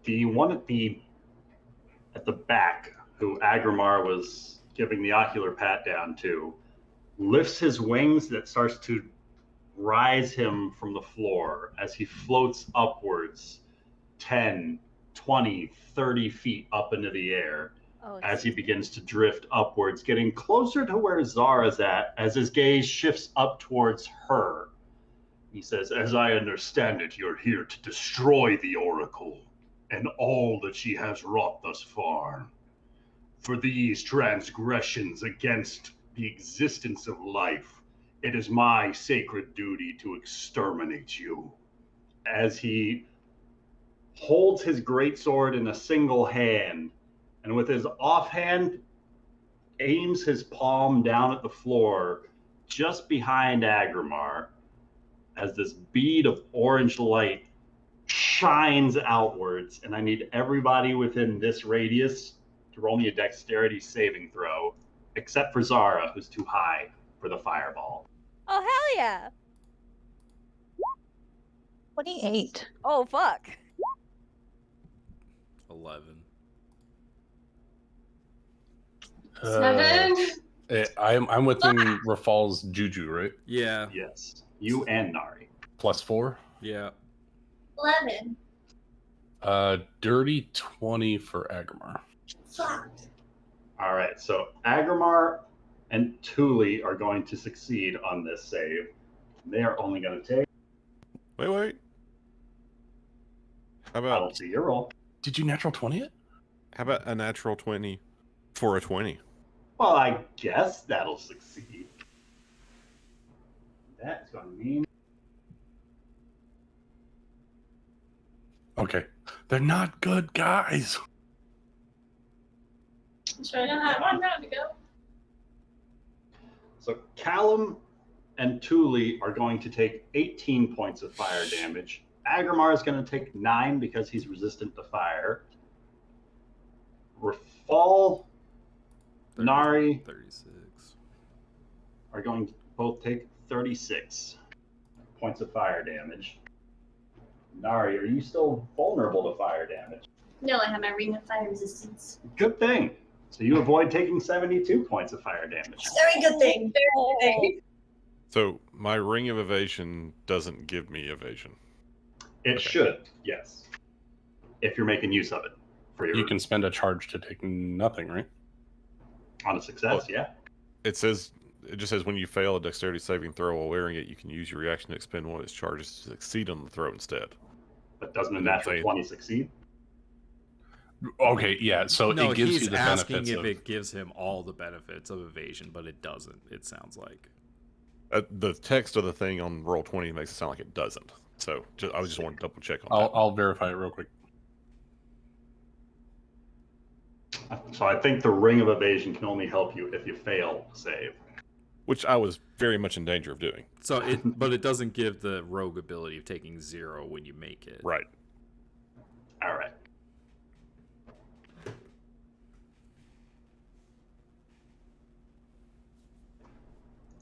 The one at the back, who Agrimar was giving the ocular pat down to, lifts his wings that starts to rise him from the floor as he floats upwards 10, 20, 30 feet up into the air as he begins to drift upwards, getting closer to where Zara's at as his gaze shifts up towards her. He says, "As I understand it, you're here to destroy the Oracle and all that she has wrought thus far. For these transgressions against the existence of life, it is my sacred duty to exterminate you." As he holds his greatsword in a single hand, and with his offhand aims his palm down at the floor just behind Agrimar, as this bead of orange light shines outwards, and I need everybody within this radius to roll me a dexterity saving throw, except for Zara, who's too high for the fireball. Oh, hell yeah. 28. Oh, fuck. 11. 7. I'm within Rafal's juju, right? Yeah. Yes, you and Nari. +4. Yeah. 11. Dirty 20 for Agrimar. Fuck. All right, so Agrimar and Thule are going to succeed on this save. They are only going to take... Wait. How I about don't see your roll. Did you natural 20 it? how about a natural 20 for a 20? Well, I guess that'll succeed. That's going to mean... Okay. They're not good guys. So I don't have 1 round to go. So Callum and Thule are going to take 18 points of fire damage. Agrimar is going to take 9 because he's resistant to fire. Rafal, Nari 36. are going to both take 36 points of fire damage. Nari, are you still vulnerable to fire damage? No, I have my ring of fire resistance. Good thing. So you avoid taking 72 points of fire damage. Very good thing. Very good thing. So my ring of evasion doesn't give me evasion. It should, yes. if you're making use of it. For your, You can spend a charge to take nothing, right? on a success, yeah. It just says when you fail a dexterity saving throw while wearing it, you can use your reaction to expend one of its charges to succeed on the throw instead. But doesn't a It didn't natural say- 20 succeed? Okay, yeah. So No, it gives he's you the asking benefits if of. it gives him all the benefits of evasion, but it doesn't. It sounds like. The text of the thing on roll 20 makes it sound like it doesn't. So I was just want to double check on that. I'll verify it real quick. So I think the ring of evasion can only help you if you fail a save. Which I was very much in danger of doing. So but it doesn't give the rogue ability of taking 0 when you make it. Right. All right.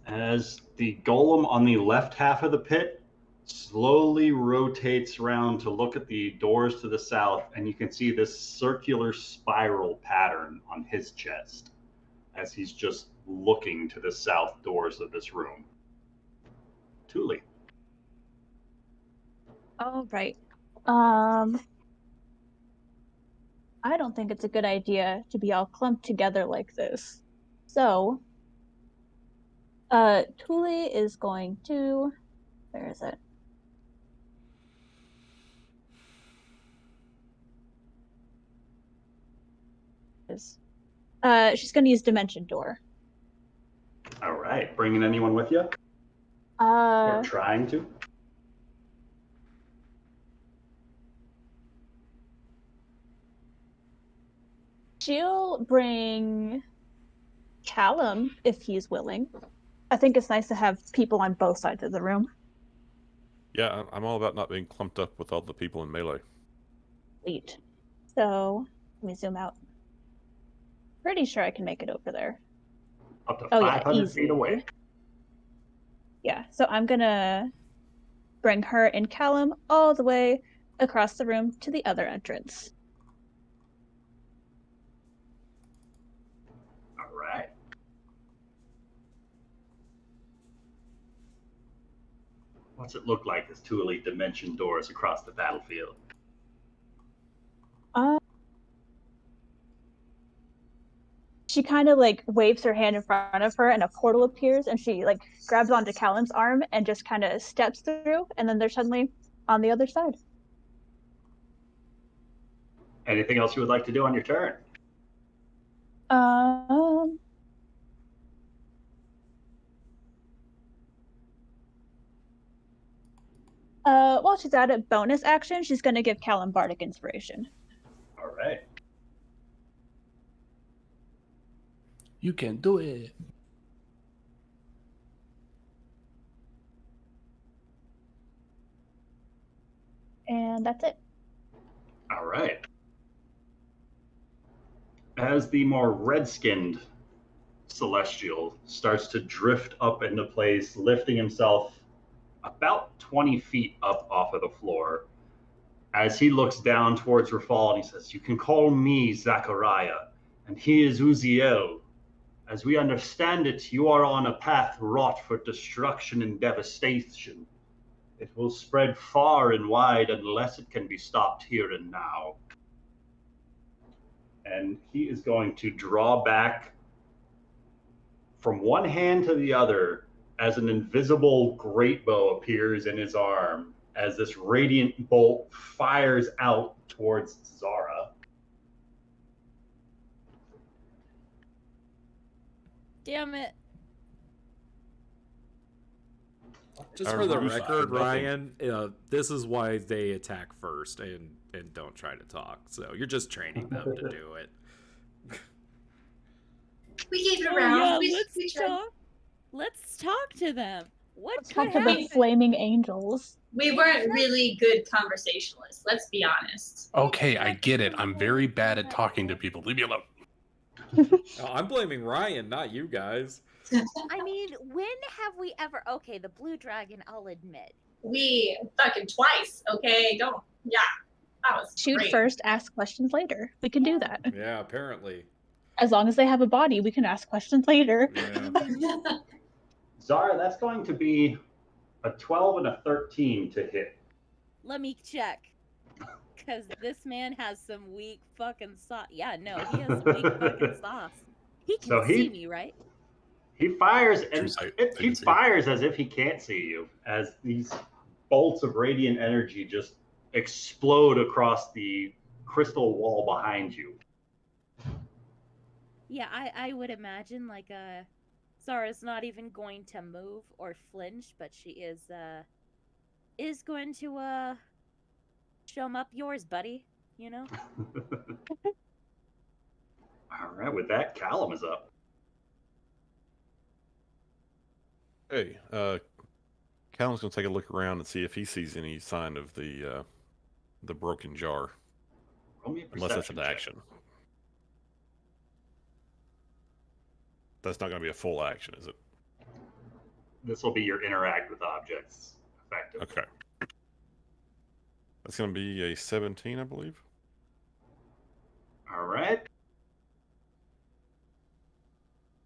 As the golem on the left half of the pit slowly rotates around to look at the doors to the south, and you can see this circular spiral pattern on his chest as he's just looking to the south doors of this room. Thule. All right. I don't think it's a good idea to be all clumped together like this. So, Thule is going to. Where is it? She's going to use Dimension Door. All right. Bringing anyone with you? Or trying to? She'll bring Callum if he's willing. I think it's nice to have people on both sides of the room. Yeah, I'm all about not being clumped up with all the people in melee. Sweet. So, let me zoom out. Pretty sure I can make it over there. Up to Oh, yeah, 500 easy. feet away. Yeah, so I'm gonna bring her and Callum all the way across the room to the other entrance. All right. What's it look like as Thule dimension doors across the battlefield? She kind of like waves her hand in front of her and a portal appears and she like grabs onto Callum's arm and just kind of steps through and then they're suddenly on the other side. Anything else you would like to do on your turn? While she's at it, bonus action, she's gonna give Callum Bardic Inspiration. All right. You can do it. And that's it. All right. As the more red-skinned celestial starts to drift up into place, lifting himself about 20 feet up off of the floor, as he looks down towards Rafal and he says, "You can call me Zachariah, and he is Uziel. As we understand it, you are on a path wrought for destruction and devastation. It will spread far and wide unless it can be stopped here and now." And he is going to draw back from one hand to the other as an invisible great bow appears in his arm as this radiant bolt fires out towards Zara. Damn it. Just for the record, Ryan, this is why they attack first and don't try to talk. So you're just training them to do it. We gave it Oh, around. yeah, we let's tried. talk. Let's talk to them. What Let's could talk to the happen? flaming angels. We weren't really good conversationalists. Let's be honest. Okay, I get it. I'm very bad at talking to people. Leave me alone. I'm blaming Ryan, not you guys. I mean, when have we ever? Okay, the blue dragon, I'll admit. We fucking twice, okay? Don't. Yeah, that was Shoot great. first, ask questions later. We can do that. Yeah, apparently. As long as they have a body, we can ask questions later. Yeah. Zara, that's going to be a 12 and a 13 to hit. Let me check. because this man has some weak fucking sauce. Yeah, no, he has some weak fucking sauce. He can So see me, right? He fires, True and sight. They he can see. fires as if he can't see you, as these bolts of radiant energy just explode across the crystal wall behind you. Yeah, I would imagine like Zara's not even going to move or flinch, but she is going to show 'em up yours, buddy. You know? All right, with that, Callum is up. Hey, Callum's gonna take a look around and see if he sees any sign of the broken jar. Roll me a Unless that's an perception check. action. That's not gonna be a full action, is it? This will be your interact with objects, effectively. Okay. That's gonna be a 17, I believe. All right.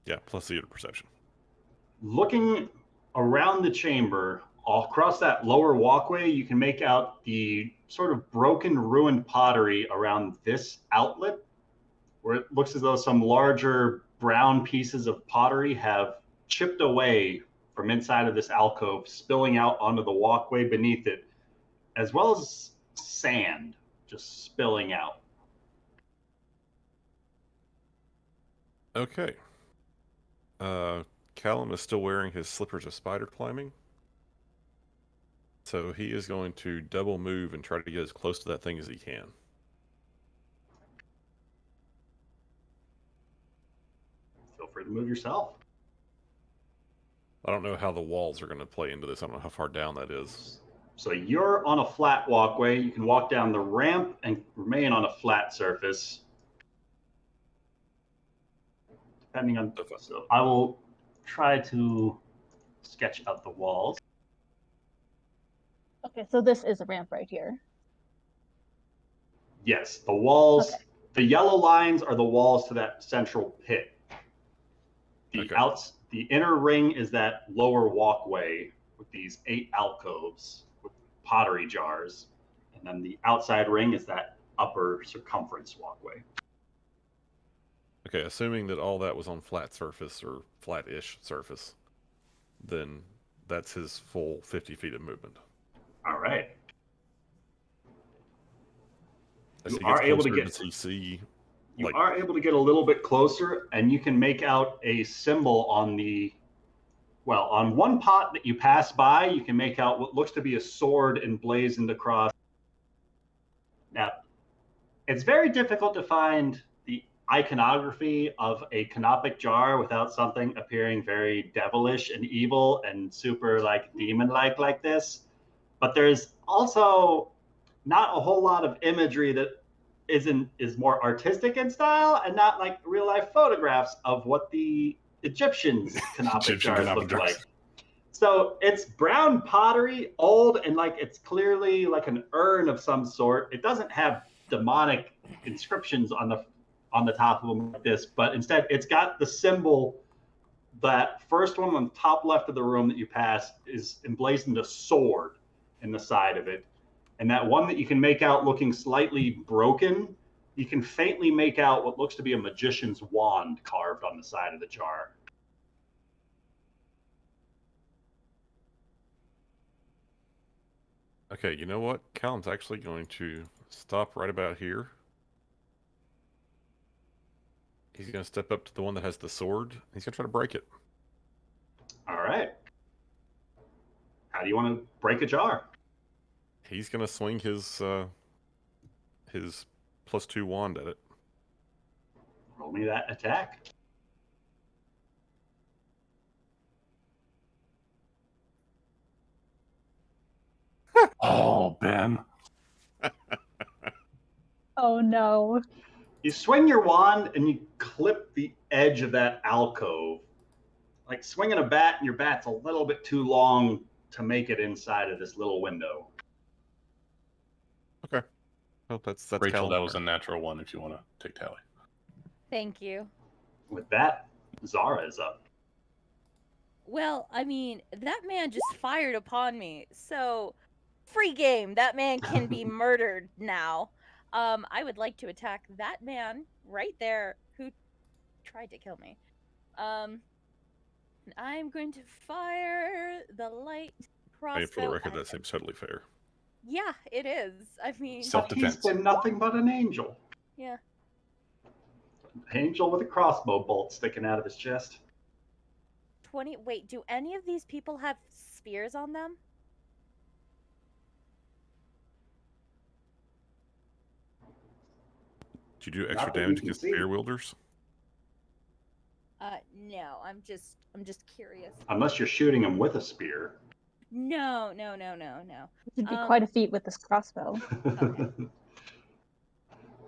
Yeah, plus the perception. Looking around the chamber, all across that lower walkway, you can make out the sort of broken, ruined pottery around this outlet, where it looks as though some larger brown pieces of pottery have chipped away from inside of this alcove, spilling out onto the walkway beneath it, as well as sand just spilling out. Okay. Callum is still wearing his slippers of spider climbing. So he is going to double move and try to get as close to that thing as he can. Feel free to move yourself. I don't know how the walls are going to play into this. I don't know how far down that is. So you're on a flat walkway. You can walk down the ramp and remain on a flat surface. Depending on, so I will try to sketch out the walls. Okay, so this is a ramp right here. Yes, the walls, Okay. the yellow lines are the walls to that central pit. The inner ring is that lower walkway with these 8 alcoves with pottery jars. And then the outside ring is that upper circumference walkway. Okay, assuming that all that was on flat surface or flat-ish surface, then that's his full 50 feet of movement. All right. As You he gets are able to closer, get- does he see, You like, are able to get a little bit closer, and you can make out a symbol on on one pot that you pass by, you can make out what looks to be a sword emblazoned across. Now, it's very difficult to find the iconography of a canopic jar without something appearing very devilish and evil and super like demon-like this. But there's also not a whole lot of imagery that is more artistic in style and not like real life photographs of what the Egyptians canopic jars look like. So it's brown pottery, old, and like it's clearly like an urn of some sort. It doesn't have demonic inscriptions on the top of them like this, but instead it's got the symbol. That first one on the top left of the room that you pass is emblazoned a sword in the side of it. And that one that you can make out looking slightly broken, you can faintly make out what looks to be a magician's wand carved on the side of the jar. okay, you know what? Callum's actually going to stop right about here. He's going to step up to the one that has the sword. He's going to try to break it. All right. How do you want to break a jar? He's going to swing his +2 wand at it. Roll me that attack. Oh, Ben. Oh no. You swing your wand and you clip the edge of that alcove. Like swinging a bat, and your bat's a little bit too long to make it inside of this little window. Okay. Well, that's Rachel, Callum's that was a turn. natural one if you want to take tally. Thank you. With that, Zara is up. Well, I mean, that man just fired upon me. So, free game. That man can be murdered now. I would like to attack that man right there who tried to kill me. And I'm going to fire the light crossbow. Hey, for the record, at that him. seems totally fair. Yeah, it is. I mean, Self-defense. He's been nothing but an angel. yeah. Angel with a crossbow bolt sticking out of his chest. 20. Wait, do any of these people have spears on them? Did you do Not extra that you damage can against see. spear wielders? No. I'm just curious. Unless you're shooting him with a spear. No. It'd be quite a feat with this crossbow. Okay.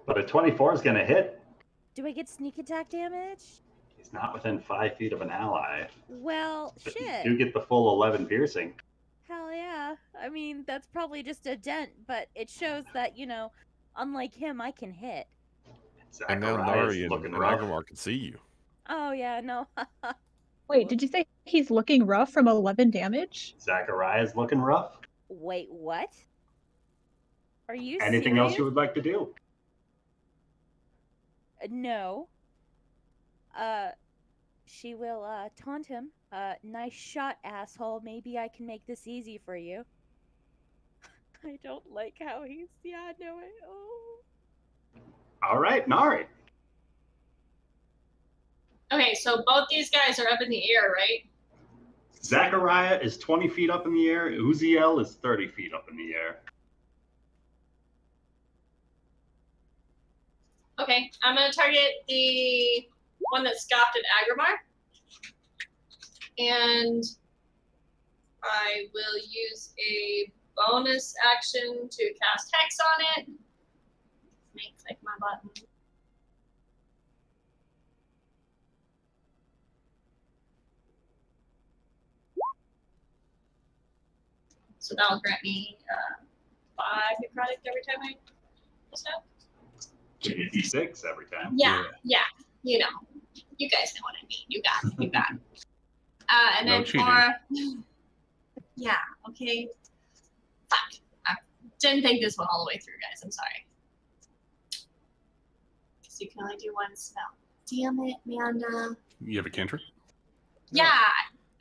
But a 24 is going to hit. Do I get sneak attack damage? He's not within 5 feet of an ally. Well, But shit. you do get the full 11 piercing. Hell yeah. I mean, that's probably just a dent, but it shows that, unlike him, I can hit. And now Zacharias Nari and looking rough. Agrimar can see you. Oh, yeah, no. Wait, did you say he's looking rough from 11 damage? Zacharias looking rough. Wait, what? Are you Anything serious? else you would like to do? No. She will, taunt him. Nice shot, asshole. Maybe I can make this easy for you. I don't like how he's, oh. All right, Nari. Okay, so both these guys are up in the air, right? Zachariah is 20 feet up in the air. Uziel is 30 feet up in the air. Okay, I'm gonna target the one that scoffed at Agrimar. And I will use a bonus action to cast Hex on it. Let me click my button. So that'll grant me 5 necrotic every time I step. Give you D6 every time. Yeah, you know. You guys know what I mean. You got it. And No then cheating. yeah, okay. Fuck. I didn't think this one all the way through, guys. I'm sorry. Because you can only do one spell. Damn it, Amanda. You have a cantrip? Yeah,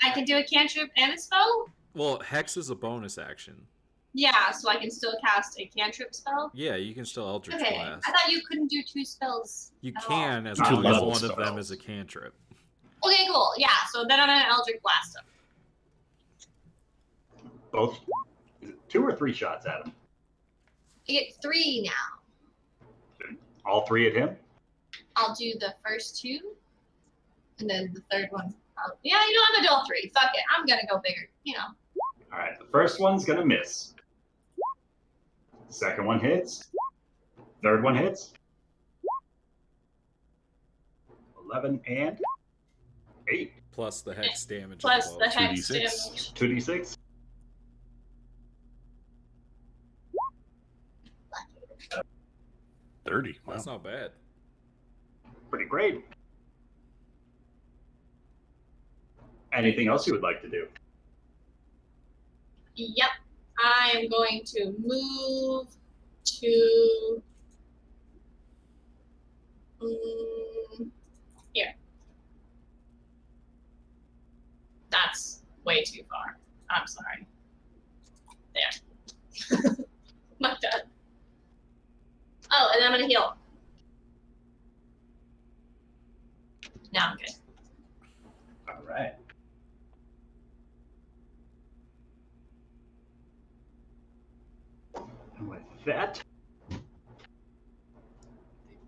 I can do a cantrip and a spell? Well, Hex is a bonus action. Yeah, so I can still cast a cantrip spell? Yeah, you can still Eldritch Okay, Blast. I thought you couldn't do 2 spells. You at can, as Two long as level one of them spells. is a cantrip. all. Okay, cool. Yeah, so then I'm gonna Eldritch Blast him. Both. Is it 2 or 3 shots at him? I get 3 now. All 3 at him? I'll do the first 2, and then the third one. I'm gonna do all 3. Fuck it. I'm gonna go bigger. All right, the first one's going to miss. Second one hits. Third one hits. 11 and 8. Plus the Hex damage. Plus on the both. Hex 2d6. damage. 2d6. Oh, 30. Wow. That's not bad. Pretty great. Anything else you would like to do? Yep. I am going to move to here. That's way too far. I'm sorry. There. My bad. Oh, and I'm gonna heal. Now I'm good. All right. And with that, the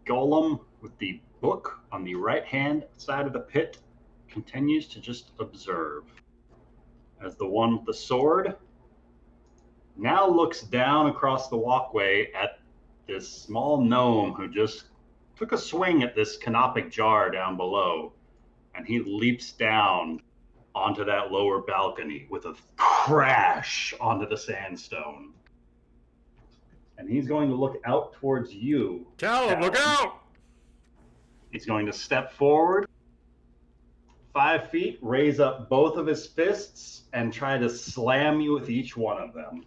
golem with the book on the right-hand side of the pit continues to just observe as the one with the sword now looks down across the walkway at this small gnome who just took a swing at this canopic jar down below, and he leaps down onto that lower balcony with a crash onto the sandstone. And he's going to look out towards you. Callum, look out! He's going to step forward 5 feet, raise up both of his fists, and try to slam you with each one of them.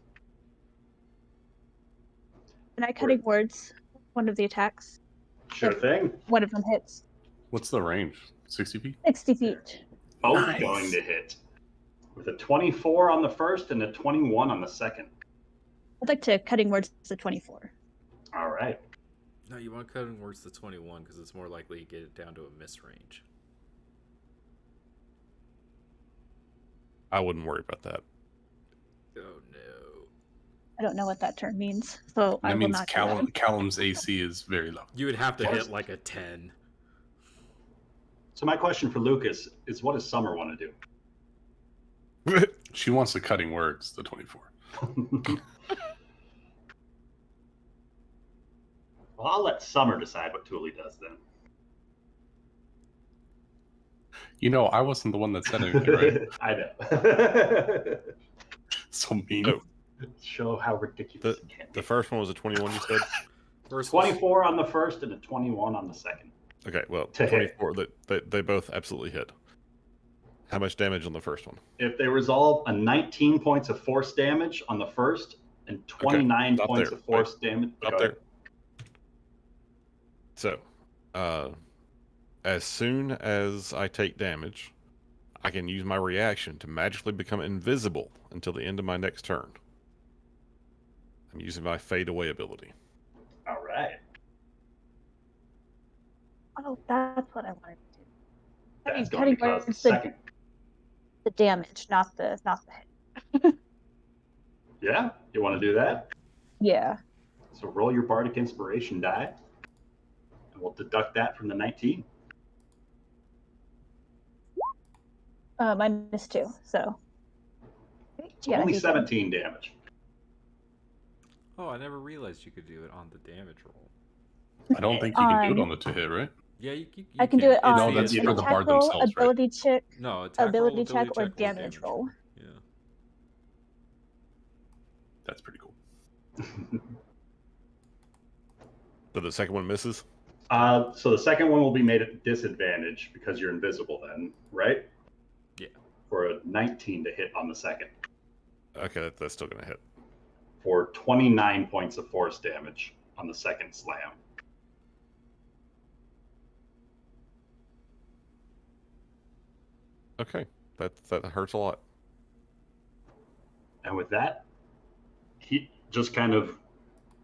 Can I cutting words one of the attacks? Sure thing. One of them hits. What's the range? 60 feet? 60 feet. Both Nice. going to hit. With a 24 on the first and a 21 on the second. I'd like to cutting words to 24. All right. No, you want cutting words to 21 because it's more likely to get it down to a miss range. I wouldn't worry about that. Oh no. I don't know what that term means, so I That will means not do that. Callum's AC is very low. You would have to Yes. hit like a 10. So my question for Lucas is, what does Summer want to do? She wants the cutting words, the 24. Well, I'll let Summer decide what Thule does then. You know, I wasn't the one that said anything, right? I know. So mean. No. Show how ridiculous it can be. The first one was a 21, you said? First was- 24 on the first and a 21 on the second. Okay, well, To hit. 24, they both absolutely hit. How much damage on the first one? If they resolve a 19 points of force damage on the first and 29 stop points there. of force damage. Up Go there. ahead. So, as soon as I take damage, I can use my reaction to magically become invisible until the end of my next turn. I'm using my fade away ability. All right. Oh, that's what I wanted to do. I mean, That's going to cutting cause the words second. the damage, not the hit. Yeah? You want to do that? Yeah. So roll your Bardic Inspiration die. And we'll deduct that from the 19. -2, so. So Yeah, only I do 17 damage. Oh, I never realized you could do it on the damage roll. I don't think you can do it on the to hit, right? Yeah, you I can do it It's on No, the that's an for the attack bard roll, themselves, right? ability check, No, attack ability roll, check, or ability damage roll. Yeah. That's pretty cool. So the second one misses? So the second one will be made at disadvantage because you're invisible then, right? Yeah. For a 19 to hit on the second. Okay, that's still going to hit. For 29 points of force damage on the second slam. Okay, that hurts a lot. And with that, he just kind of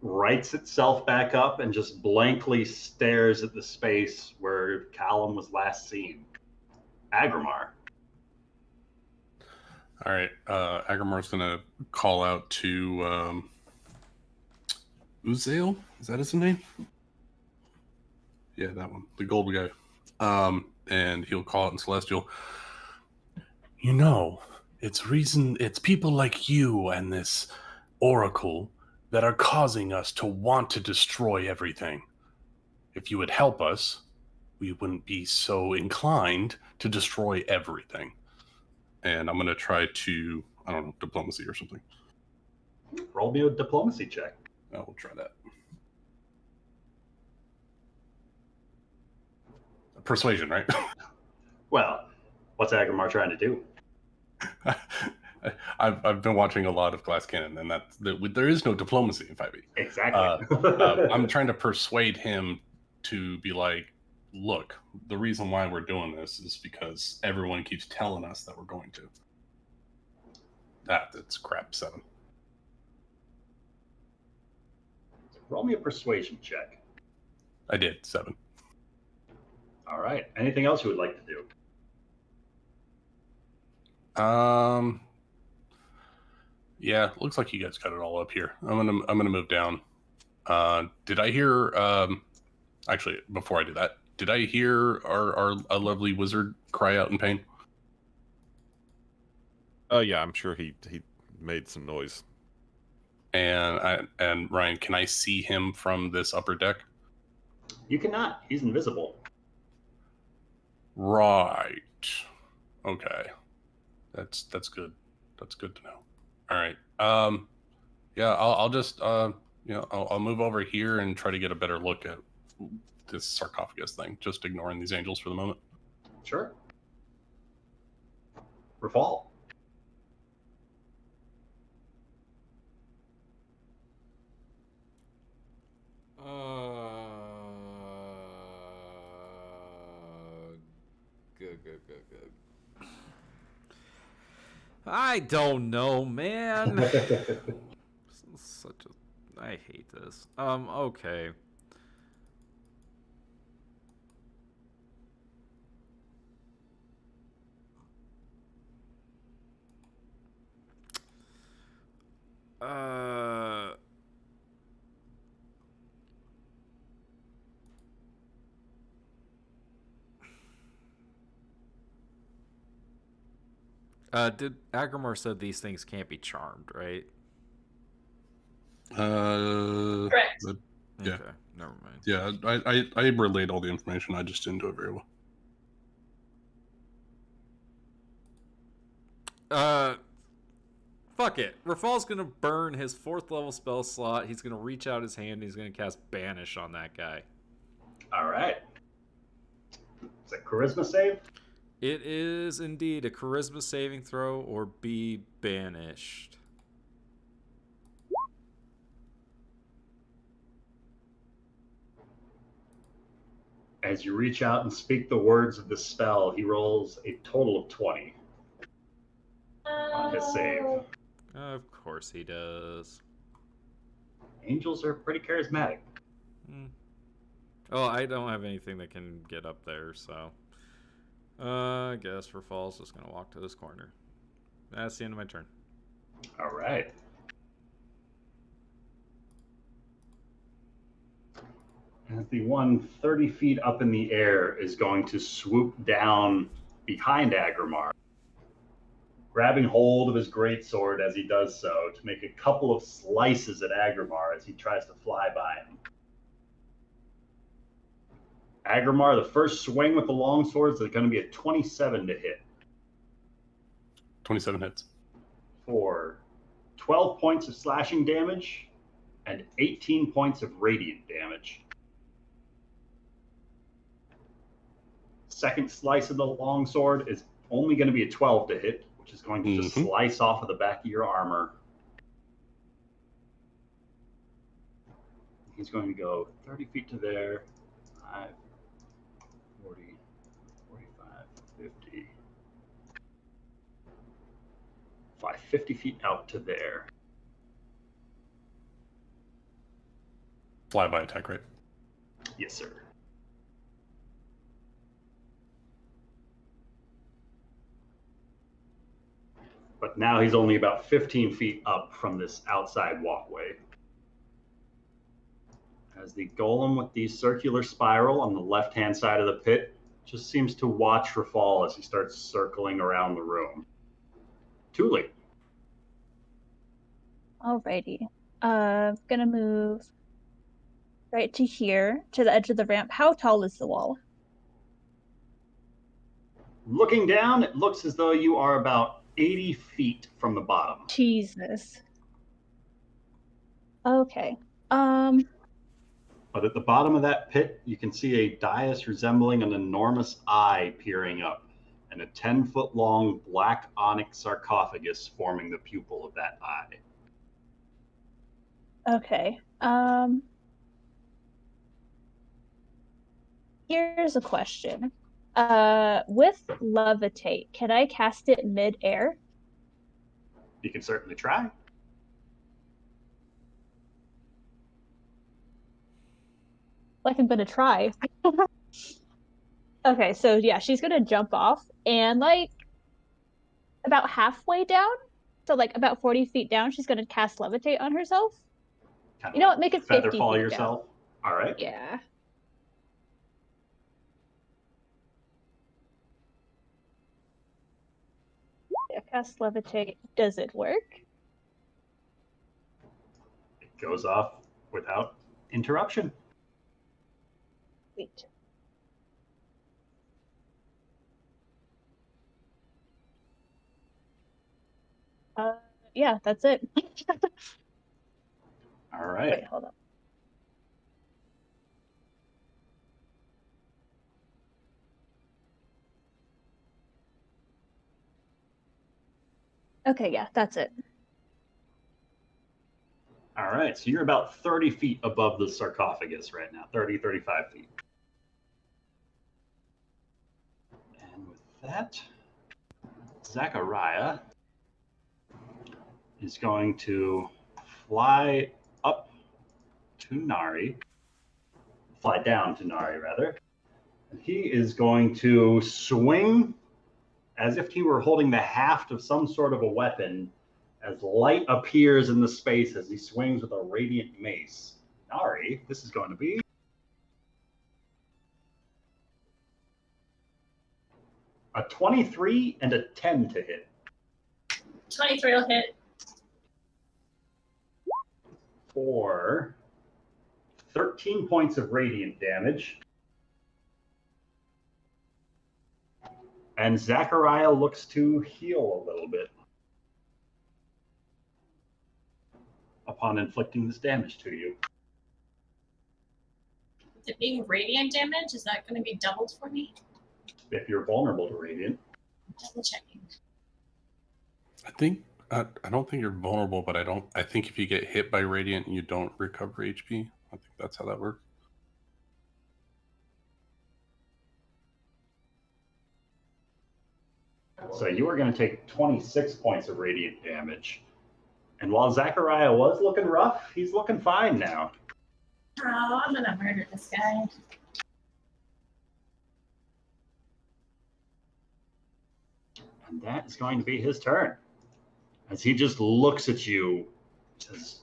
rights itself back up and just blankly stares at the space where Callum was last seen. Agrimar. All right. Agrimar's going to call out to Uzael. Is that his name? Yeah, that one. The gold guy. And he'll call out in Celestial. You know, it's people like you and this Oracle that are causing us to want to destroy everything. If you would help us, we wouldn't be so inclined to destroy everything. And I'm going to try to, I don't know, diplomacy or something. Roll me a diplomacy check. I will try that. Persuasion, right? Well, what's Agrimar trying to do? I've been watching a lot of Glass Cannon, and there is no diplomacy in 5e. Exactly. I'm trying to persuade him to be like, look, the reason why we're doing this is because everyone keeps telling us that we're going to. That's crap. 7. Roll me a persuasion check. I did 7. All right. Anything else you would like to do? Yeah, looks like you guys got it all up here. I'm gonna move down. Did I hear? Actually, before I do that, did I hear our lovely wizard cry out in pain? Oh yeah, I'm sure he made some noise. And Ryan, can I see him from this upper deck? You cannot. He's invisible. Right. Okay. That's good. That's good to know. All right. Yeah, I'll just I'll move over here and try to get a better look at this sarcophagus thing. Just ignoring these angels for the moment. Sure. Rafal. I don't know, man. Such a... I hate this. Okay. Did Agrimar said these things can't be charmed, right? Correct. Yeah. Okay, never mind. Yeah, I relayed all the information. I just didn't do it very well. Fuck it. Rafal's gonna burn his 4th level spell slot. He's gonna reach out his hand and he's gonna cast Banish on that guy. All right. Is it charisma save? It is indeed a charisma saving throw or be banished. As you reach out and speak the words of the spell, he rolls a total of 20 on his save. Of course he does. Angels are pretty charismatic. Oh, I don't have anything that can get up there, so... I guess Rafal's just gonna walk to this corner. That's the end of my turn. All right. As the one 30 feet up in the air is going to swoop down behind Agrimar, grabbing hold of his greatsword as he does so to make a couple of slices at Agrimar as he tries to fly by him. Agrimar, the first swing with the longsword is going to be a 27 to hit. 27 hits. For 12 points of slashing damage and 18 points of radiant damage. Second slice of the longsword is only going to be a 12 to hit, which is going to just slice off of the back of your armor. He's going to go 30 feet to there. 5, 40, 45, 50. 50 feet out to there. Flyby attack, right? Yes, sir. But now he's only about 15 feet up from this outside walkway. As the golem with the circular spiral on the left-hand side of the pit just seems to watch Rafal as he starts circling around the room. Thule. Alrighty. Gonna move right to here, to the edge of the ramp. How tall is the wall? Looking down, it looks as though you are about 80 feet from the bottom. Jesus. Okay. But at the bottom of that pit, you can see a dais resembling an enormous eye peering up, and a 10-foot-long black onyx sarcophagus forming the pupil of that eye. Okay. Here's a question. With levitate, can I cast it mid-air? You can certainly try. Like I'm gonna try. Okay, so yeah, she's gonna jump off and like about halfway down, so like about 40 feet down, she's gonna cast levitate on herself. Kind You know what? Make it 50 feather fall feet yourself. down. All right. Yeah. Yeah, cast levitate. Does it work? It goes off without interruption. Sweet. Yeah, that's it. All right. Wait, hold on. Okay, yeah, that's it. All right. So you're about 30 feet above the sarcophagus right now, 30, 35 feet. And with that, Zachariah is going to fly up to Nari, fly down to Nari rather, and he is going to swing as if he were holding the haft of some sort of a weapon as light appears in the space as he swings with a radiant mace. Nari, this is going to be a 23 and a 10 to hit. 23 will hit. For 13 points of radiant damage. And Zachariah looks to heal a little bit upon inflicting this damage to you. Is it being radiant damage? Is that going to be doubled for me? If you're vulnerable to radiant. Double checking. I don't think you're vulnerable, but I think if you get hit by radiant, you don't recover HP. I think that's how that works. So you are going to take 26 points of radiant damage. And while Zachariah was looking rough, he's looking fine now. Oh, I'm going to murder this guy. And that is going to be his turn. As he just looks at you, says,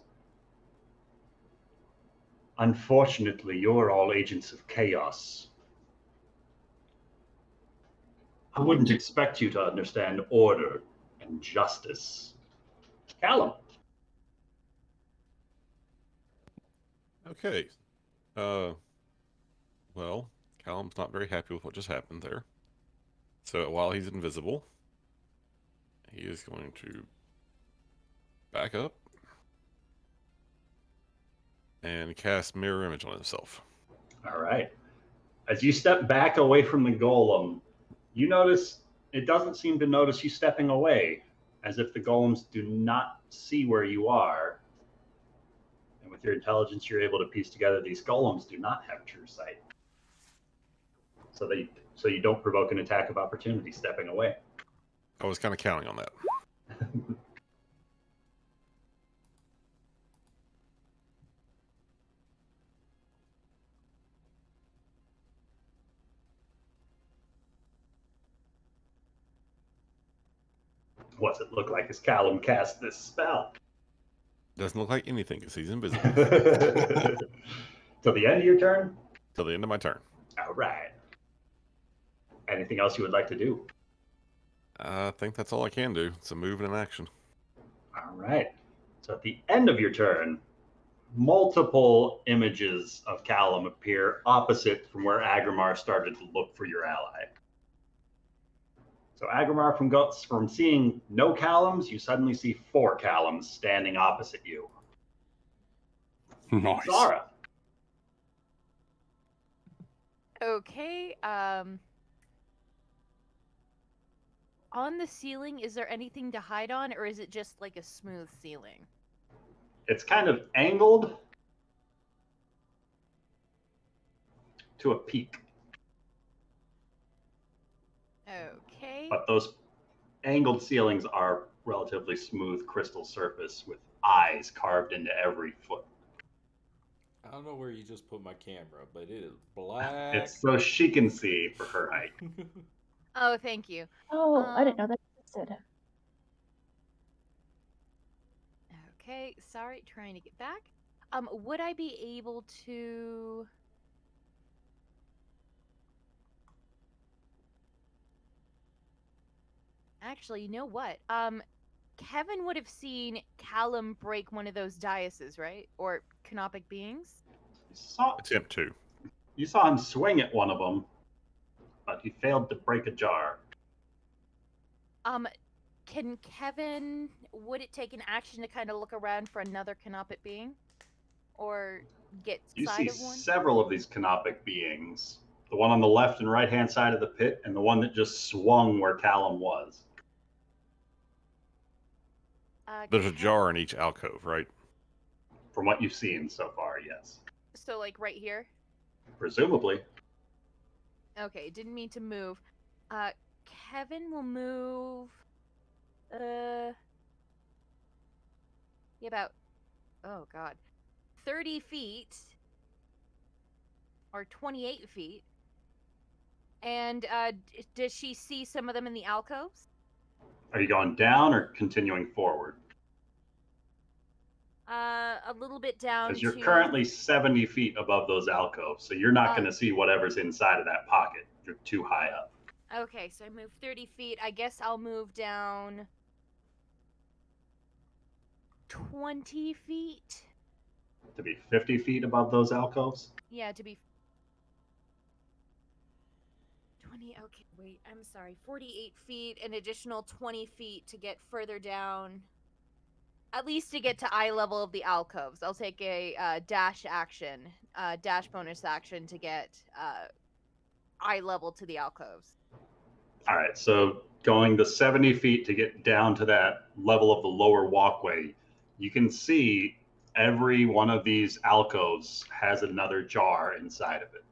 unfortunately, you're all agents of chaos. I wouldn't expect you to understand order and justice. Callum. Okay. Well, Callum's not very happy with what just happened there. So while he's invisible, he is going to back up and cast Mirror Image on himself. All right. As you step back away from the golem, you notice it doesn't seem to notice you stepping away, as if the golems do not see where you are. And with your intelligence, you're able to piece together these golems do not have true sight. So you don't provoke an attack of opportunity stepping away. I was kind of counting on that. What's it look like as Callum casts this spell? Doesn't look like anything because he's invisible. Till the end of your turn? Till the end of my turn. All right. Anything else you would like to do? I think that's all I can do. It's a move and an action. All right. So at the end of your turn, multiple images of Callum appear opposite from where Agrimar started to look for your ally. So Agrimar, from seeing no Callums, you suddenly see 4 Callums standing opposite you. Nice. Zara. Okay, on the ceiling, is there anything to hide on, or is it just like a smooth ceiling? It's kind of angled to a peak. Okay. But those angled ceilings are relatively smooth crystal surface with eyes carved into every foot. I don't know where you just put my camera, but it is black. It's so she can see for her height. Oh, thank you. Oh, I didn't know that existed. Okay, sorry, trying to get back. Would I be able to... Actually, you know what? Kevin would have seen Callum break one of those daises, right? Or canopic beings? Attempt to. You saw him swing at one of them, but he failed to break a jar. Can Kevin... Would it take an action to kind of look around for another canopic being? Or get You sight see of one? several of these canopic beings. The one on the left and right-hand side of the pit, and the one that just swung where Callum was. There's a jar in each alcove, right? From what you've seen so far, yes. So, like, right here? Presumably. Okay, didn't mean to move. Kevin will move. About, oh god, 30 feet or 28 feet. And does she see some of them in the alcoves? Are you going down or continuing forward? A little bit down. Because you're currently 70 feet above those alcoves, so you're not going to see whatever's inside of that pocket. You're too high up. Okay, so I move 30 feet. I guess I'll move down 20 feet. To be 50 feet above those alcoves? Yeah, to be 20. Okay, wait, I'm sorry. 48 feet, an additional 20 feet to get further down. At least to get to eye level of the alcoves. I'll take a dash action, dash bonus action to get eye level to the alcoves. All right, so going the 70 feet to get down to that level of the lower walkway, you can see every one of these alcoves has another jar inside of it.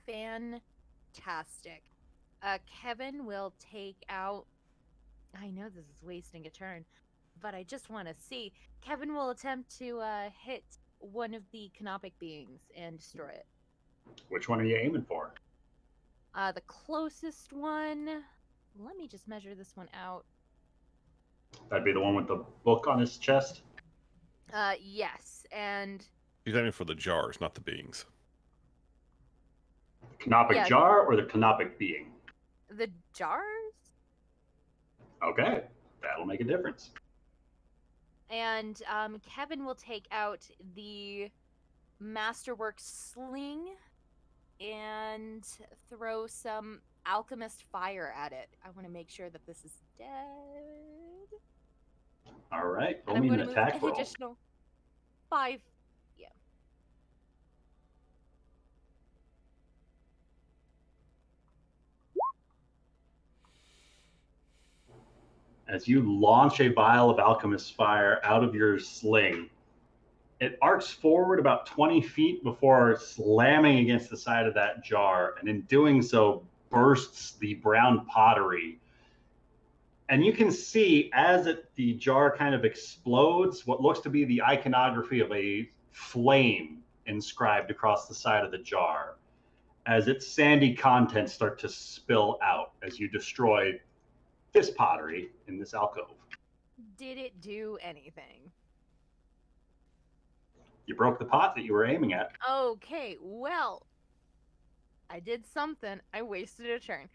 Fantastic. Kevin will take out... I know this is wasting a turn, but I just want to see. Kevin will attempt to hit one of the canopic beings and destroy it. Which one are you aiming for? The closest one... Let me just measure this one out. That'd be the one with the book on his chest? Yes, and... He's aiming for the jars, not the beings. The canopic jar or the canopic being? The jars? Okay, that'll make a difference. And Kevin will take out the Masterwork sling and throw some alchemist fire at it. I want to make sure that this is dead. All right, And I'm roll me going an to attack move an roll. additional 5. Yeah. As you launch a vial of alchemist fire out of your sling, it arcs forward about 20 feet before slamming against the side of that jar, and in doing so bursts the brown pottery. And you can see as the jar kind of explodes what looks to be the iconography of a flame inscribed across the side of the jar as its sandy contents start to spill out as you destroy this pottery in this alcove. Did it do anything? You broke the pot that you were aiming at. Okay, well, I did something. I wasted a turn.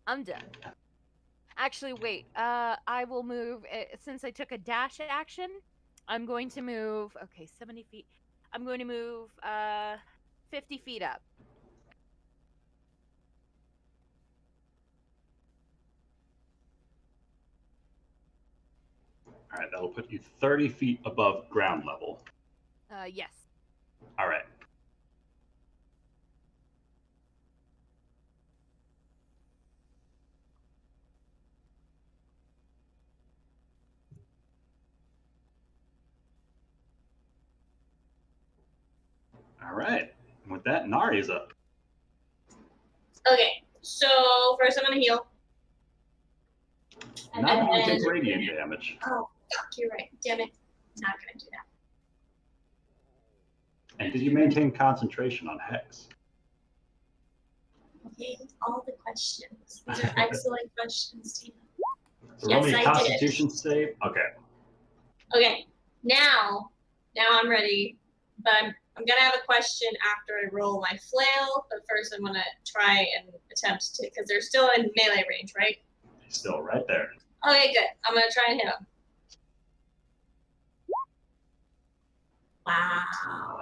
I'm done. Actually, wait. I will move, since I took a dash action, I'm going to move, okay, 70 feet. I'm going to move 50 feet up. All right, that'll put you 30 feet above ground level. Yes. All right. All right. And with that, Nari is up. Okay, so first I'm gonna heal. And Not only then, take radiant damage. oh, fuck, you're right. Damn it. Not gonna do that. And did you maintain concentration on Hex? Okay, all the questions. These are excellent questions, Tina. So roll me Yes, a I Constitution save. Okay. Okay, now I'm ready. But I'm gonna have a question after I roll my flail. But first, I'm gonna try and attempt to, because they're still in melee range, right? He's still right there. Okay, good. I'm gonna try and hit him. Wow.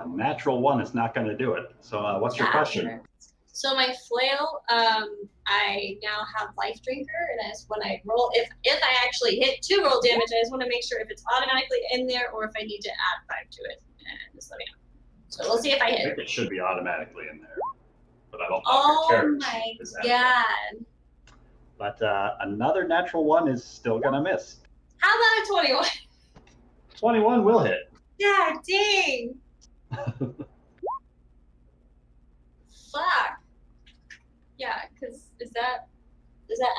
A natural one is not going to do it. So what's your question? So my flail, I now have life drinker, and as when I roll, if I actually hit 2 roll damage, I just want to make sure if it's automatically in there or if I need to add 5 to it. And just let me know. So we'll see if I I hit. think it should be automatically in there, but I don't know Oh if your character my is that. god! But another natural one is still going to miss. How about a 21? 21 will hit. Yeah, dang. Fuck. Yeah, Because does that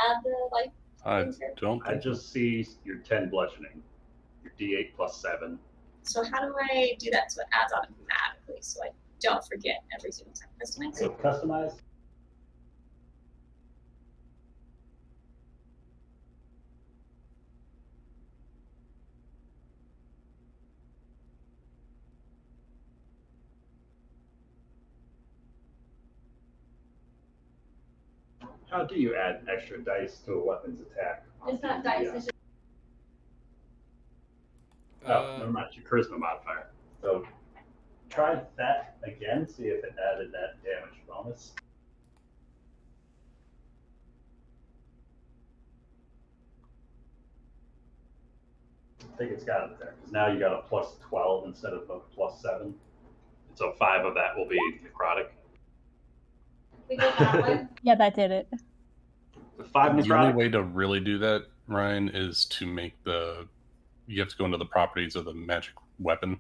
add the life? I things here? don't I think so. just see your 10 bludgeoning, your D8 plus 7. So how do I do that so it adds automatically so I don't forget every single time? Customize? So customize. How do you add extra dice to a weapon's attack? It's not dice. Yeah. It's just Oh, never mind. Your charisma modifier. So try that again. See if it added that damage bonus. I think it's got it there because now you got a plus 12 instead of a plus 7. So 5 of that will be necrotic. we go that way. Yeah, that did it. The 5 The only necrotic. way to really do that, Ryan, is to make you have to go into the properties of the magic weapon.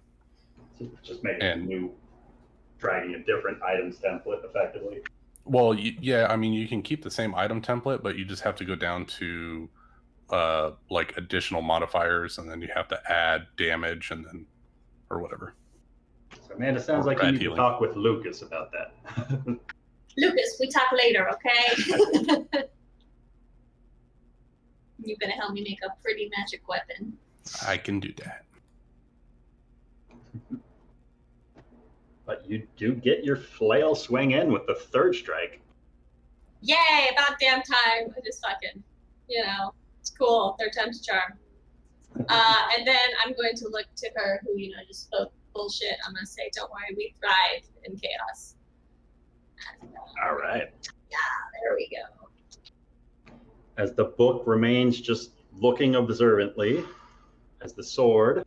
Just make it And- new, dragging a different items template effectively. Well, yeah, I mean, you can keep the same item template, but you just have to go down to like additional modifiers, and then you have to add damage, and then or whatever. So Amanda, sounds Or like you bad need healing. to talk with Lucas about that. Lucas, we talk later, okay? You're gonna help me make a pretty magic weapon. I can do that. But you do get your flail swing in with the 3rd strike. Yay! About damn time. I just fucking, it's cool. 3rd time's a charm. And then I'm going to look to her who, just spoke bullshit. I'm going to say, don't worry, we thrive in chaos. And, All right. there we go. As the book remains just looking observantly, as the sword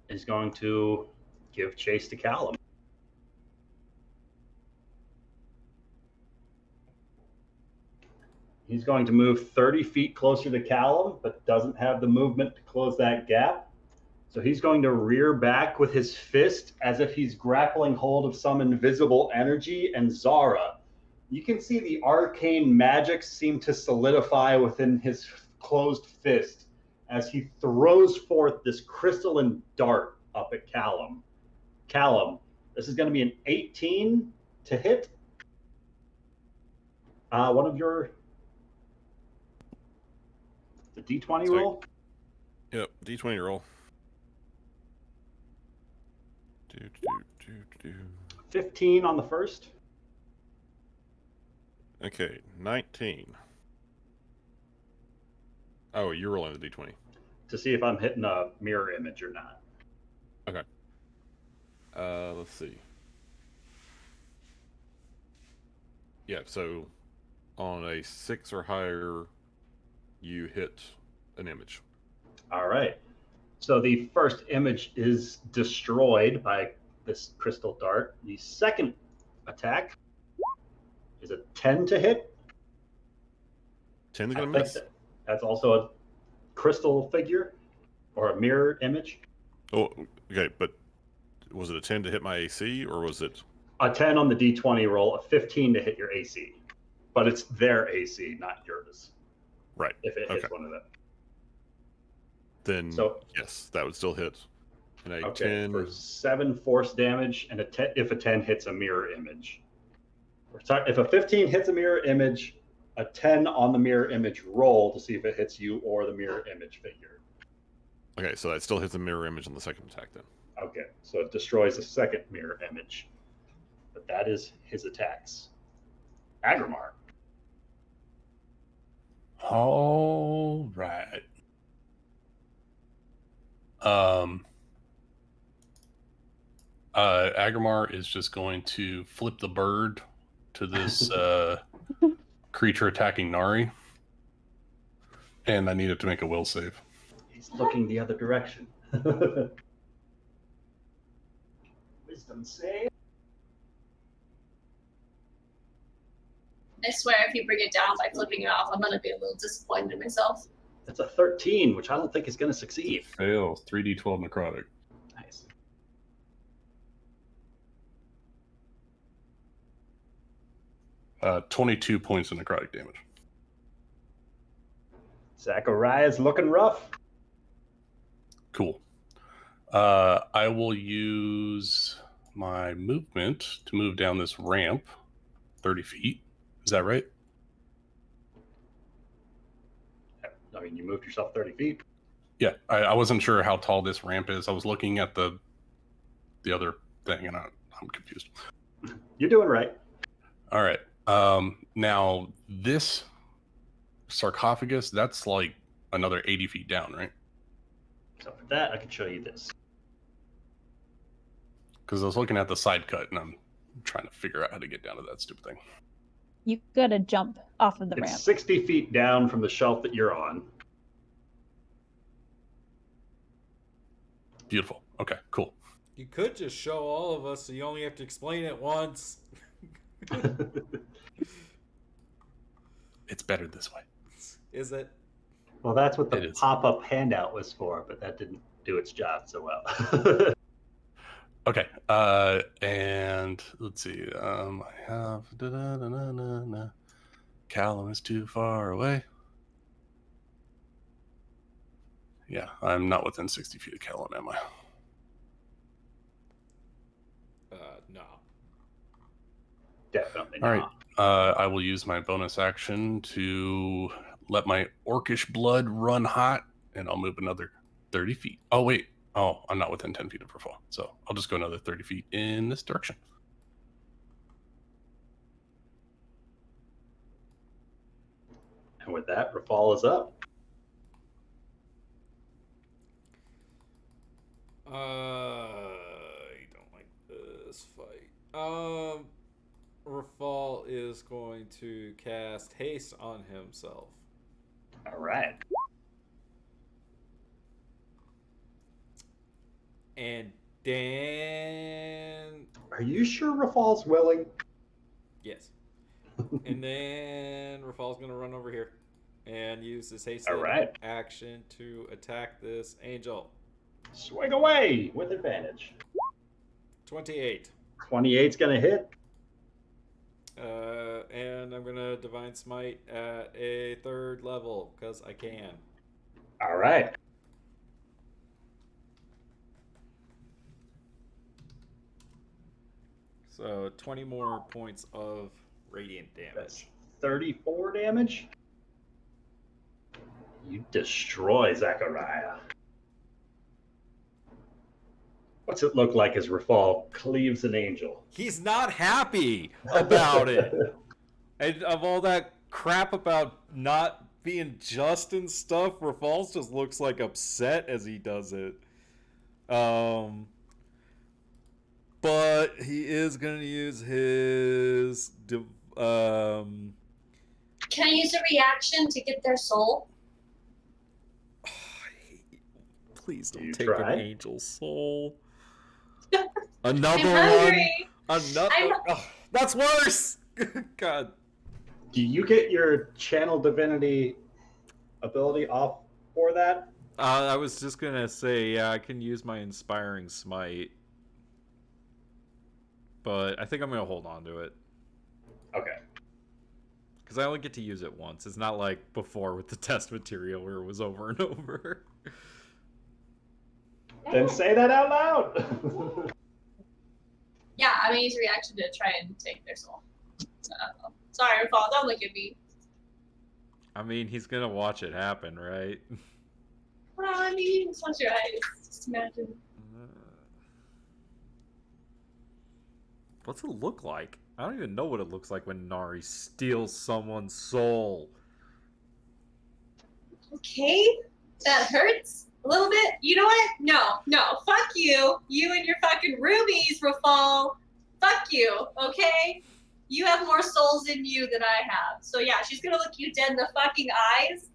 is going to give chase to Callum. He's going to move 30 feet closer to Callum, but doesn't have the movement to close that gap. So he's going to rear back with his fist as if he's grappling hold of some invisible energy. And Zara, you can see the arcane magic seem to solidify within his closed fist as he throws forth this crystalline dart up at Callum. Callum, this is going to be an 18 to hit. One of your... The D20 Sorry. roll? Yep, D20 roll. 15 on the first. Okay, 19. Oh, you're rolling the D20. To see if I'm hitting a mirror image or not. Okay. Let's see. Yeah, so on a 6 or higher, you hit an image. All right. So the first image is destroyed by this crystal dart. The second attack is a 10 to hit. 10's I gonna think miss. that's also a crystal figure or a mirror image. Oh, okay, but was it a 10 to hit my AC, or was it... A 10 on the D20 roll, a 15 to hit your AC. But it's their AC, not yours. Right. If it hits Okay. one of them. Then, So- yes, that would still hit. And a Okay, 10... for 7 force damage, and if a 10 hits a mirror image. Sorry, if a 15 hits a mirror image, a 10 on the mirror image roll to see if it hits you or the mirror image figure. Okay, so that still hits a mirror image on the second attack then. Okay, so it destroys the second mirror image. But that is his attacks. Agrimar. All right. Agrimar is just going to flip the bird to this creature attacking Nari. And I need it to make a will save. He's looking the other direction. Wisdom save. I swear, if you bring it down by flipping it off, I'm gonna be a little disappointed in myself. That's a 13, which I don't think is going to succeed. Fails. 3d12 necrotic. Nice. 22 points of necrotic damage. Zachariah's looking rough. Cool. I will use my movement to move down this ramp 30 feet. Is that right? I mean, you moved yourself 30 feet. Yeah, I wasn't sure how tall this ramp is. I was looking at the other thing, and I'm confused. You're doing right. All right. Now, this sarcophagus, that's like another 80 feet down, right? So for that, I can show you this. Because I was looking at the side cut, and I'm trying to figure out how to get down to that stupid thing. You gotta jump off of the It's ramp. 60 feet down from the shelf that you're on. Beautiful. Okay, cool. You could just show all of us, so you only have to explain it once. It's better this way. Is it? Well, that's what It the is. pop-up handout was for, but that didn't do its job so well. Okay, and let's see. I have Callum is too far away. Yeah, I'm not within 60 feet of Callum, am I? No. Definitely All not. right. I will use my bonus action to let my orcish blood run hot, and I'll move another 30 feet. Oh, wait. Oh, I'm not within 10 feet of Rafal, so I'll just go another 30 feet in this direction. And with that, Rafal is up. I don't like this fight. Rafal is going to cast haste on himself. All right. And then... Are you sure Rafal's willing? Yes. And then Rafal's going to run over here and use his haste All right. action to attack this angel. Swing away with advantage. 28. 28's going to hit. And I'm going to Divine Smite at a 3rd level, because I can. All right. So 20 more points of radiant damage. That's 34 damage. You destroy Zachariah. What's it look like as Rafal cleaves an angel? He's not happy about it. And of all that crap about not being just and stuff, Rafal just looks like upset as he does it. But he is going to use his... Can I use a reaction to get their soul? Please don't You take try. an angel's soul. Another I'm one. hungry. Another. I'm- Ugh, that's worse. God. Do you get your channel divinity ability off for that? I was just gonna say, yeah, I can use my inspiring smite, but I think I'm gonna hold on to it Okay. because I only get to use it once. It's not like before with the test material where it was over and over. Then say that out loud. Yeah, I'm gonna use a reaction to try and take their soul. Sorry, Rafal, don't look at me. I mean, he's gonna watch it happen, right? Well, I mean, just close your eyes. Just imagine. What's it look like? I don't even know what it looks like when Nari steals someone's soul. Okay, that hurts a little bit. You know what? No, fuck you. You and your fucking rubies, Rafal. Fuck you, okay? You have more souls in you than I have. So yeah, she's gonna look you dead in the fucking eyes,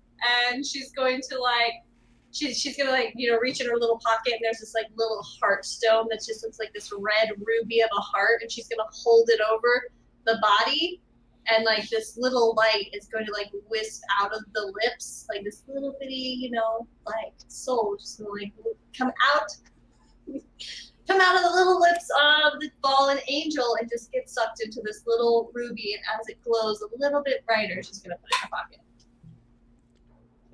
and she's going to she's gonna reach in her little pocket, and there's this like little heart stone that just looks like this red ruby of a heart, and she's gonna hold it over the body, and like this little light is going to like wisp out of the lips, like this little bitty, like soul just gonna like come out. come out of the little lips of the fallen angel and just get sucked into this little ruby. And as it glows a little bit brighter, she's gonna put it in her pocket.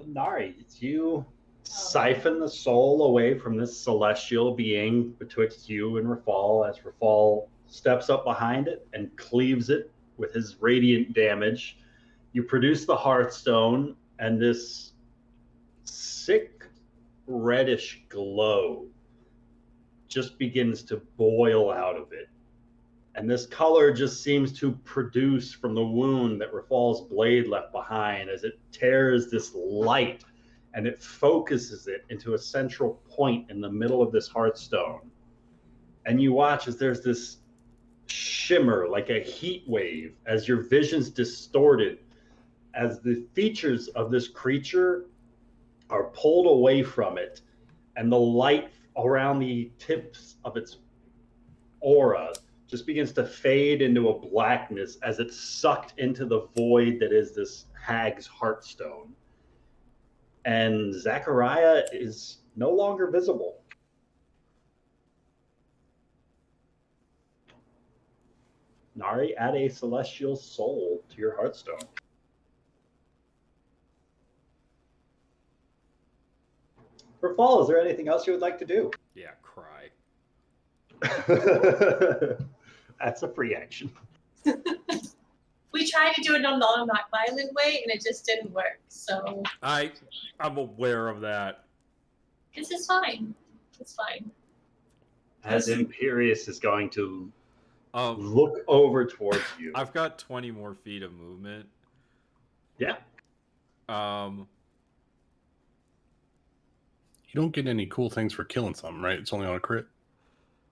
Nari, you siphon the soul away from this celestial being betwixt you and Rafal as Rafal steps up behind it and cleaves it with his radiant damage. You produce the Hearthstone, and this sick reddish glow just begins to boil out of it. And this color just seems to produce from the wound that Rafal's blade left behind as it tears this light and it focuses it into a central point in the middle of this Hearthstone. And you watch as there's this shimmer like a heat wave as your vision's distorted, as the features of this creature are pulled away from it, and the light around the tips of its aura just begins to fade into a blackness as it's sucked into the void that is this hag's Hearthstone. And Zachariah is no longer visible. Nari, add a celestial soul to your Hearthstone. For Fall, is there anything else you would like to do? Yeah, cry. That's a free action. We tried to do it in a non-violent way, and it just didn't work. So I'm aware of that. this is fine. It's fine. As Imperious is going to Um, look over towards you. I've got 20 more feet of movement. Yeah. You don't get any cool things for killing something, right? It's only on a crit.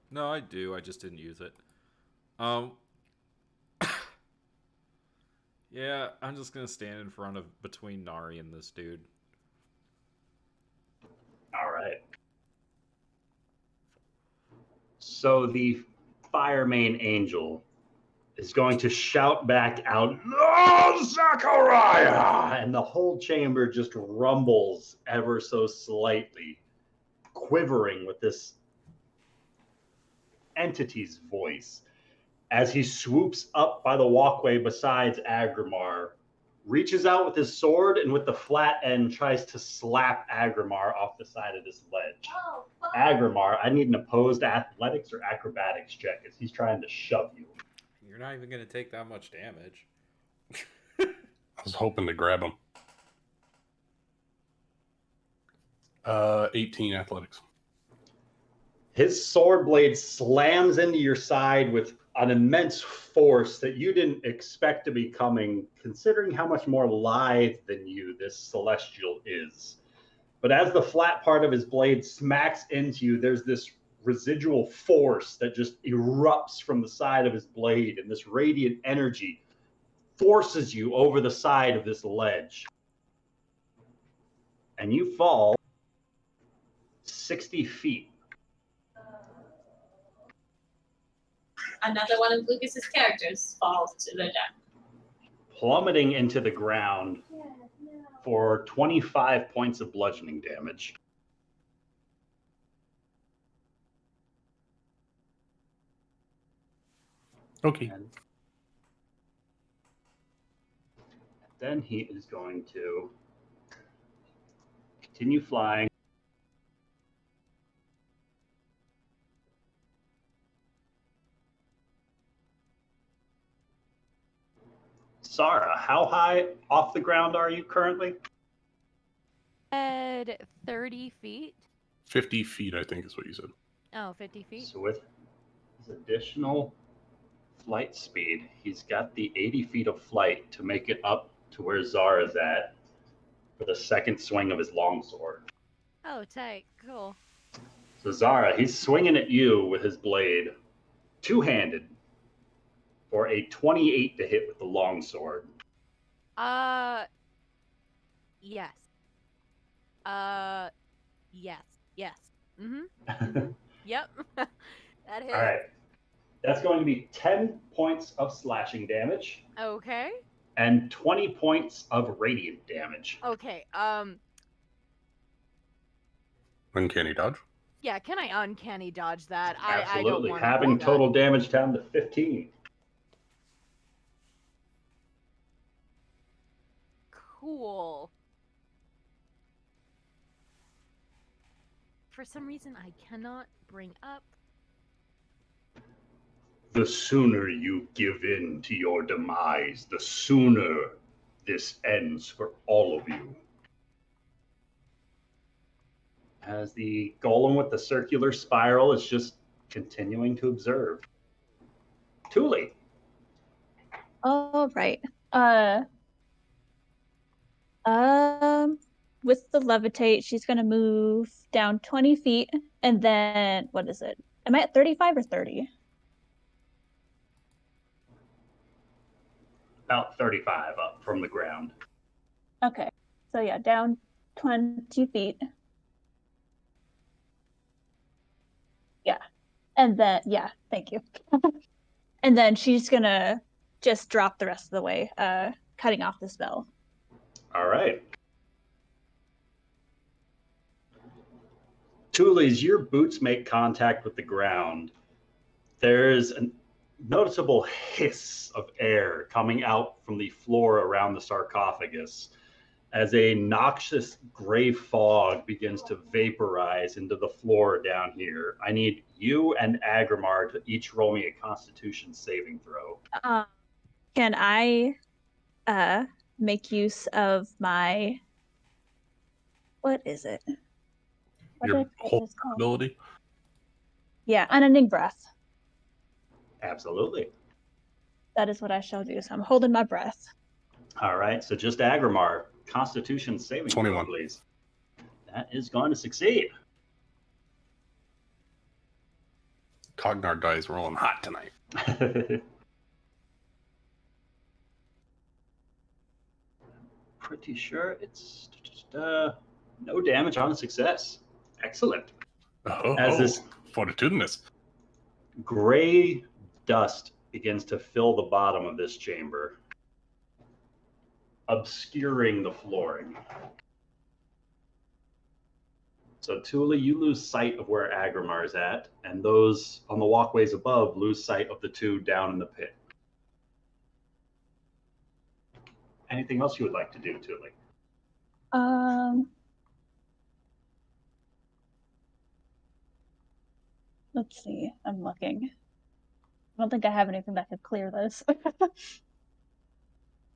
No, I do. I just didn't use it. Yeah, I'm just gonna stand in front of between Nari and this dude. All right. So the Fire Main Angel is going to shout back out, "No, Zachariah!" And the whole chamber just rumbles ever so slightly, quivering with this entity's voice as he swoops up by the walkway beside Agrimar, reaches out with his sword, and with the flat end tries to slap Agrimar off the side of this ledge. Oh, fuck. Agrimar, I need an opposed athletics or acrobatics check as he's trying to shove you. You're not even gonna take that much damage. I was hoping to grab him. 18 athletics. His sword blade slams into your side with an immense force that you didn't expect to be coming, considering how much more lithe than you this celestial is. But as the flat part of his blade smacks into you, there's this residual force that just erupts from the side of his blade, and this radiant energy forces you over the side of this ledge. And you fall 60 feet. Another one of Lucas's characters falls to their death. Plummeting into the ground for 25 points of bludgeoning damage. Okay. And then he is going to continue flying. Sarah, how high off the ground are you currently? At 30 feet. 50 feet, I think, is what you said. Oh, 50 feet. So with his additional flight speed, he's got the 80 feet of flight to make it up to where Zara's at for the second swing of his longsword. Oh, tight. Cool. So Zara, he's swinging at you with his blade, two-handed, for a 28 to hit with the longsword. Yes. Yes. Yes. Mm-hmm. Yep. That hits. All right. That's going to be 10 points of slashing damage Okay. and 20 points of radiant damage. Okay. Uncanny dodge. Yeah, can I uncanny dodge that? I don't Absolutely. want to Having total damage down to 15. Cool. For some reason, I cannot bring up. The sooner you give in to your demise, the sooner this ends for all of you. As the golem with the circular spiral is just continuing to observe. Thule. All right. With the levitate, she's gonna move down 20 feet, and then what is it? Am I at 35 or 30? About 35 up from the ground. Okay. So yeah, down 20 feet. Yeah. And then yeah, thank you. And then she's gonna just drop the rest of the way, cutting off the spell. All right. Thule, as your boots make contact with the ground, there's a noticeable hiss of air coming out from the floor around the sarcophagus as a noxious gray fog begins to vaporize into the floor down here. I need you and Agrimar to each roll me a Constitution saving throw. Can I make use of my, what is it? What Your did I put whole this called? ability. Yeah, unending breath. Absolutely. That is what I shall do. So I'm holding my breath. All right, so just Agrimar, Constitution saving throw, 21. please. That is going to succeed. Cognar dice rolling hot tonight. Pretty sure it's just, no damage on a success. Excellent. As this fortitudinous gray dust begins to fill the bottom of this chamber, obscuring the flooring. So Thule, you lose sight of where Agrimar is at, and those on the walkways above lose sight of the two down in the pit. Anything else you would like to do, Thule? Let's see. I'm looking. I don't think I have anything that could clear this.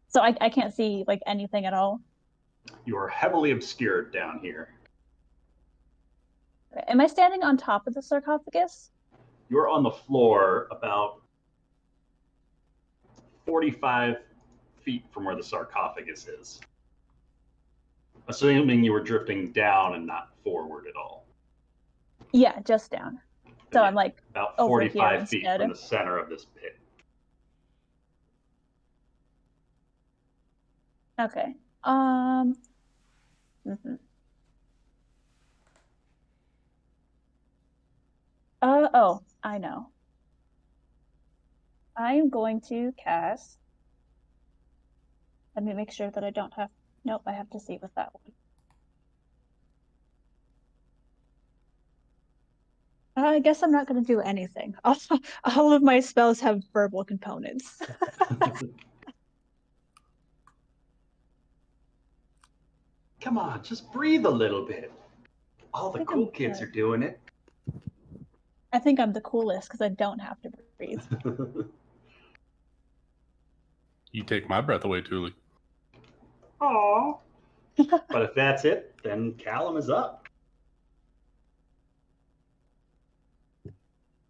So I can't see like anything at all. You are heavily obscured down here. Am I standing on top of the sarcophagus? You're on the floor about 45 feet from where the sarcophagus is. Assuming you were drifting down and not forward at all. Yeah, just down. So I'm like about over 45 here feet instead. from the center of this pit. Okay. Oh, I know. I am going to cast. Let me make sure that I don't have. Nope, I have to see with that one. I guess I'm not going to do anything. All of my spells have verbal components. Come on, just breathe a little bit. All the cool kids are doing it. I think I'm the coolest because I don't have to breathe. You take my breath away, Thule. Aww. But if that's it, then Callum is up.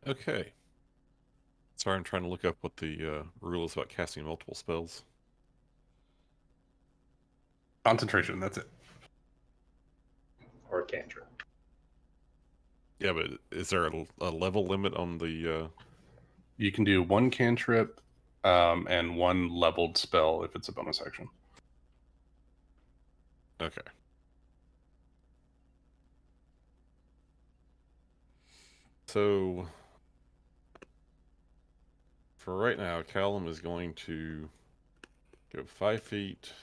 Okay. Sorry, I'm trying to look up what the rule is about casting multiple spells. Concentration, that's it. Or cantrip. Yeah, but is there a level limit on the... You can do one cantrip and one leveled spell if it's a bonus action. Okay. So, for right now, Callum is going to go 5 feet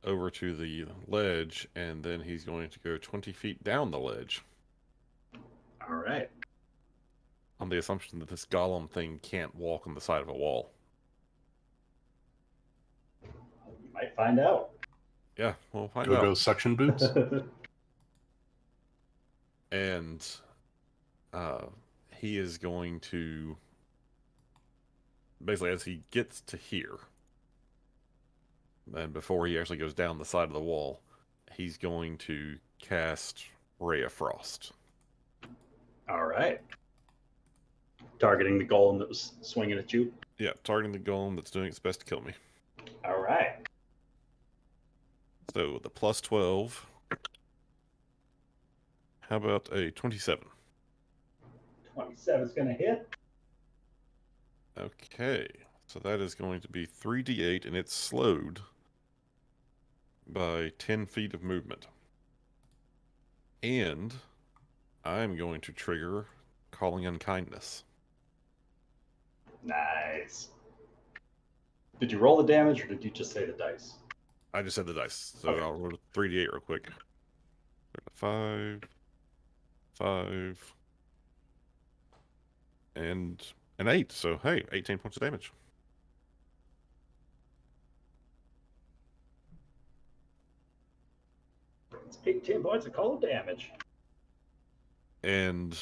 over to the ledge, and then he's going to go 20 feet down the ledge. All right. On the assumption that this golem thing can't walk on the side of a wall. You might find out. Yeah, we'll find Go out. suction boots. And he is going to basically, as he gets to here, and before he actually goes down the side of the wall, he's going to cast Ray of Frost. All right. Targeting the golem that was swinging at you. Yeah, targeting the golem that's doing its best to kill me. All right. So the plus 12. How about a 27? 27 is going to hit. Okay, so that is going to be 3d8, and it's slowed by 10 feet of movement. And I'm going to trigger Calling Unkindness. Nice. Did you roll the damage, or did you just say the dice? I just said the dice, so Okay. I'll roll 3d8 real quick. 5, 5, and an 8. So, hey, 18 points of damage. It's 18 points of cold damage. And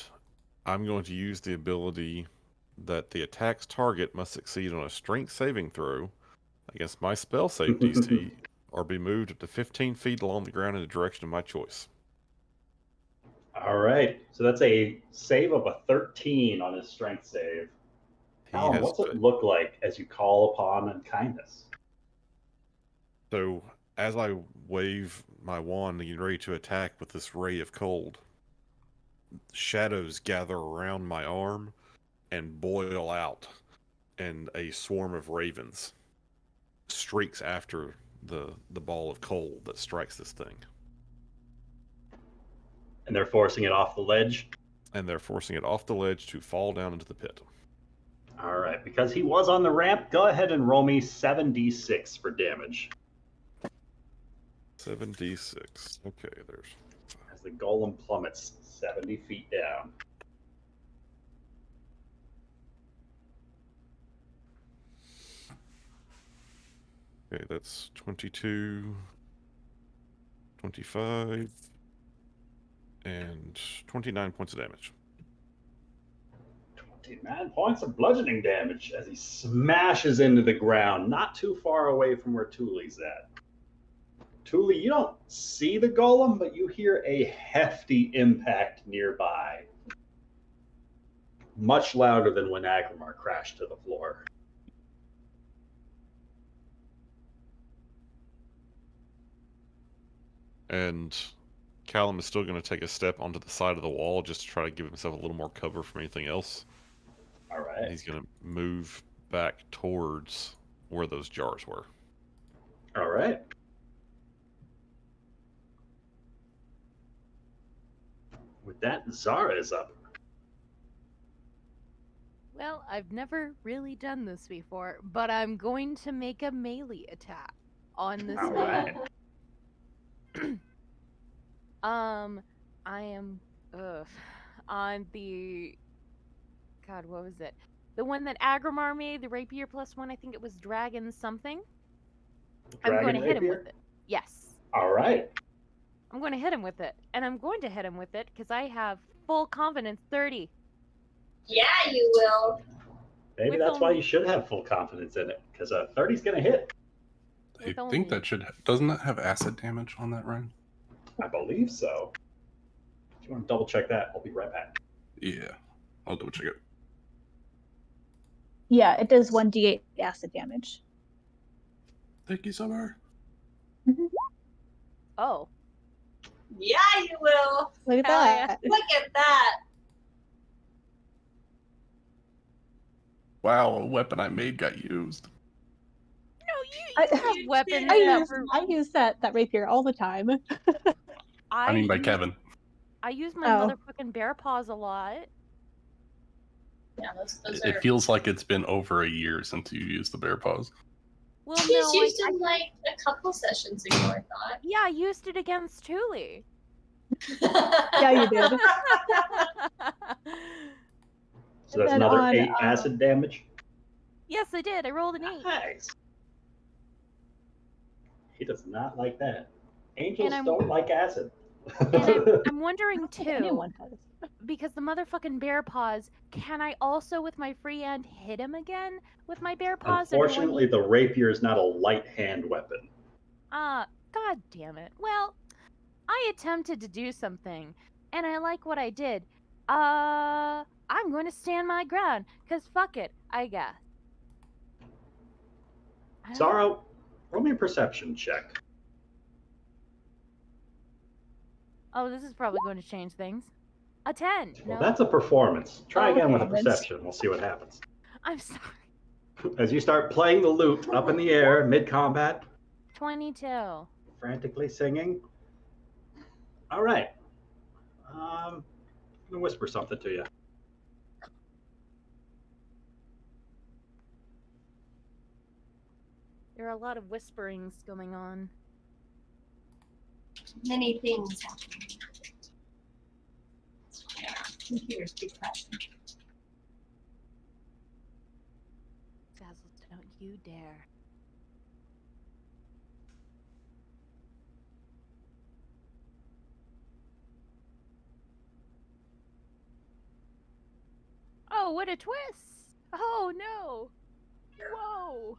I'm going to use the ability that the attack's target must succeed on a strength saving throw against my spell save DC or be moved up to 15 feet along the ground in the direction of my choice. All right. So that's a save of a 13 on his strength save. Callum, what's it look like as you call upon unkindness? So, as I wave my wand and get ready to attack with this ray of cold, shadows gather around my arm and boil out, and a swarm of ravens streaks after the ball of cold that strikes this thing. And they're forcing it off the ledge? And they're forcing it off the ledge to fall down into the pit. All right. Because he was on the ramp, go ahead and roll me 7d6 for damage. 7d6. Okay, there's... As the golem plummets 70 feet down. Okay, that's 22, 25, and 29 points of damage. 29 points of bludgeoning damage as he smashes into the ground, not too far away from where Thule's at. Thule, you don't see the golem, but you hear a hefty impact nearby. Much louder than when Agrimar crashed to the floor. And Callum is still going to take a step onto the side of the wall just to try to give himself a little more cover from anything else. All right. And he's going to move back towards where those jars were. All right. With that, Zara is up. Well, I've never really done this before, but I'm going to make a melee attack on this All man. right. I am on the God, what was it? The one that Agrimar made, the rapier +1, I think it was dragon something. I'm going to hit him with it. Yes. All right. I'm going to hit him with it. And I'm going to hit him with it because I have full confidence 30. Yeah, you will. Maybe With that's why only- you should have full confidence in it, because 30's going to hit. I With think only- that should... Doesn't that have acid damage on that run? I believe so. If you want to double check that, I'll be right back. Yeah. I'll double check it. Yeah, it does 1d8 acid damage. Thank you, Summer. Oh. Yeah, you will. Look at Hell yeah. that. Look at that. Wow, a weapon I made got used. No, you have weapons I that use, were... I use that rapier all the time. I mean by use- Kevin. I use my Oh. motherfucking bear paws a lot. Yeah, those It are. feels like it's been over a year since you used the bear paws. Well, He's no, used I, him like a couple sessions ago, I thought. yeah, I used it against Thule. Yeah, you did. So that's And then another on, 8 acid damage. Yes, I did. I rolled an 8. Nice. He does not like that. Angels I'm- don't like acid. And I'm wondering I think too, anyone does. because the motherfucking bear paws, can I also with my free hand hit him again with my bear paws? Unfortunately, the rapier is not a light hand weapon. God damn it. Well, I attempted to do something, and I like what I did. I'm going to stand my ground, because fuck it, I guess. Zara, roll me a perception check. Oh, this is probably going to change things. A 10. Well, No? that's a performance. Try Oh, again with a performance. perception. We'll see what happens. I'm sorry. As you start playing the lute up in the air, mid-combat, 22. frantically singing. All right. I'm going to whisper something to you. There are a lot of whisperings going on. Many things happening. Yeah, computer's big question. Dazzles, don't you dare. Oh, what a twist! Oh no! Whoa!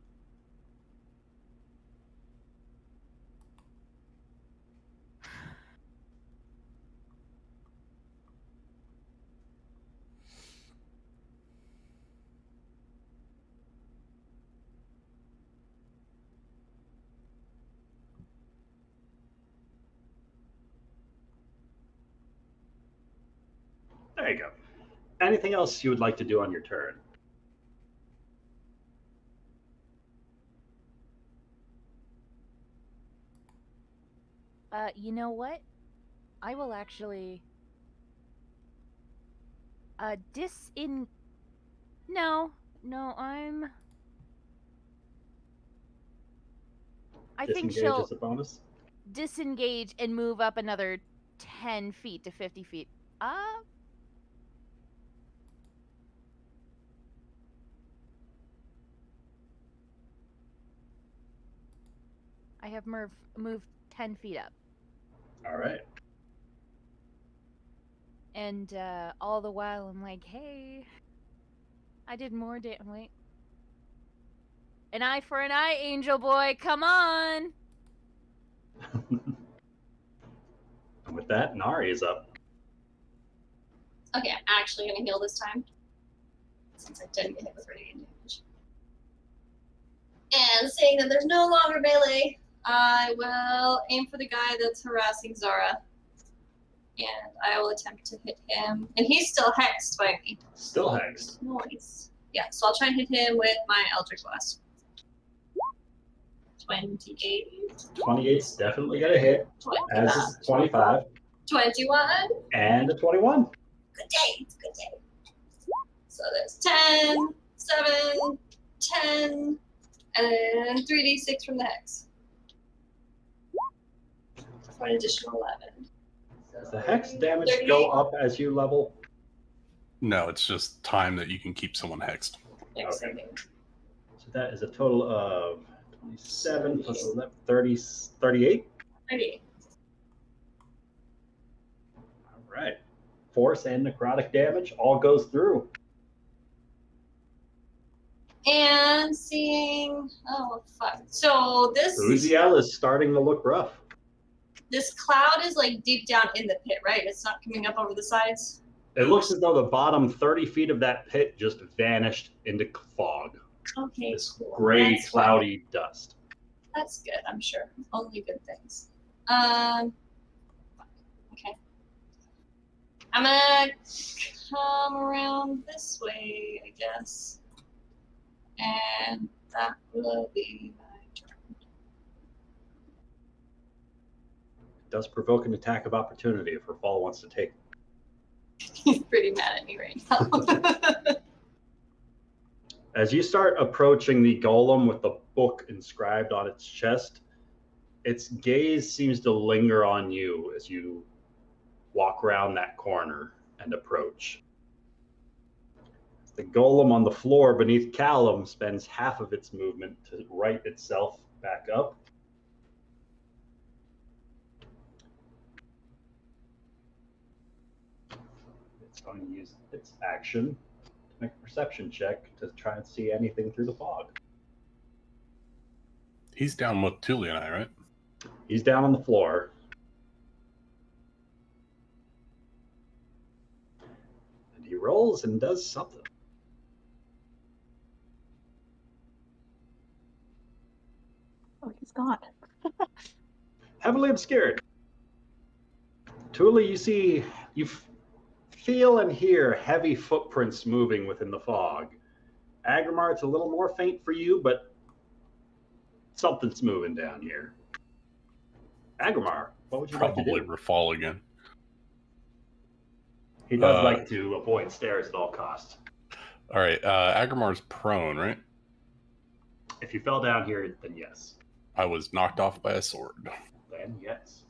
There you go. Anything else you would like to do on your turn? You know what? I will actually No, I think Disengage she'll as a bonus? disengage and move up another 10 feet to 50 feet. I have moved 10 feet up. All right. And all the while I'm like, hey, I did more wait. An eye for an eye, angel boy, come on! And with that, Nari is up. Okay, I'm actually gonna heal this time. Since I didn't get hit with radiant damage. And seeing that there's no longer melee, I will aim for the guy that's harassing Zara. And I will attempt to hit him. And he's still hexed by me. Still hexed. Nice. Yeah, so I'll try and hit him with my Eldritch Blast. 28. 28's definitely going to hit, as is 25. 21. And a 21. Good day. It's a good day. So there's 10, 7, 10, and then 3d6 from the hex. For an additional 11. Does the hex damage 38. go up as you level? No, it's just time that you can keep someone hexed. Okay. So that is a total of 27 plus 11, 30, 38? 38. All right. Force and necrotic damage all goes through. And seeing, oh fuck. So this Uziel is starting to look rough. this cloud is like deep down in the pit, right? It's not coming up over the sides. It looks as though the bottom 30 feet of that pit just vanished into fog. Okay, This cool. gray, That's cloudy dust. That's good, I'm sure. Only good things. Okay. I'm gonna come around this way, I guess. And that will be my turn. It does provoke an attack of opportunity if her fall wants to take it. He's pretty mad at me right now. As you start approaching the golem with the book inscribed on its chest, its gaze seems to linger on you as you walk around that corner and approach. The golem on the floor beneath Callum spends half of its movement to right itself back up. It's going to use its action to make a perception check to try and see anything through the fog. He's down with Tully and I, right? He's down on the floor. And he rolls and does something. Oh, he's gone. Heavily obscured. Tuli, you feel and hear heavy footprints moving within the fog. Agrimar, it's a little more faint for you, but something's moving down here. Agrimar, what would you like to Probably do? Rafal again. He does like to avoid stairs at all costs. All right, Agrimar's prone, right? If you fell down here, then yes. I was knocked off by a sword. Then yes.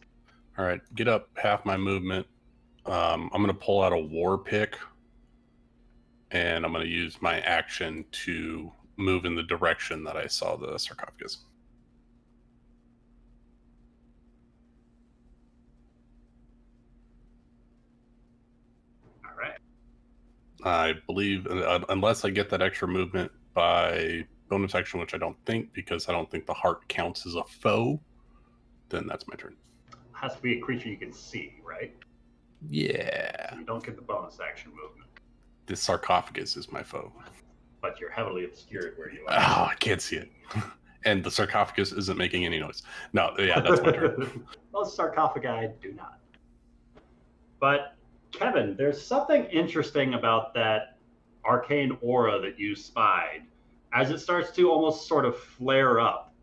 All right, get up half my movement. I'm going to pull out a war pick, and I'm going to use my action to move in the direction that I saw the sarcophagus. All right. I believe, unless I get that extra movement by bonus action, which I don't think, because I don't think the heart counts as a foe, then that's my turn. Has to be a creature you can see, right? Yeah. So you don't get the bonus action movement, The sarcophagus is my foe. but you're heavily obscured where you Oh, are. I can't see it. And the sarcophagus isn't making any noise. No, yeah, that's my turn. Most sarcophagi do not. But Kevin, there's something interesting about that arcane aura that you spied as it starts to almost sort of flare up.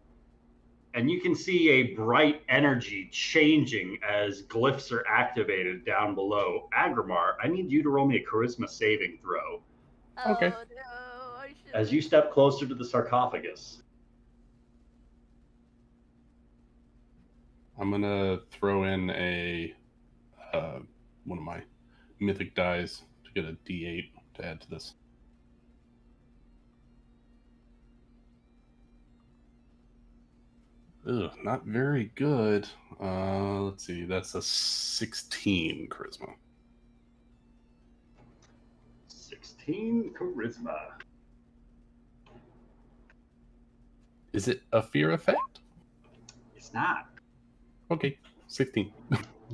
And you can see a bright energy changing as glyphs are activated down below. Agrimar, I need you to roll me a charisma saving throw Okay. Oh, no, I should. as you step closer to the sarcophagus. I'm going to throw in a one of my mythic dice to get a D8 to add to this. Ugh, not very good. Let's see. That's a 16 charisma. 16 charisma. Is it a fear effect? It's not. Okay, 16.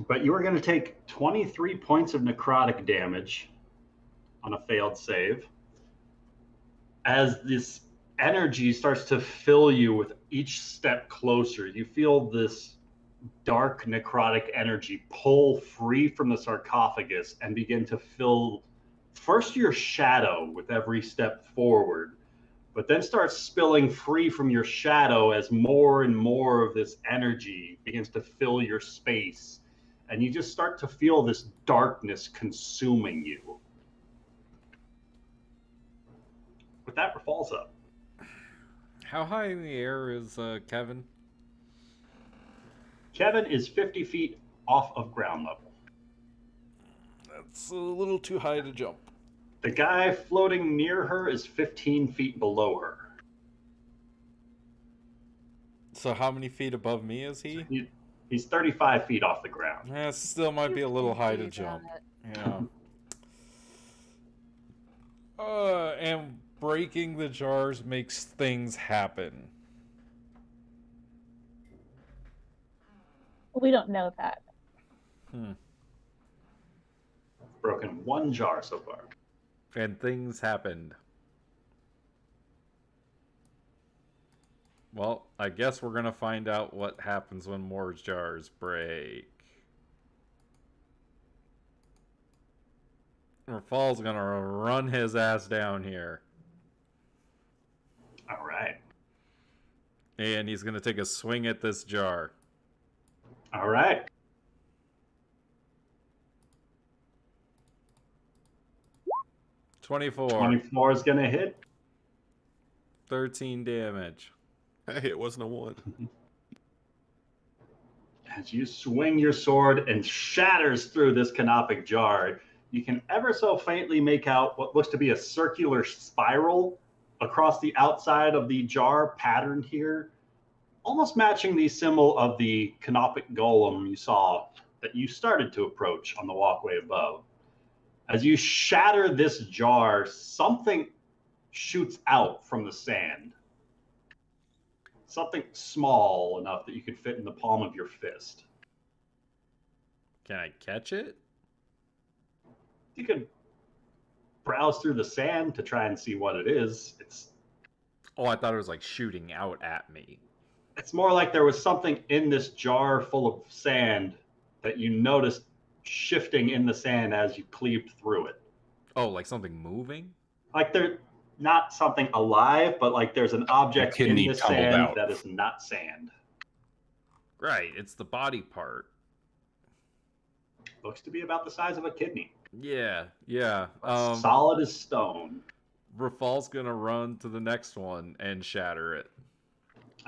But you are going to take 23 points of necrotic damage on a failed save as this energy starts to fill you with each step closer. You feel this dark necrotic energy pull free from the sarcophagus and begin to fill first your shadow with every step forward, but then starts spilling free from your shadow as more and more of this energy begins to fill your space. And you just start to feel this darkness consuming you. With that, Rafal's up. How high in the air is Kevin? Kevin is 50 feet off of ground level. That's a little too high to jump. The guy floating near her is 15 feet below her. So how many feet above me is he? He's 35 feet off the ground. That still might be a little high to jump. Yeah. And breaking the jars makes things happen. We don't know that. Broken one jar so far. And things happened. Well, I guess we're gonna find out what happens when more jars break. Rafal's gonna run his ass down here. All right. And he's gonna take a swing at this jar. All right. $24. 24 is going to hit. 13 damage. Hey, it wasn't a 1. As you swing your sword and shatters through this canopic jar, you can ever so faintly make out what looks to be a circular spiral across the outside of the jar patterned here, almost matching the symbol of the canopic golem you saw that you started to approach on the walkway above. As you shatter this jar, something shoots out from the sand. Something small enough that you could fit in the palm of your fist. Can I catch it? You could browse through the sand to try and see what it is. Oh, I thought it was like shooting out at me. It's more like there was something in this jar full of sand that you noticed shifting in the sand as you cleaved through it. Oh, like something moving? Like they're not something alive, but like there's an object in kidney this tumbled sand out. that is not sand. Right, it's the body part. Looks to be about the size of a kidney. Yeah. Solid as stone. Rafal's gonna run to the next one and shatter it.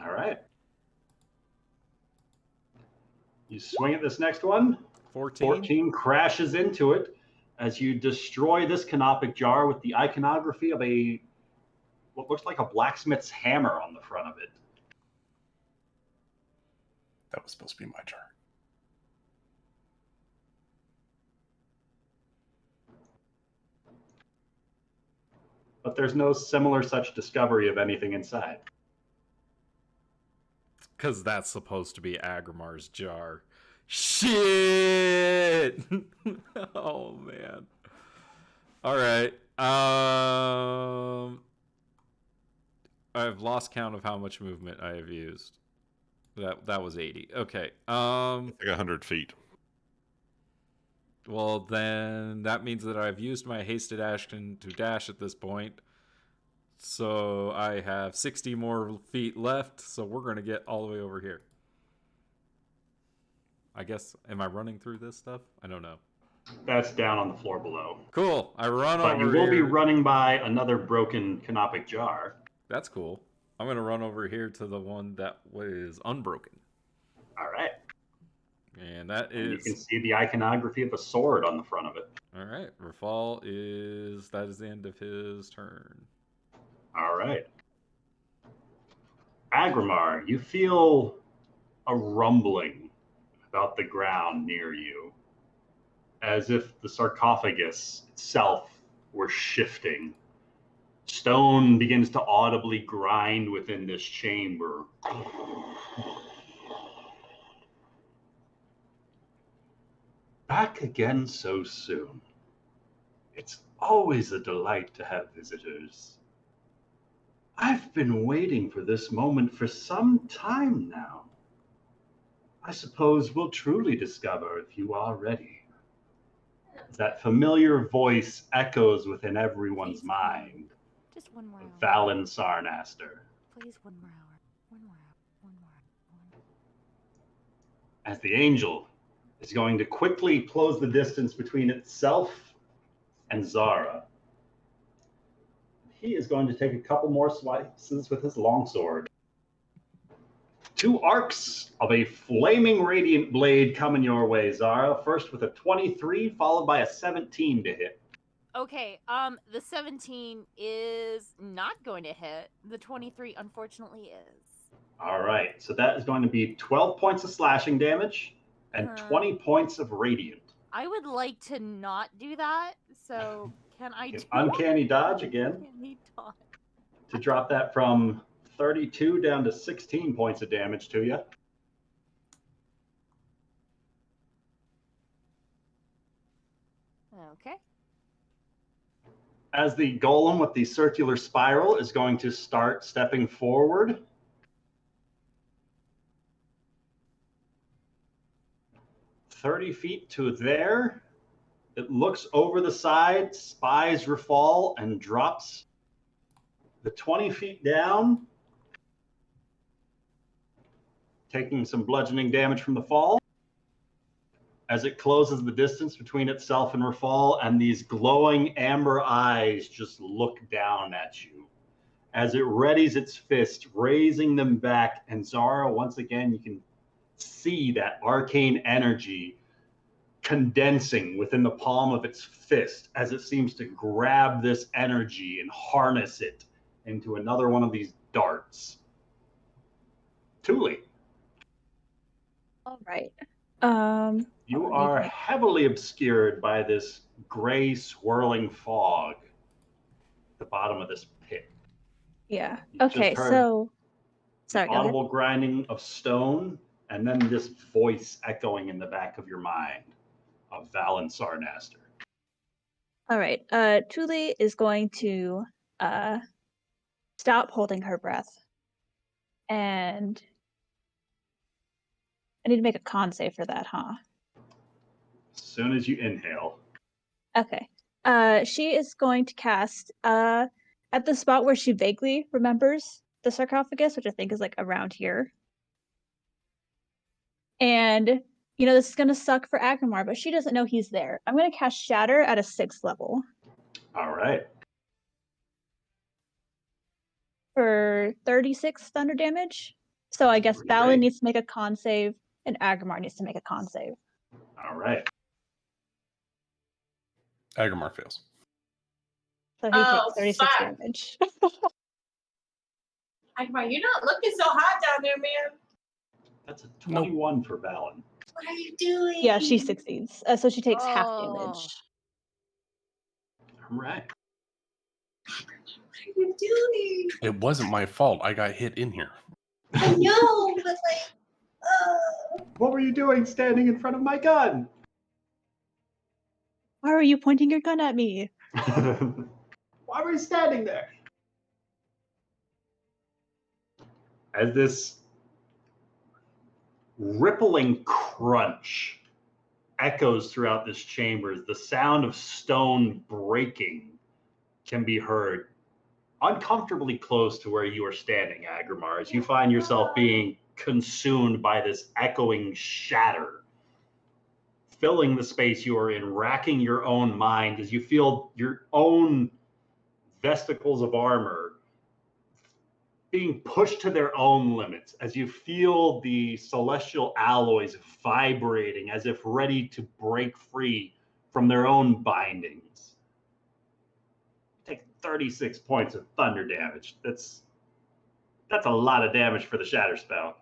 All right. You swing at this next one. 14? 14 crashes into it as you destroy this canopic jar with the iconography of what looks like a blacksmith's hammer on the front of it. That was supposed to be my turn. But there's no similar such discovery of anything inside. Because that's supposed to be Agrimar's jar. Shit! Oh, man. Alright. I've lost count of how much movement I have used. That was 80. Okay. Like 100 feet. Well, then that means that I've used my hasted action to dash at this point. So I have 60 more feet left, so we're going to get all the way over here. I guess, am I running through this stuff? I don't know. That's down on the floor below. Cool. I run But over you will here. be running by another broken canopic jar. That's cool. I'm going to run over here to the one that was unbroken. All right. And that And you is... can see the iconography of a sword on the front of it. All right. Rafal is... That is the end of his turn. All right. Agrimar, you feel a rumbling about the ground near you, as if the sarcophagus itself were shifting. Stone begins to audibly grind within this chamber. Back again so soon. It's always a delight to have visitors. I've been waiting for this moment for some time now. I suppose we'll truly discover if you are ready. That familiar voice echoes within everyone's mind. Just one more hour. Valen Sarnaster. Please, one more hour. One more hour. One more hour. As the angel is going to quickly close the distance between itself and Zara. He is going to take a couple more slices with his longsword. 2 arcs of a flaming radiant blade coming your way, Zara. First with a 23, followed by a 17 to hit. Okay, the 17 is not going to hit. The 23 unfortunately is. All right, so that is going to be 12 points of slashing damage and 20 points of radiant. I would like to not do that, so can I do Uncanny dodge again Uncanny dodge. to drop that from 32 down to 16 points of damage to you. Okay. As the golem with the circular spiral is going to start stepping forward. "30 feet to there. It looks over the side, spies Rafal, and drops the 20 feet down, taking some bludgeoning damage from the fall. As it closes the distance between itself and Rafal, and these glowing amber eyes just look down at you. As it readies its fist, raising them back, and Zara, once again, you can see that arcane energy condensing within the palm of its fist as it seems to grab this energy and harness it into another one of these darts. Tuli, All right. you hold on, are need to make- heavily obscured by this gray swirling fog at the bottom of this pit. Yeah. You just Okay, heard so the sorry, go ahead. audible grinding of stone, and then this voice echoing in the back of your mind of Valen Sarnaster. All right. Tuli is going to stop holding her breath. And I need to make a con save for that, huh? As soon as you inhale, Okay. She is going to cast at the spot where she vaguely remembers the sarcophagus, which I think is like around here. And this is gonna suck for Agrimar, but she doesn't know he's there. I'm gonna cast Shatter at a 6th level all right. for 36 thunder damage. So I guess Pretty Valen great. needs to make a con save, and Agrimar needs to make a con save. All right. Agrimar fails. So he Oh, takes 36 fuck. damage. Agmar, you're not looking so hot down there, man. That's a 21 for Valen. What are you doing? Yeah, she succeeds. So she takes half Oh. damage. All right. What are you doing? It wasn't my fault. I got hit in here. I know, but like, What were you doing standing in front of my gun? Why are you pointing your gun at me? Why were you standing there? As this rippling crunch echoes throughout this chamber, the sound of stone breaking can be heard uncomfortably close to where you are standing, Agrimar, as you find yourself being consumed by this echoing shatter, filling the space you are in, racking your own mind as you feel your own vesticles of armor being pushed to their own limits, as you feel the celestial alloys vibrating as if ready to break free from their own bindings. Take 36 points of thunder damage. That's a lot of damage for the shatter spell,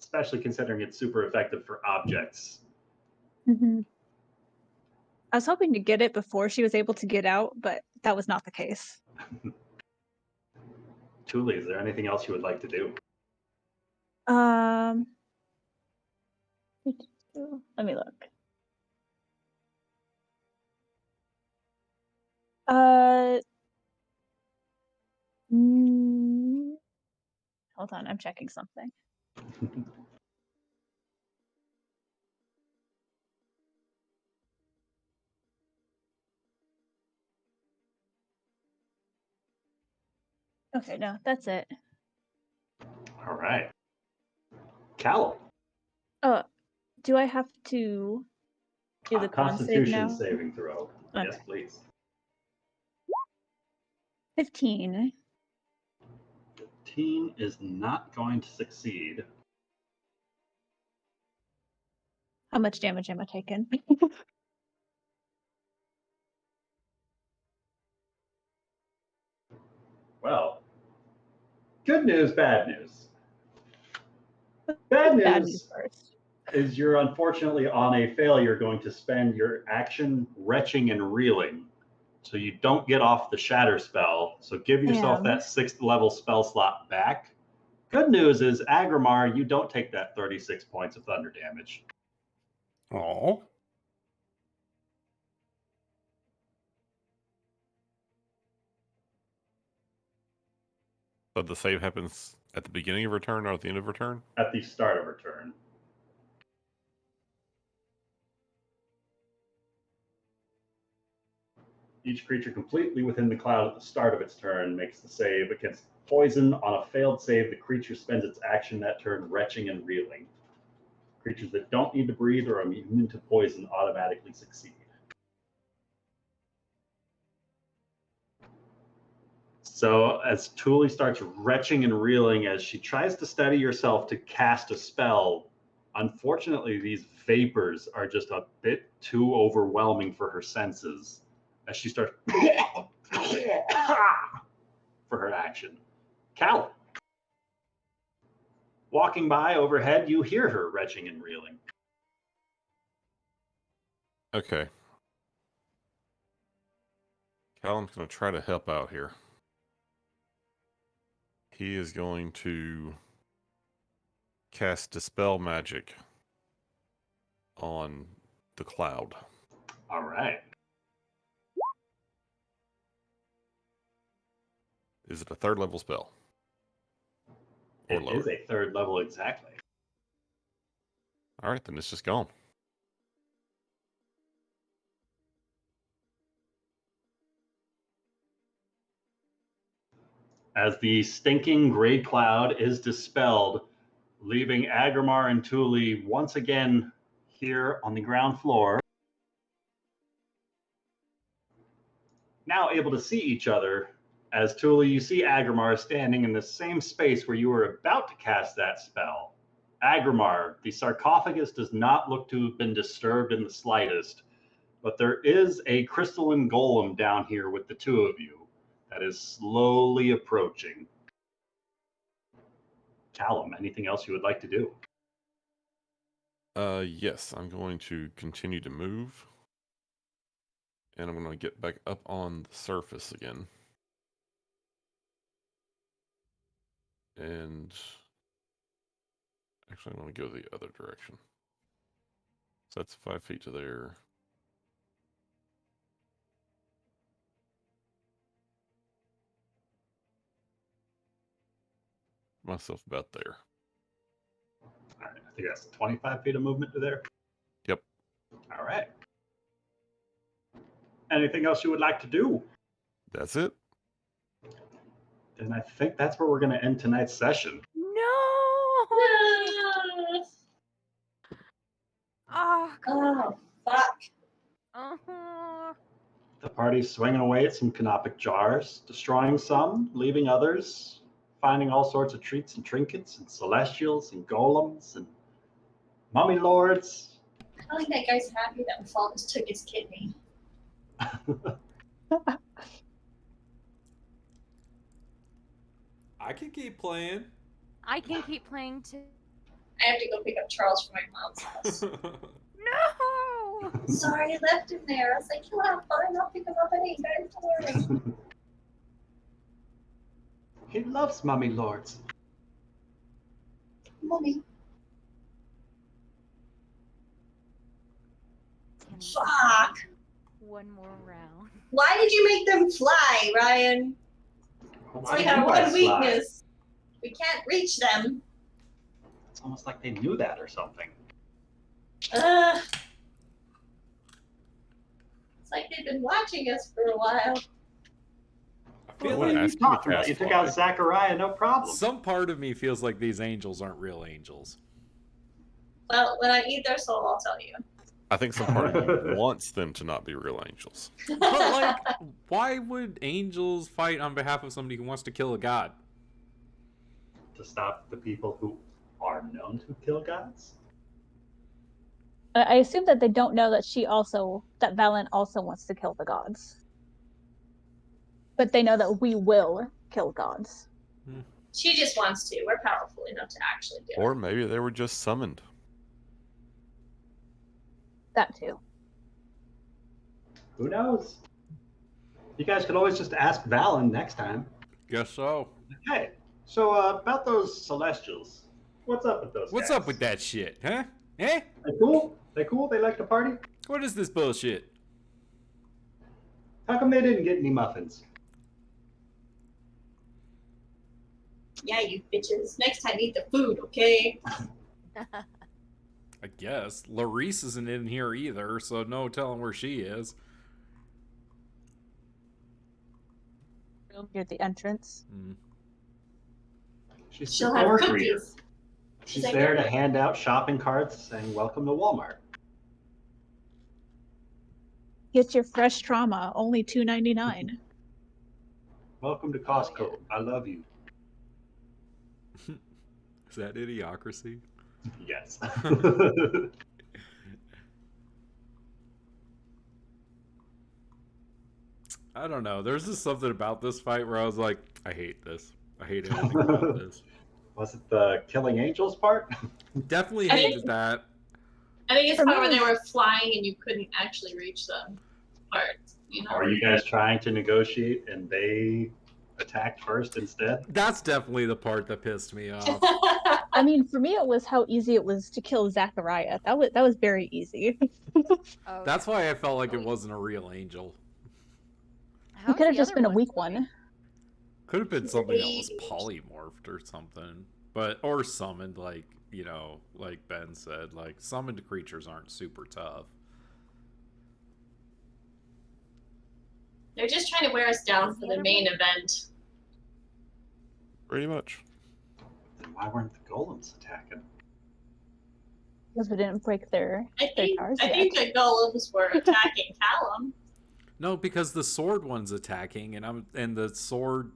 especially considering it's super effective for objects. Mm-hmm. I was hoping to get it before she was able to get out, but that was not the case. Tuli, is there anything else you would like to do? Let me look. Hold on, I'm checking something. Okay, no, that's it. All right. Callum. Do I have to do the con save Constitution now? saving throw. Okay. Yes, please. 15. 15 is not going to succeed. How much damage am I taking? Well, good news, bad news. Bad Bad news news first. is you're unfortunately on a failure going to spend your action retching and reeling. So you don't get off the shatter spell. So give yourself Damn. that 6th level spell slot back. Good news is, Agrimar, you don't take that 36 points of thunder damage. Oh. So the save happens at the beginning of her turn or at the end of her turn? At the start of her turn. Each creature completely within the cloud at the start of its turn makes the save against poison. On a failed save, the creature spends its action that turn retching and reeling. Creatures that don't need to breathe or are immune to poison automatically succeed. So as Tuli starts retching and reeling, as she tries to steady herself to cast a spell, Unfortunately, these vapors are just a bit too overwhelming for her senses as she starts for her action. Callum. Walking by overhead, you hear her retching and reeling. Okay. Callum's going to try to help out here. He is going to cast Dispel Magic on the cloud. All right. Is it a 3rd level spell? Or It lower? is a 3rd level exactly. All right, then it's just gone. As the stinking gray cloud is dispelled, leaving Agramar and Thule once again here on the ground floor. Now able to see each other, as Thule, you see Agramar standing in the same space where you were about to cast that spell. Agramar, the sarcophagus does not look to have been disturbed in the slightest, but there is a crystalline golem down here with the two of you that is slowly approaching. Callum, anything else you would like to do? Yes, I'm going to continue to move. And I'm going to get back up on the surface again. And actually, I'm going to go the other direction. So that's 5 feet to there. Myself about there. All right, I think that's 25 feet of movement to there. Yep. All right. Anything else you would like to do? That's it. And I think that's where we're going to end tonight's session. No! Oh, Oh, fuck. uh-huh. The party's swinging away at some canopic jars, destroying some, leaving others, finding all sorts of treats and trinkets and celestials and golems and mummy lords. I think that guy's happy that Fall just took his kidney. I can keep playing. I can keep playing too. I have to go pick up Charles from my mom's house. No! Sorry, I left him there. I was like, you have fun. I'll pick him up at 8. Don't worry. He loves mummy lords. Mommy. Can we Fuck. one more round? Why did you make them fly, Ryan? It's Why like did our you guys one fly? weakness. We can't reach them. It's almost like they knew that or something. Ugh. It's like they've been watching us for a while. I feel What What like are you ask you to talking about? cast You took fly. out Zachariah, no problem. some part of me feels like these angels aren't real angels. Well, when I eat their soul, I'll tell you. I think some part of you wants them to not be real angels. But like, why would angels fight on behalf of somebody who wants to kill a god? To stop the people who are known to kill gods? I assume that they don't know that that Valen also wants to kill the gods. But they know that we will kill gods. She just wants to. We're powerful enough to actually do Or it. maybe they were just summoned. That too. Who knows? You guys could always just ask Valen next time. Guess so. Hey, so about those celestials, what's up with those What's guys? up with that shit, huh? Eh? They cool? They cool? They like to party? What is this bullshit? How come they didn't get any muffins? Yeah, you bitches. Next time, eat the food, okay? I guess. Larice isn't in here either, so no telling where she is. Room near the entrance. She's She'll the have door cookies. greeter. She's there to hand out shopping carts saying, "Welcome to Walmart." Get your fresh trauma, only $2.99. Welcome to Costco. I love you. Is that Idiocracy? Yes. I don't know. There's just something about this fight where I was like, I hate this. I hate everything about this. Was it the killing angels part? Definitely I hated that. I think it's For part me, where they it's- were flying and you couldn't actually reach them. Part, you know. Are you guys trying to negotiate and they attacked first instead? That's definitely the part that pissed me off. I mean, for me, it was how easy it was to kill Zachariah. That was very easy. Oh, That's yeah. why I felt like Oh, it yeah. wasn't a real angel. He How's could have the just other been a one weak doing? one. Could have been something that was Maybe. polymorphed or something. But or summoned, like, you know, like Ben said, like summoned creatures aren't super tough. They're just trying to wear us down for the main event. Pretty much. Then why weren't the golems attacking? Because we didn't break their I think cars I yet. think the golems were attacking Callum. No, because the sword one's attacking and the sword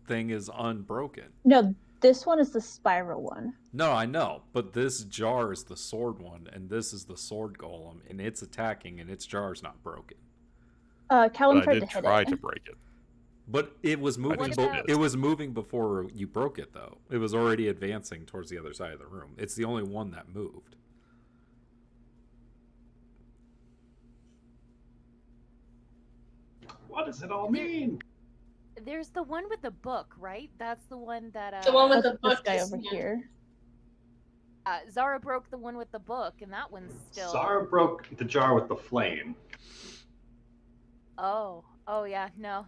thing is unbroken. No, this one is the spiral one. No, I know, but this jar is the sword one, and this is the sword golem, and it's attacking, and its jar's not broken. Callum But I tried did to hit try it. to break it. But it was moving. just about- It was moving before you broke it, though. It was already advancing towards the other side of the room. It's the only one that moved. What does it all mean? There's the one with the book, right? That's the one that The one with That's the this book guy is- over yeah. here. Zara broke the one with the book, and that one's still. Zara broke the jar with the flame. Oh yeah, no,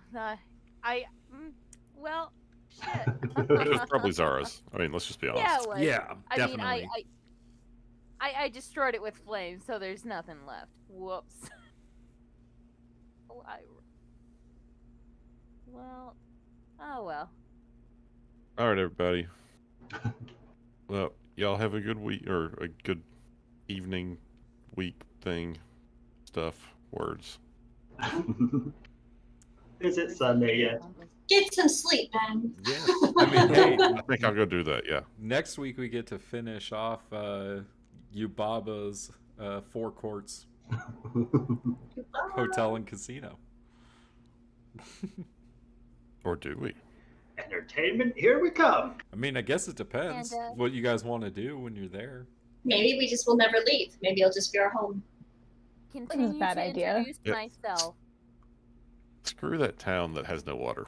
well, shit. It was probably Zara's. I mean, let's just be honest. Yeah, it was. Yeah, I definitely. mean, I destroyed it with flames, so there's nothing left. Whoops. Oh, well, oh well. All right, everybody. Well, y'all have a good week or a good evening, week thing, stuff, words. Is it Sunday yet? Get some sleep, Ben. Yeah. I mean, hey, I think I'll go do that. Yeah. next week we get to finish off Yubaba's Four Courts Hotel and Casino. Or do we? Entertainment, here we come. I mean, I guess it depends And, what you guys want to do when you're there. Maybe we just will never leave. Maybe it'll just be our home. Continue bad to idea. introduce Yep. myself. Screw that town that has no water.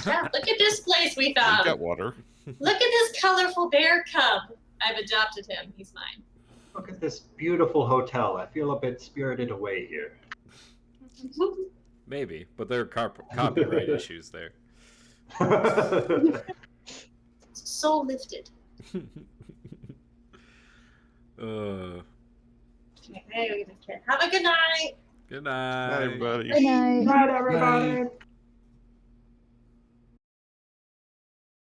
Yeah, look at this place we We've found. got water. Look at this colorful bear cub. I've adopted him. He's mine. Look at this beautiful hotel. I feel a bit spirited away here. Maybe, but there are copyright issues there. So lifted. Uh, Okay, have a good night. good Hi, night. everybody. Good night. Night, everybody.